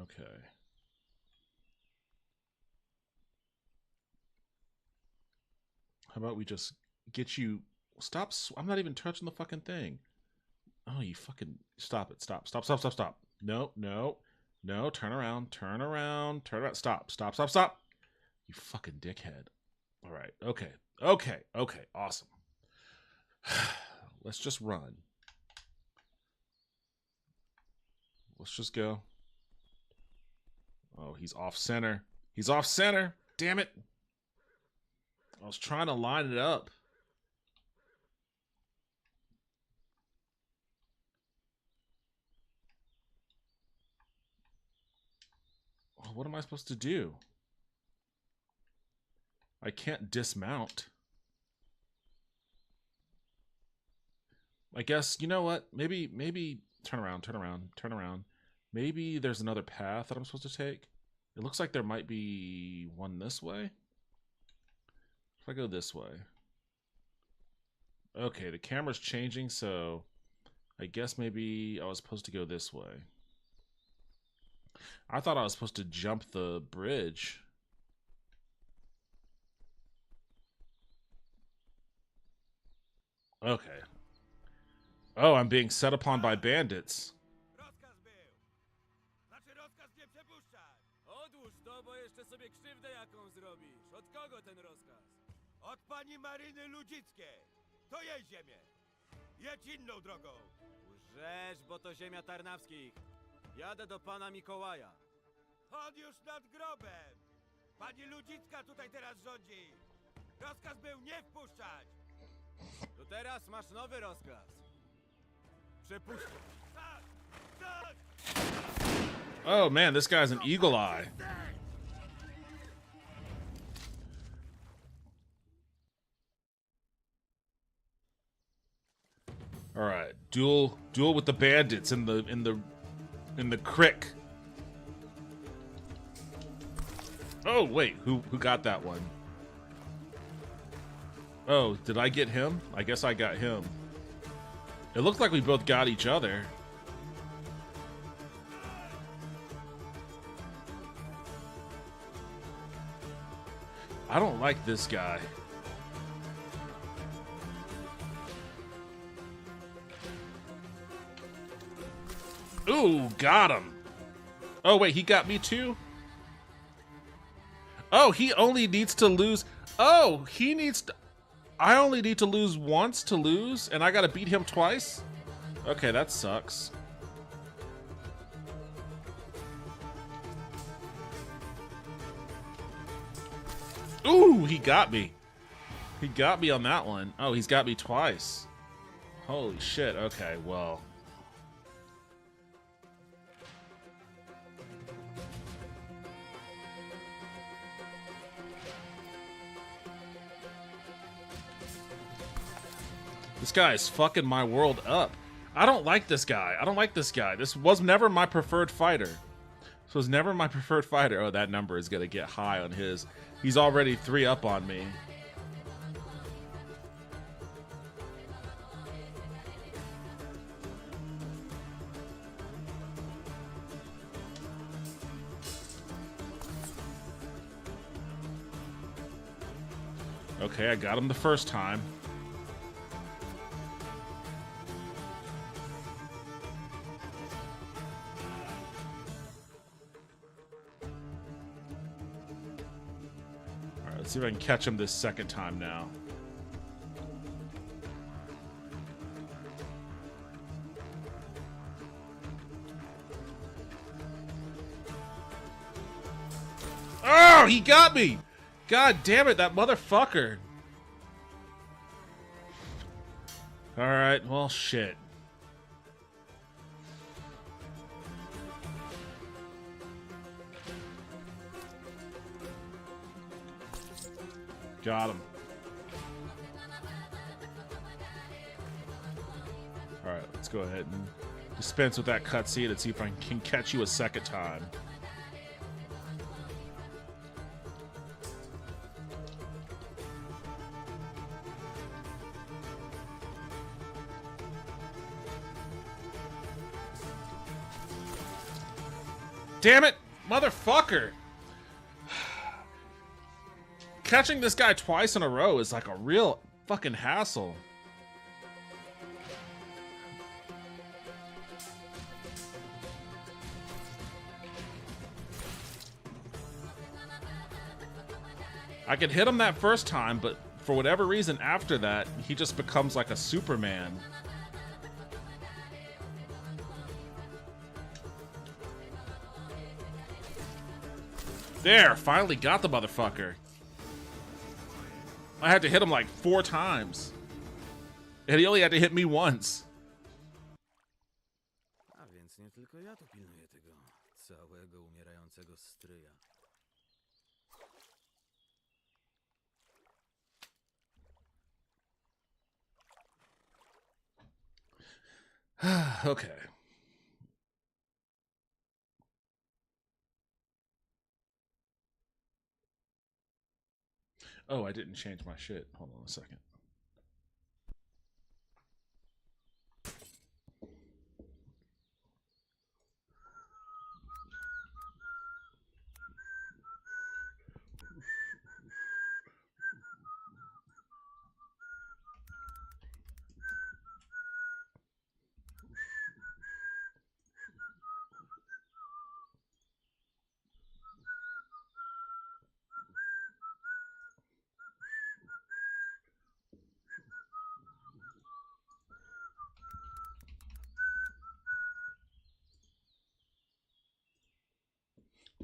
Okay. How about we just get you... Stop. I'm not even touching the fucking thing. Oh, you fucking... Stop it. Stop. No. Turn around. Stop. You fucking dickhead. All right. Okay. Awesome. Let's just run. Let's just go. Oh, he's off center. Damn it. I was trying to line it up. Oh, what am I supposed to do? I can't dismount. I guess, you know what? Maybe turn around. Maybe there's another path that I'm supposed to take. It looks like there might be one this way. If I go this way. Okay, the camera's changing, so I guess maybe I was supposed to go this way. I thought I was supposed to jump the bridge. Okay. Oh, I'm being set upon by bandits. Rozkaz był! Znaczy rozkaz nie przepuszczać! Odłóż to, bo jeszcze sobie krzywdę jaką zrobisz. Od kogo ten rozkaz? Od pani Maryny Ludzickiej. To jej ziemię. Jedź inną drogą. Łżesz, bo to ziemia Tarnawskich. Jadę do pana Mikołaja. On już nad grobem. Pani Ludzicka tutaj teraz rządzi. Rozkaz był nie wpuszczać. To teraz masz nowy rozkaz. Przepuszczaj. Tak! Tak! Oh man, this guy's an eagle eye. All right, duel with the bandits in the creek. Oh, wait. Who got that one? Oh, did I get him? I guess I got him. It looked like we both got each other. I don't like this guy. Ooh, got him. Oh, wait, he got me too? Oh, he only needs to lose. Oh, he needs to. I only need to lose once to lose, and I gotta beat him twice? Okay, that sucks. Ooh, he got me. He got me on that one. Oh, he's got me twice. Holy shit, okay, well. This guy is fucking my world up. I don't like this guy. I don't like this guy. This was never my preferred fighter. This was never my preferred fighter. Oh, that number is gonna get high on his. He's already 3 up on me. Okay, I got him the first time. Let's see if I can catch him this second time now. Oh, he got me! God damn it, that motherfucker. Alright, well, shit. Got him. Alright, let's go ahead and dispense with that cutscene and see if I can catch you a second time. Damn it, motherfucker! Catching this guy twice in a row is like a real fucking hassle. I could hit him that first time, but for whatever reason after that, he just becomes like a Superman. There, finally got the motherfucker. I had to hit him like 4 times. And he only had to hit me once. A więc nie tylko ja tu pilnuję tego całego umierającego stryja. Okay. Oh, I didn't change my shit. Hold on a second.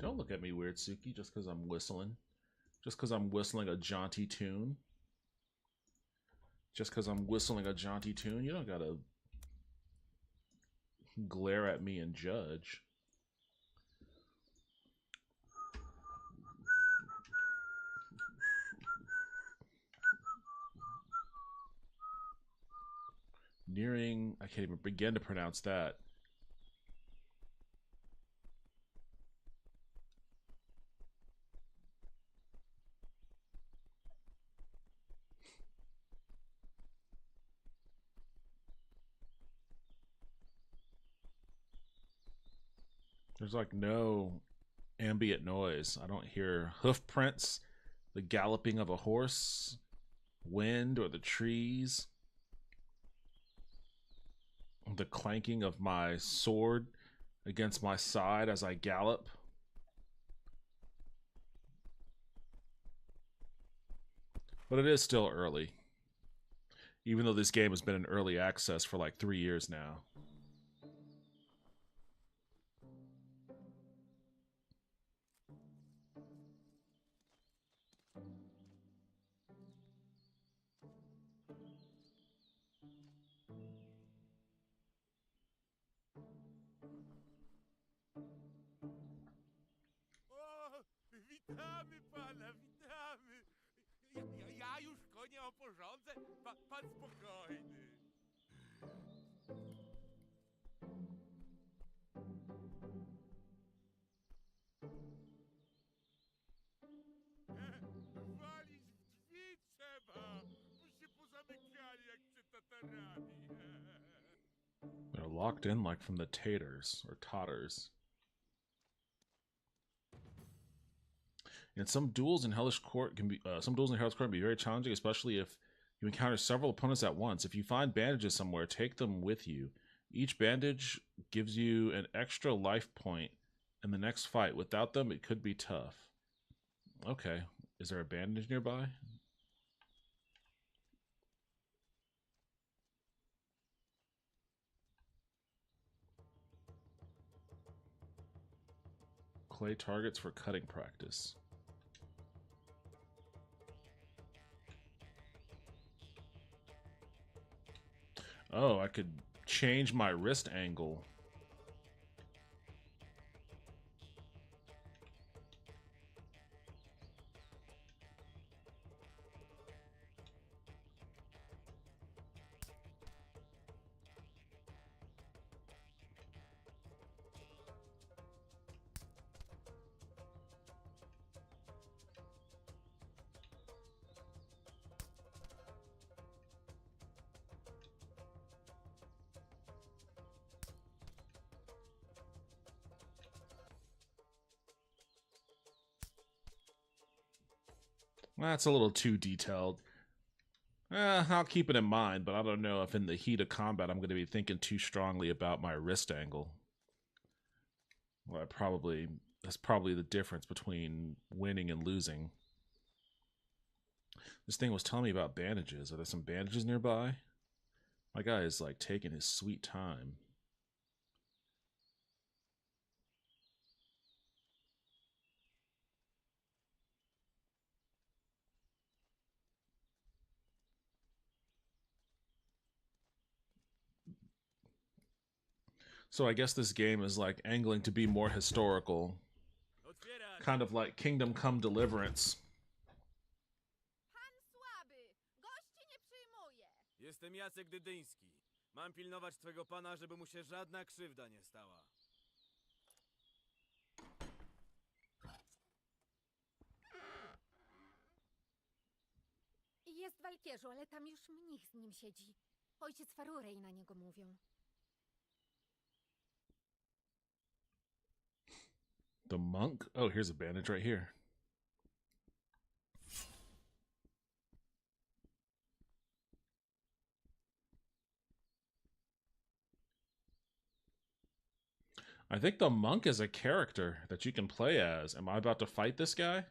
Don't look at me weird, Suki, just because I'm whistling. Just because I'm whistling a jaunty tune. Just because I'm whistling a jaunty tune, you don't gotta glare at me and judge. Nearing, I can't even begin to pronounce that. There's like no ambient noise. I don't hear hoof prints, the galloping of a horse, wind, or the trees, the clanking of my sword against my side as I gallop. But it is still early, even though this game has been in early access for like 3 years now. O, witamy pana, witamy. Ja już konia oporządzę. Pan spokojny. Walić w drzwi trzeba, bo się pozamykali jak przed tatarami. They're locked in like from the taters or totters. And some duels in Hellish Court can be very challenging, especially if you encounter several opponents at once. If you find bandages somewhere, take them with you. Each bandage gives you an extra life point in the next fight. Without them, it could be tough. Okay, is there a bandage nearby? Clay targets for cutting practice. Oh, I could change my wrist angle. That's a little too detailed. I'll keep it in mind, but I don't know if in the heat of combat I'm going to be thinking too strongly about my wrist angle. Well, that's probably the difference between winning and losing. This thing was telling me about bandages. Are there some bandages nearby? My guy is like taking his sweet time. So I guess this game is like angling to be more historical. Otwierać! Kind of like Kingdom Come Deliverance. Pan słaby! Gości nie przyjmuje! Jestem Jacek Dydyński. Mam pilnować twego pana, żeby mu się żadna krzywda nie stała. Jest w Walkierzu, ale tam już mnich z nim siedzi. Ojciec Farurej na niego mówią. The monk? Oh, here's a bandage right here. I think the monk is a character that you can play as. Am I about to fight this guy?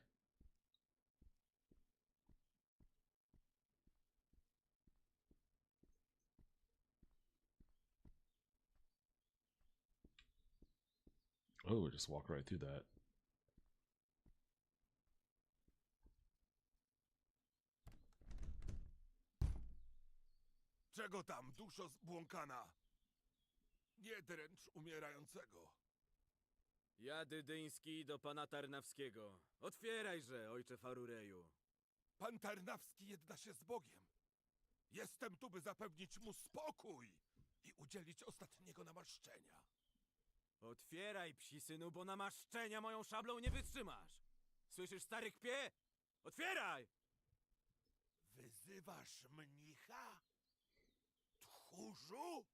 Oh, just walk right through that. Czego tam, duszo zbłąkana? Nie dręcz umierającego. Ja Dydyński do pana Tarnawskiego. Otwierajże, ojcze Farureju. Pan Tarnawski jedna się z Bogiem. Jestem tu, by zapewnić mu spokój i udzielić ostatniego namaszczenia. Otwieraj, psi synu, bo namaszczenia moją szablą nie wytrzymasz. Słyszysz, stary kpie? Otwieraj! Wyzywasz mnicha? Tchórzu?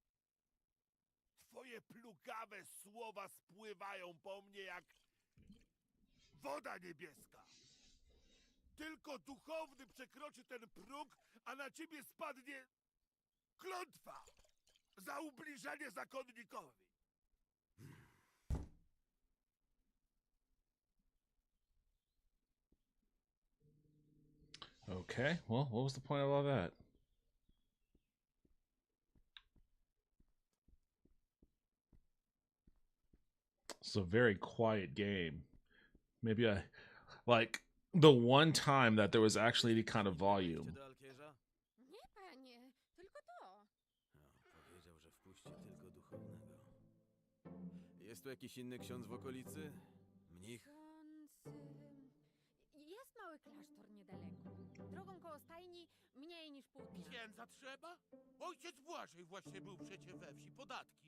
Twoje plugawe słowa spływają po mnie jak woda niebieska. Tylko duchowny przekroczy ten próg, a na ciebie spadnie klątwa za ubliżenie zakonnikowi. Okay, well, what was the point of all that? It's a very quiet game. Maybe I like the one time that there was actually any kind of volume. Do Alkierza? Nie, panie, tylko to. No, powiedział, że wpuści tylko duchownego. Jest tu jakiś inny ksiądz w okolicy? Mnich? Ksiądz... Jest mały klasztor niedaleko. Drogą koło stajni mniej niż pół dnia. Księdza trzeba? Ojciec Błażej właśnie był przecie we wsi. Podatki.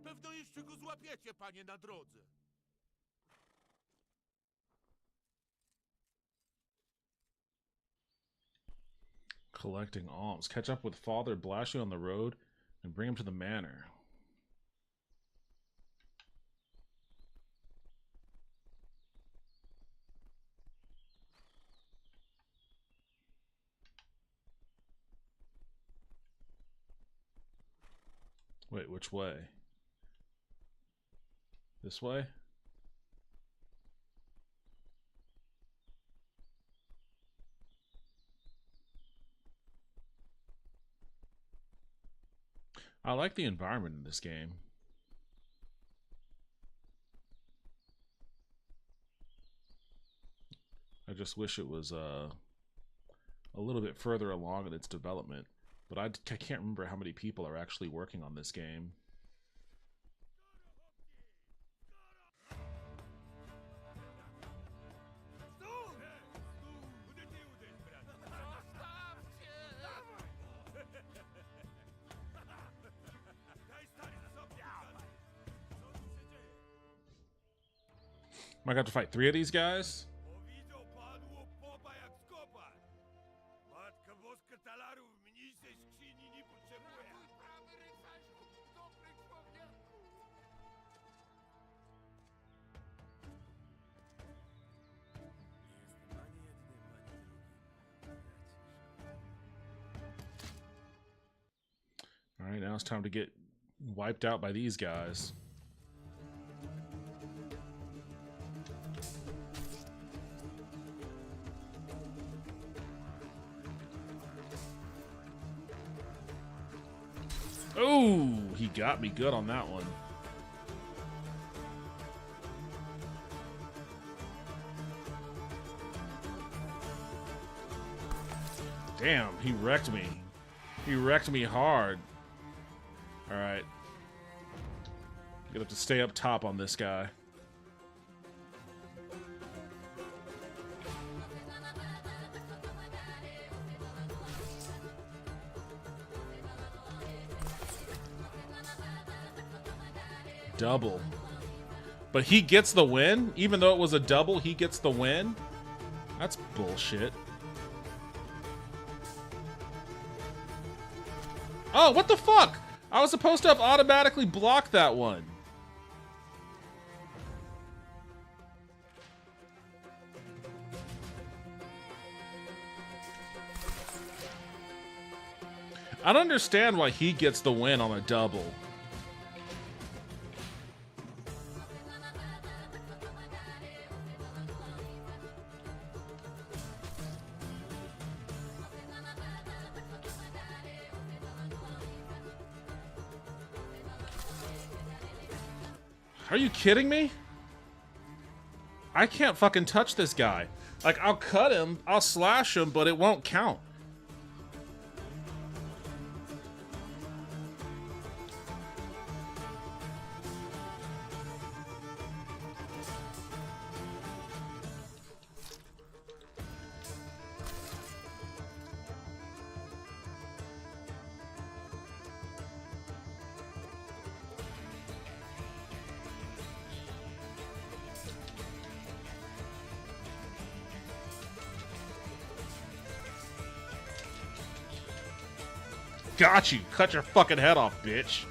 Pewno jeszcze go złapiecie, panie, na drodze. Collecting alms. Catch up with Father Blashley on the road and bring him to the manor. Wait, which way? This way? I like the environment in this game. I just wish it was a little bit further along in its development. But I can't remember how many people are actually working on this game. Am I going to have to fight 3 of these guys? Powiedział padło popa jak skopa. Matka Boska talarów mniejszej skrzyni nie potrzebuje. Prawy rycerzu, dobry człowieku. Jestem ani jednym, ani drugim. Alright, now it's time to get wiped out by these guys. Oh, he got me good on that one. Damn, he wrecked me. He wrecked me hard. Alright. Gonna have to stay up top on this guy. Double. But he gets the win? Even though it was a double, he gets the win? That's bullshit. Oh, what the fuck? I was supposed to have automatically blocked that one. I don't understand why he gets the win on a double. Are you kidding me? I can't fucking touch this guy. Like, I'll cut him, I'll slash him, but it won't count. Got you. Cut your fucking head off, bitch.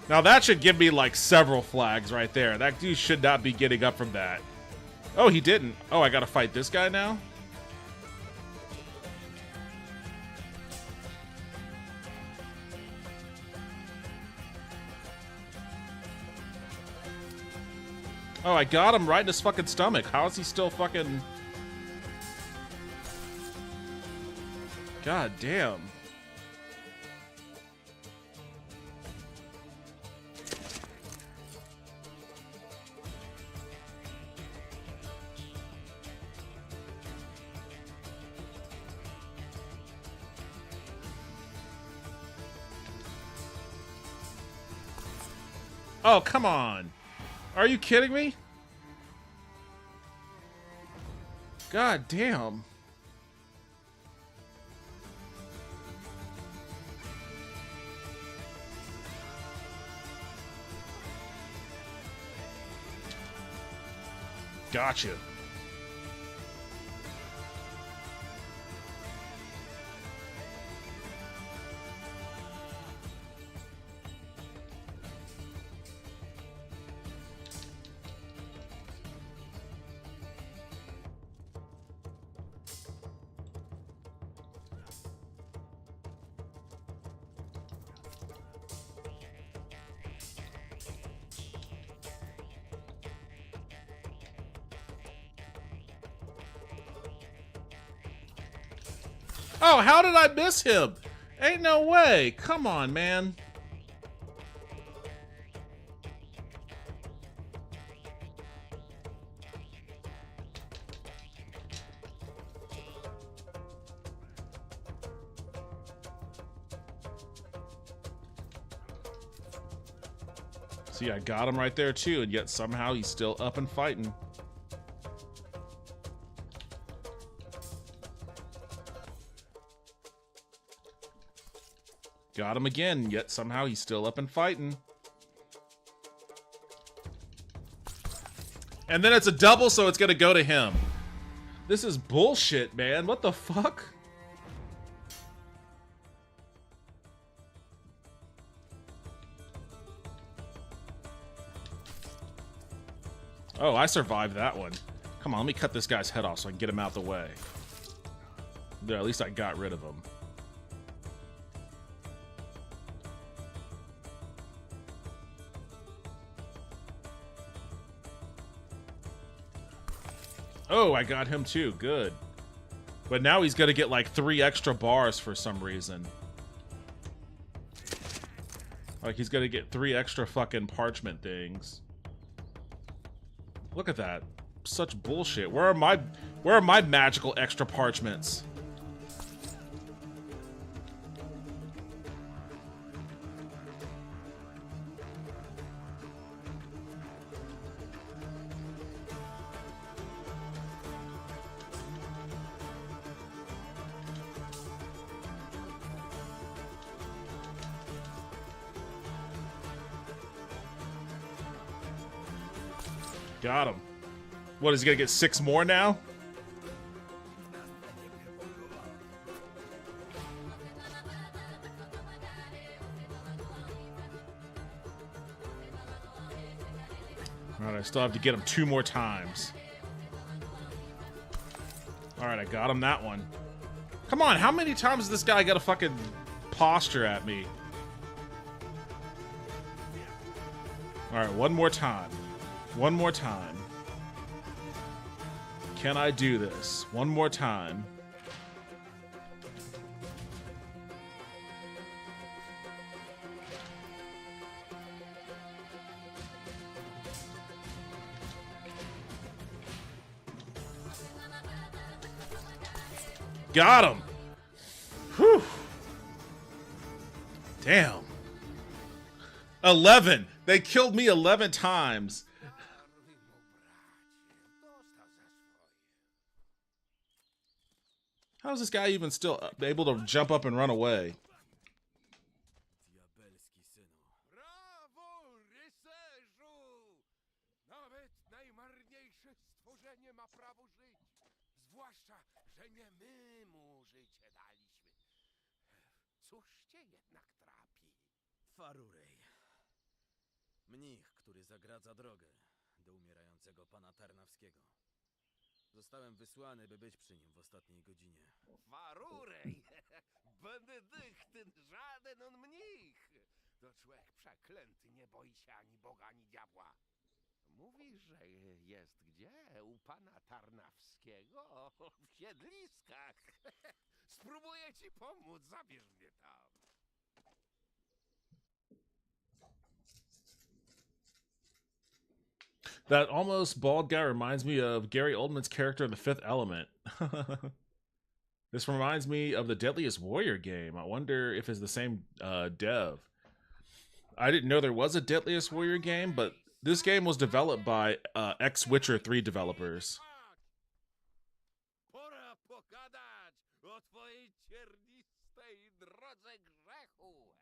Now that should give me like several flags right there. That dude should not be getting up from that. Oh, he didn't. Oh, I gotta fight this guy now? Oh, I got him right in his fucking stomach. How is he still fucking... God damn. Oh, come on. Are you kidding me? God damn. Gotcha. Oh, how did I miss him? Ain't no way. Come on, man. See, I got him right there too, and yet somehow he's still up and fighting. Got him again, yet somehow he's still up and fighting. And then it's a double, so it's gonna go to him. This is bullshit, man. What the fuck? Oh, I survived that one. Come on, let me cut this guy's head off so I can get him out the way. There, at least I got rid of him. Oh, I got him too. Good. But now he's gonna get like 3 extra bars for some reason. Like he's gonna get 3 extra fucking parchment things. Look at that. Such bullshit. Where are my magical extra parchments? Got him. What, is he gonna get 6 more now? Alright, I still have to get him 2 more times. Alright, I got him that one. Come on, how many times has this guy got to fucking posture at me? Alright, one more time. One more time. Can I do this? One more time. Got him. Whew. Damn. 11. They killed me 11 times. How is this guy even still able to jump up and run away? Diabelski synu. Brawo, rycerzu! Nawet najmarniejsze stworzenie ma prawo żyć. Zwłaszcza, że nie my mu życie daliśmy. Cóż cię jednak trapi? Farurej. Mnich, który zagradza drogę do umierającego pana Tarnawskiego. Zostałem wysłany, by być przy nim w ostatniej godzinie. Warurej! Benedyktin, żaden on mnich! To człowiek przeklęty, nie boi się ani Boga, ani diabła. Mówi, że jest gdzie? U pana Tarnawskiego? W siedliskach. Spróbuję ci pomóc, zabierz mnie tam. That almost bald guy reminds me of Gary Oldman's character in The Fifth Element. This reminds me of the Deadliest Warrior game. I wonder if it's the same dev. I didn't know there was a Deadliest Warrior game, but this game was developed by ex-Witcher 3 developers. Pora pogadać o twojej ciernistej drodze grzechu.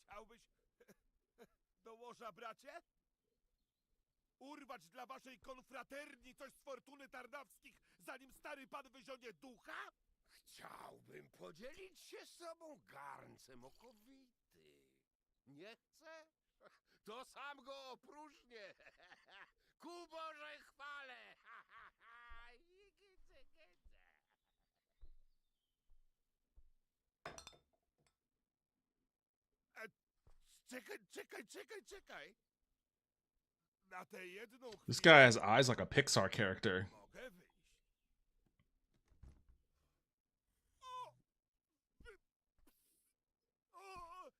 Chciałbyś do łoża, bracie? Urwać dla waszej konfraterni coś z fortuny Tarnawskich, zanim stary pan wyzionie ducha? Chciałbym podzielić się z tobą garncem okowity. Nie chce? To sam go opróżnię. Ku Bożej chwale! Igice, gice. Czekaj. Na tę jedną This chwilę guy has eyes like a Pixar character. mogę wyjść. O!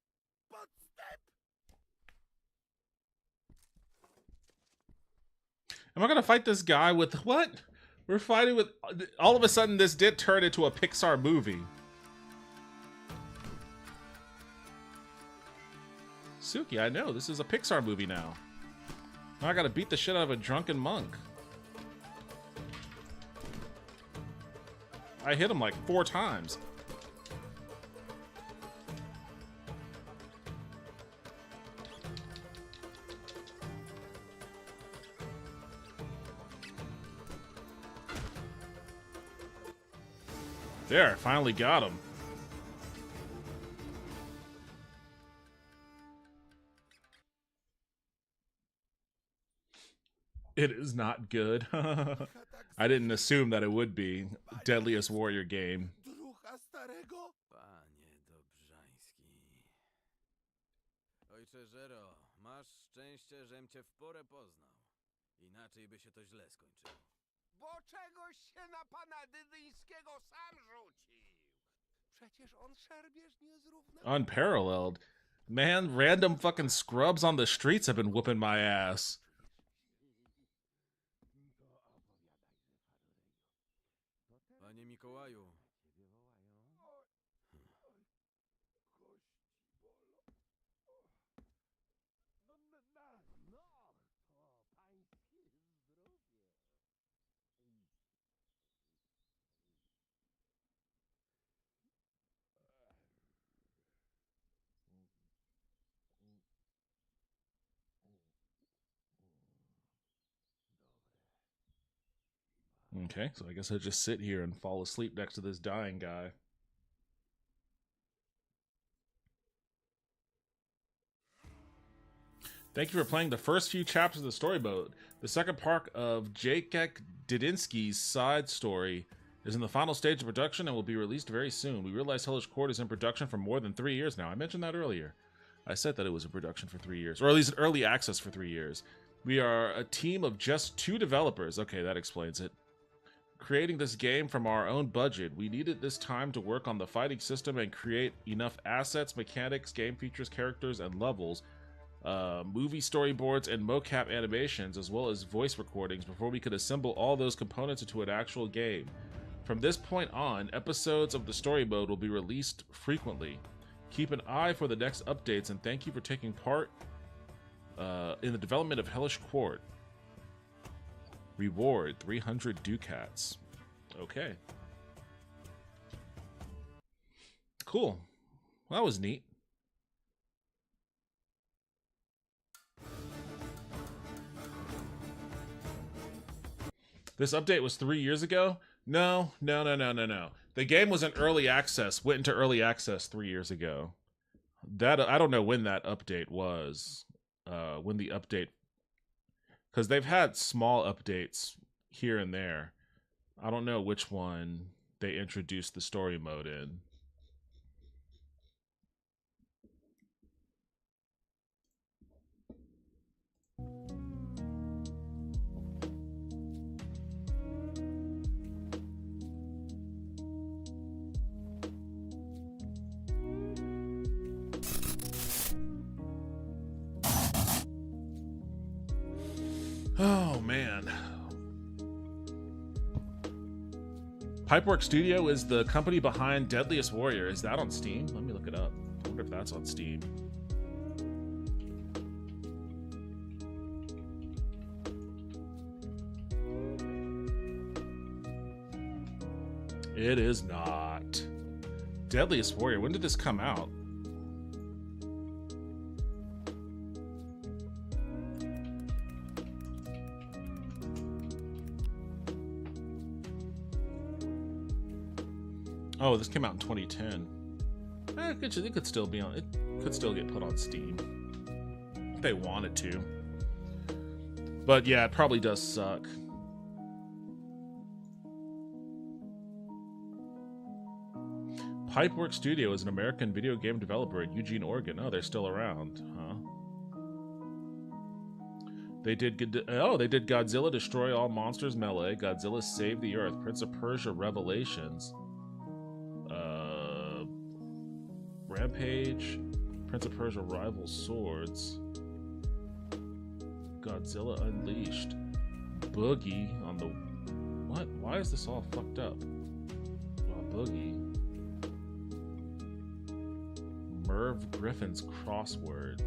Podstęp! Am I gonna fight this guy with what? We're fighting with. All of a sudden, this did turn into a Pixar movie. Suki, I know this is a Pixar movie now. Now I gotta beat the shit out of a drunken monk. I hit him like 4 times. There, finally got him. It is not good. I didn't assume that it would be. Deadliest Warrior game. Drucha starego? Panie Dobrzański. Ojcze Żero, masz szczęście, żem cię w porę poznał. Inaczej by się to źle skończyło. Bo czegoś się na pana Dydyńskiego sam rzucił. Przecież on szermierz niezrównany. Unparalleled. Man, random fucking scrubs on the streets have been whooping my ass. Panie Mikołaju, Okay, so I guess I'll just sit here and fall asleep next to this dying guy. Thank you for playing the first few chapters of the story mode. The second part of Jacek Didinsky's side story is in the final stage of production and will be released very soon. We realize Hellish Court is in production for more than 3 years now. I mentioned that earlier. I said that it was in production for 3 years, or at least early access for 3 years. We are a team of just 2 developers. Okay, that explains it. Creating this game from our own budget. We needed this time to work on the fighting system and create enough assets, mechanics, game features, characters, and levels, movie storyboards, and mocap animations, as well as voice recordings before we could assemble all those components into an actual game. From this point on, episodes of the story mode will be released frequently. Keep an eye for the next updates, and thank you for taking part in the development of Hellish Court. Reward 300 ducats. Okay. Cool. Well, that was neat. This update was 3 years ago? No. The game was in early access, went into early access 3 years ago. That I don't know when that update was. When the update, because they've had small updates here and there. I don't know which one they introduced the story mode in. Oh, man. Pipework Studio is the company behind Deadliest Warrior. Is that on Steam? Let me look it up. I wonder if that's on Steam. It is not. Deadliest Warrior. When did this come out? Oh, this came out in 2010. It could still be on. It could still get put on Steam if they wanted to. But yeah, it probably does suck. Pipework Studio is an American video game developer in Eugene, Oregon. Oh, they're still around, huh? They did Godzilla Destroy All Monsters Melee, Godzilla Save the Earth, Prince of Persia Revelations, Rampage, Prince of Persia Rival Swords, Godzilla Unleashed, Boogie on the... What? Why is this all fucked up? Boogie. Merv Griffin's Crossword.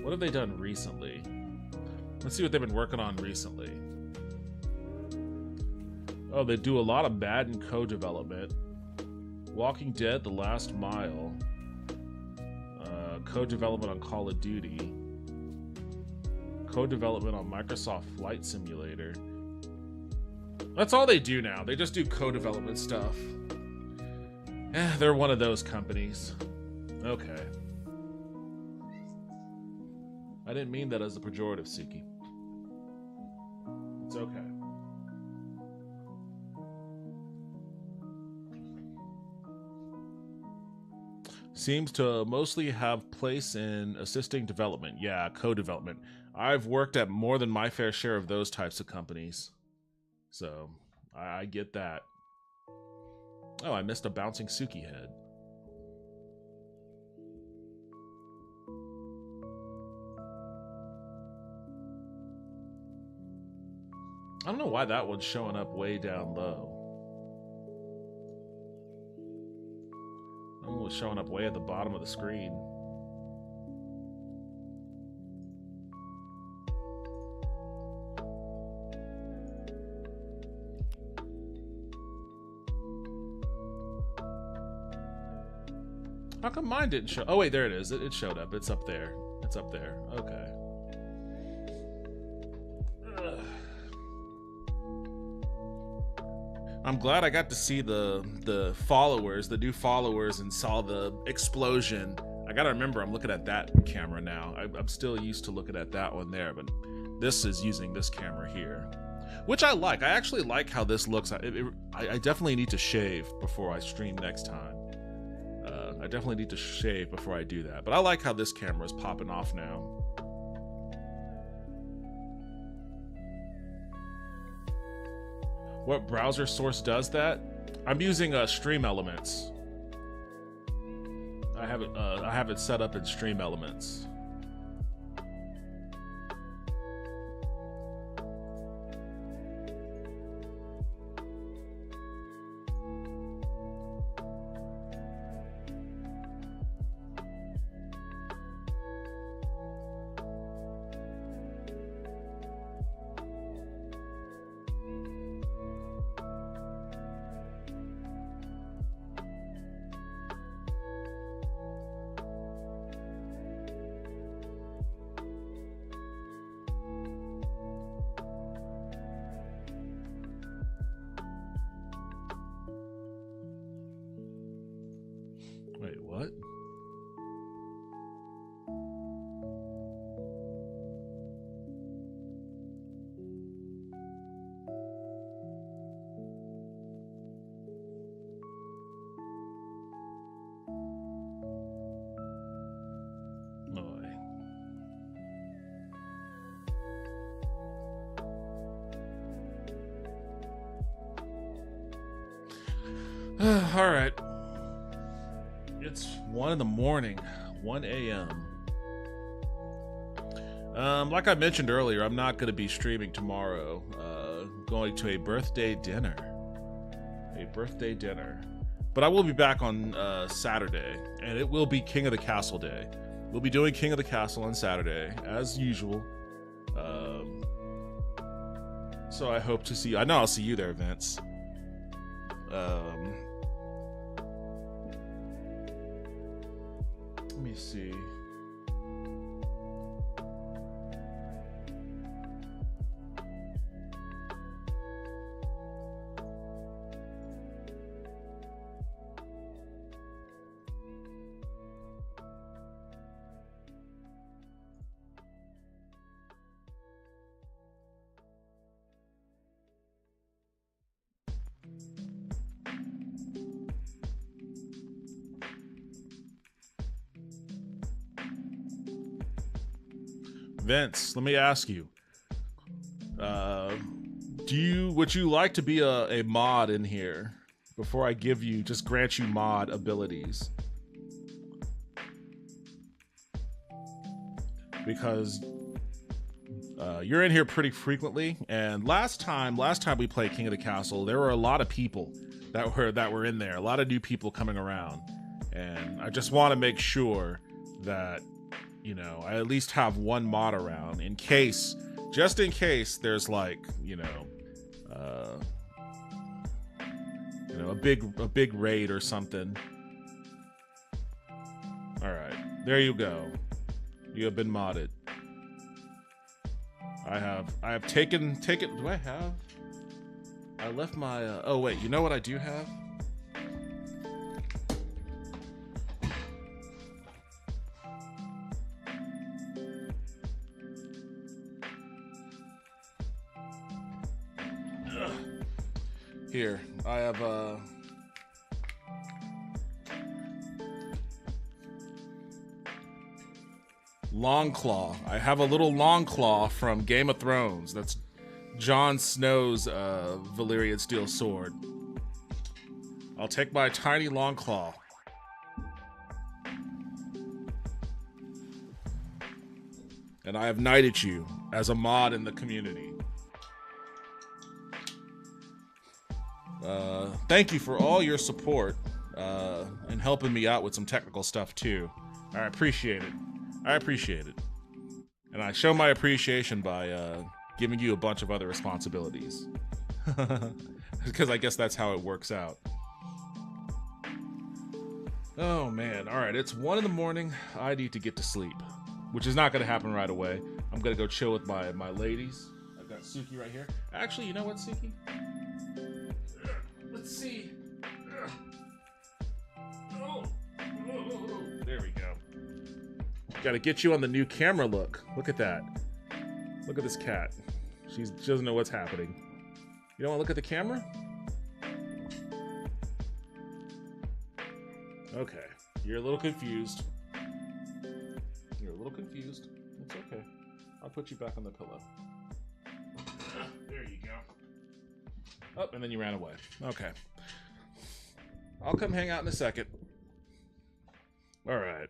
What have they done recently? Let's see what they've been working on recently. Oh, they do a lot of Madden co-development. Walking Dead: The Last Mile. Co-development on Call of Duty. Co-development on Microsoft Flight Simulator. That's all they do now. They just do co-development stuff. They're one of those companies. Okay. I didn't mean that as a pejorative, Suki. It's okay. Seems to mostly have place in assisting development. Yeah, co-development. I've worked at more than my fair share of those types of companies. So, I get that. Oh, I missed a bouncing Suki head. I don't know why that one's showing up way down low. That one was showing up way at the bottom of the screen. How come mine didn't show? Oh wait, there it is. It showed up. It's up there. It's up there. Okay. I'm glad I got to see the followers, the new followers, and saw the explosion. I gotta remember I'm looking at that camera now. I'm still used to looking at that one there, but this is using this camera here, which I like. I actually like how this looks. I definitely need to shave before I stream next time. I definitely need to shave before I do that, but I like how this camera is popping off now. What browser source does that? I'm using Stream Elements. I have it set up in Stream Elements. Wait, what? All right. It's 1 in the morning, 1 a.m. Like I mentioned earlier, I'm not going to be streaming tomorrow. Going to a birthday dinner. But I will be back on Saturday, and it will be King of the Castle Day. We'll be doing King of the Castle on Saturday, as usual. So I hope to see you. I know I'll see you there, Vince. Let me see. Vince, let me ask you. Would you like to be a mod in here before I grant you mod abilities? Because you're in here pretty frequently, and last time we played King of the Castle, there were a lot of people that were in there, a lot of new people coming around, and I just want to make sure that I at least have one mod around just in case there's like, a big raid or something. All right, there you go. You have been modded. I have taken. Do I have? I left my. Oh wait, you know what I do have? Here, I have Longclaw. I have a little Longclaw from Game of Thrones. That's Jon Snow's Valyrian steel sword. I'll take my tiny Longclaw. And I have knighted you as a mod in the community. Thank you for all your support and helping me out with some technical stuff too. I appreciate it. And I show my appreciation by giving you a bunch of other responsibilities. Because I guess that's how it works out. Oh man, alright, it's 1 in the morning. I need to get to sleep, which is not going to happen right away. I'm going to go chill with my ladies. I've got Suki right here. Actually, you know what, Suki? Let's see. There we go. Got to get you on the new camera look. Look at that. Look at this cat. She doesn't know what's happening. You don't want to look at the camera? Okay. You're a little confused. It's okay. I'll put you back on the pillow. There you go. Oh, and then you ran away. Okay. I'll come hang out in a second. All right.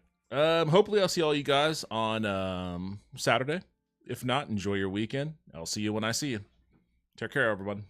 Hopefully I'll see all you guys on Saturday. If not, enjoy your weekend. I'll see you when I see you. Take care, everyone.